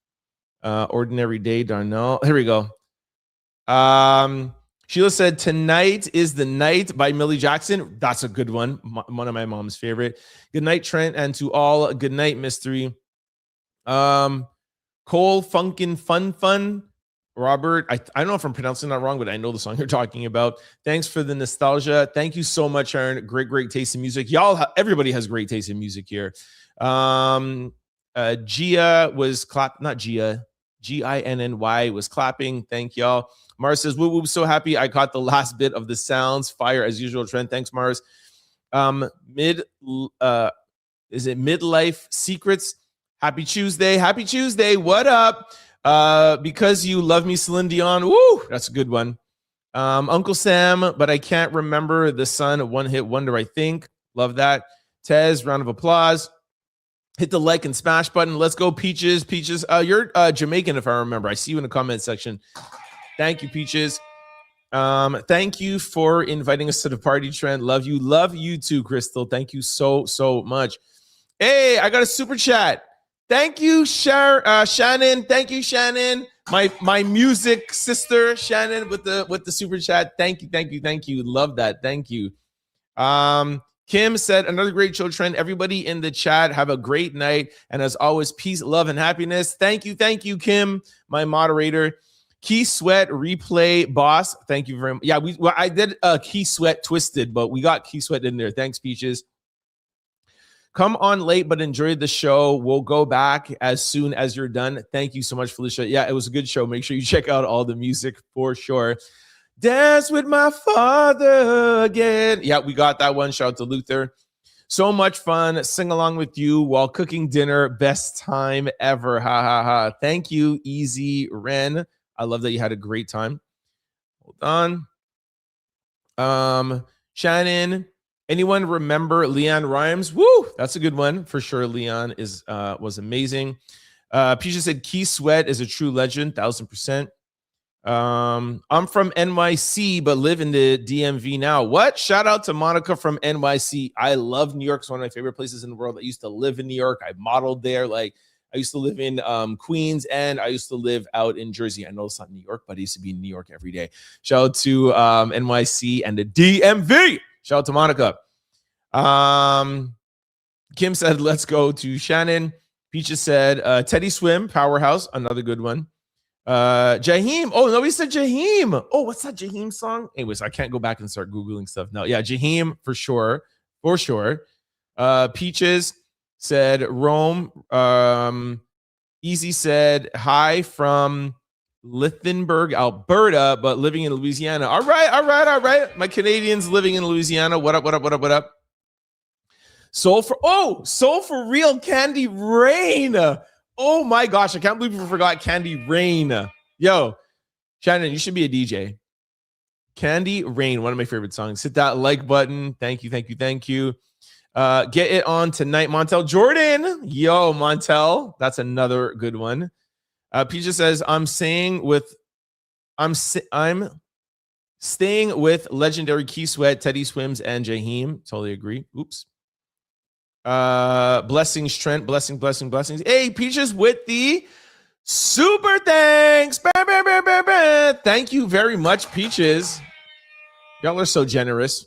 Ordinary Day. Darnell. Here we go. Sheila said, Tonight is the Night by Millie Jackson. That's a good one. One of my mom's favorite. Good night, Trent. And to all, good night, Mystery. Cole Funkin' Fun. Robert, I don't know if I'm pronouncing that wrong, but I know the song you're talking about. Thanks for the nostalgia. Thank you so much, Aaron. Great taste in music. Everybody has great taste in music here. Gia was not Gia. Ginny was clapping. Thank y'all. Mars says, woo, so happy I caught the last bit of the sounds. Fire as usual, Trent. Thanks, Mars. Midlife Secrets? Happy Tuesday. What up? Because You Love Me, Celine Dion. Woo, that's a good one. Uncle Sam, but I can't remember the Sun, one hit wonder, I think. Love that. Tez, round of applause. Hit the like and smash button. Let's go, Peaches. Peaches, you're Jamaican, if I remember. I see you in the comment section. Thank you, Peaches. Thank you for inviting us to the party, Trent. Love you too, Crystal. Thank you so much. Hey, I got a super chat. Thank you, Shannon. Thank you, Shannon. My music sister, Shannon, with the super chat. Thank you. Love that. Thank you. Kim said, another great show, Trent. Everybody in the chat, have a great night. And as always, peace, love, and happiness. Thank you, Kim, my moderator. Key Sweat replay boss. Thank you very much. Yeah, I did Key Sweat Twisted, but we got Key Sweat in there. Thanks, Peaches. Come on late, but enjoy the show. We'll go back as soon as you're done. Thank you so much, Felicia. Yeah, it was a good show. Make sure you check out all the music for sure. Dance with my father again. Yeah, we got that one. Shout out to Luther. So much fun. Sing along with you while cooking dinner. Best time ever. Ha, ha, ha. Thank you, Easy Ren. I love that you had a great time. Hold on. Shannon, anyone remember Leon Rhymes? Woo! That's a good one for sure. Leon was amazing. Pisha said Key Sweat is a true legend, 1000%. I'm from NYC, but live in the DMV now. What? Shout out to Monica from NYC. I love New York. It's one of my favorite places in the world. I used to live in New York. I modeled there. Like, I used to live in Queens, and I used to live out in Jersey. I know it's not New York, but I used to be in New York every day. Shout out to NYC and the DMV. Shout out to Monica. Kim said, let's go to Shannon. Peaches said, Teddy Swim, Powerhouse, another good one. Jaheim. Oh, nobody said Jaheim. Oh, what's that Jaheim song? Anyways, I can't go back and start Googling stuff. No, yeah, Jaheim for sure. For sure. Peaches said Rome. Easy said hi from Lithenberg, Alberta, but living in Louisiana. All right. My Canadians living in Louisiana. What up? Soul for real, Kandi Rain. Oh my gosh, I can't believe we forgot Kandi Rain. Yo, Shannon, you should be a DJ. Kandi Rain, one of my favorite songs. Hit that like button. Thank you. Get it on tonight, Montel Jordan. Yo, Montel, that's another good one. Peaches says, I'm staying with legendary Key Sweat, Teddy Swims, and Jaheim. Totally agree. Oops. Blessings, Trent. Blessings. Hey, Peaches with the super thanks. Thank you very much, Peaches. Y'all are so generous.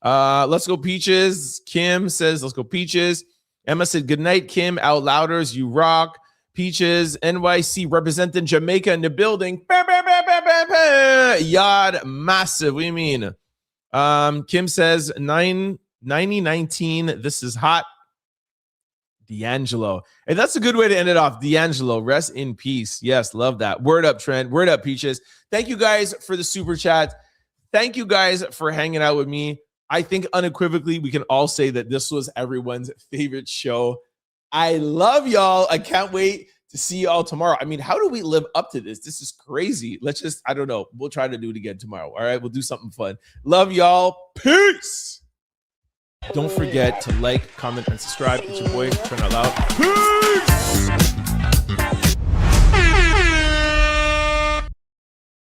Let's go, Peaches. Kim says, let's go, Peaches. Emma said, good night, Kim. Out louders, you rock. Peaches, NYC representing Jamaica in the building. Yard massive. What do you mean? Kim says, 9019. This is hot. D'Angelo. And that's a good way to end it off. D'Angelo, rest in peace. Yes, love that. Word up, Trent. Word up, Peaches. Thank you guys for the super chat. Thank you guys for hanging out with me. I think unequivocally we can all say that this was everyone's favorite show. I love y'all. I can't wait to see y'all tomorrow. I mean, how do we live up to this? This is crazy. I don't know. We'll try to do it again tomorrow. All right. We'll do something fun. Love y'all. Peace. Don't forget to like, comment, and subscribe. It's your boy, Trent Out Loud. Peace.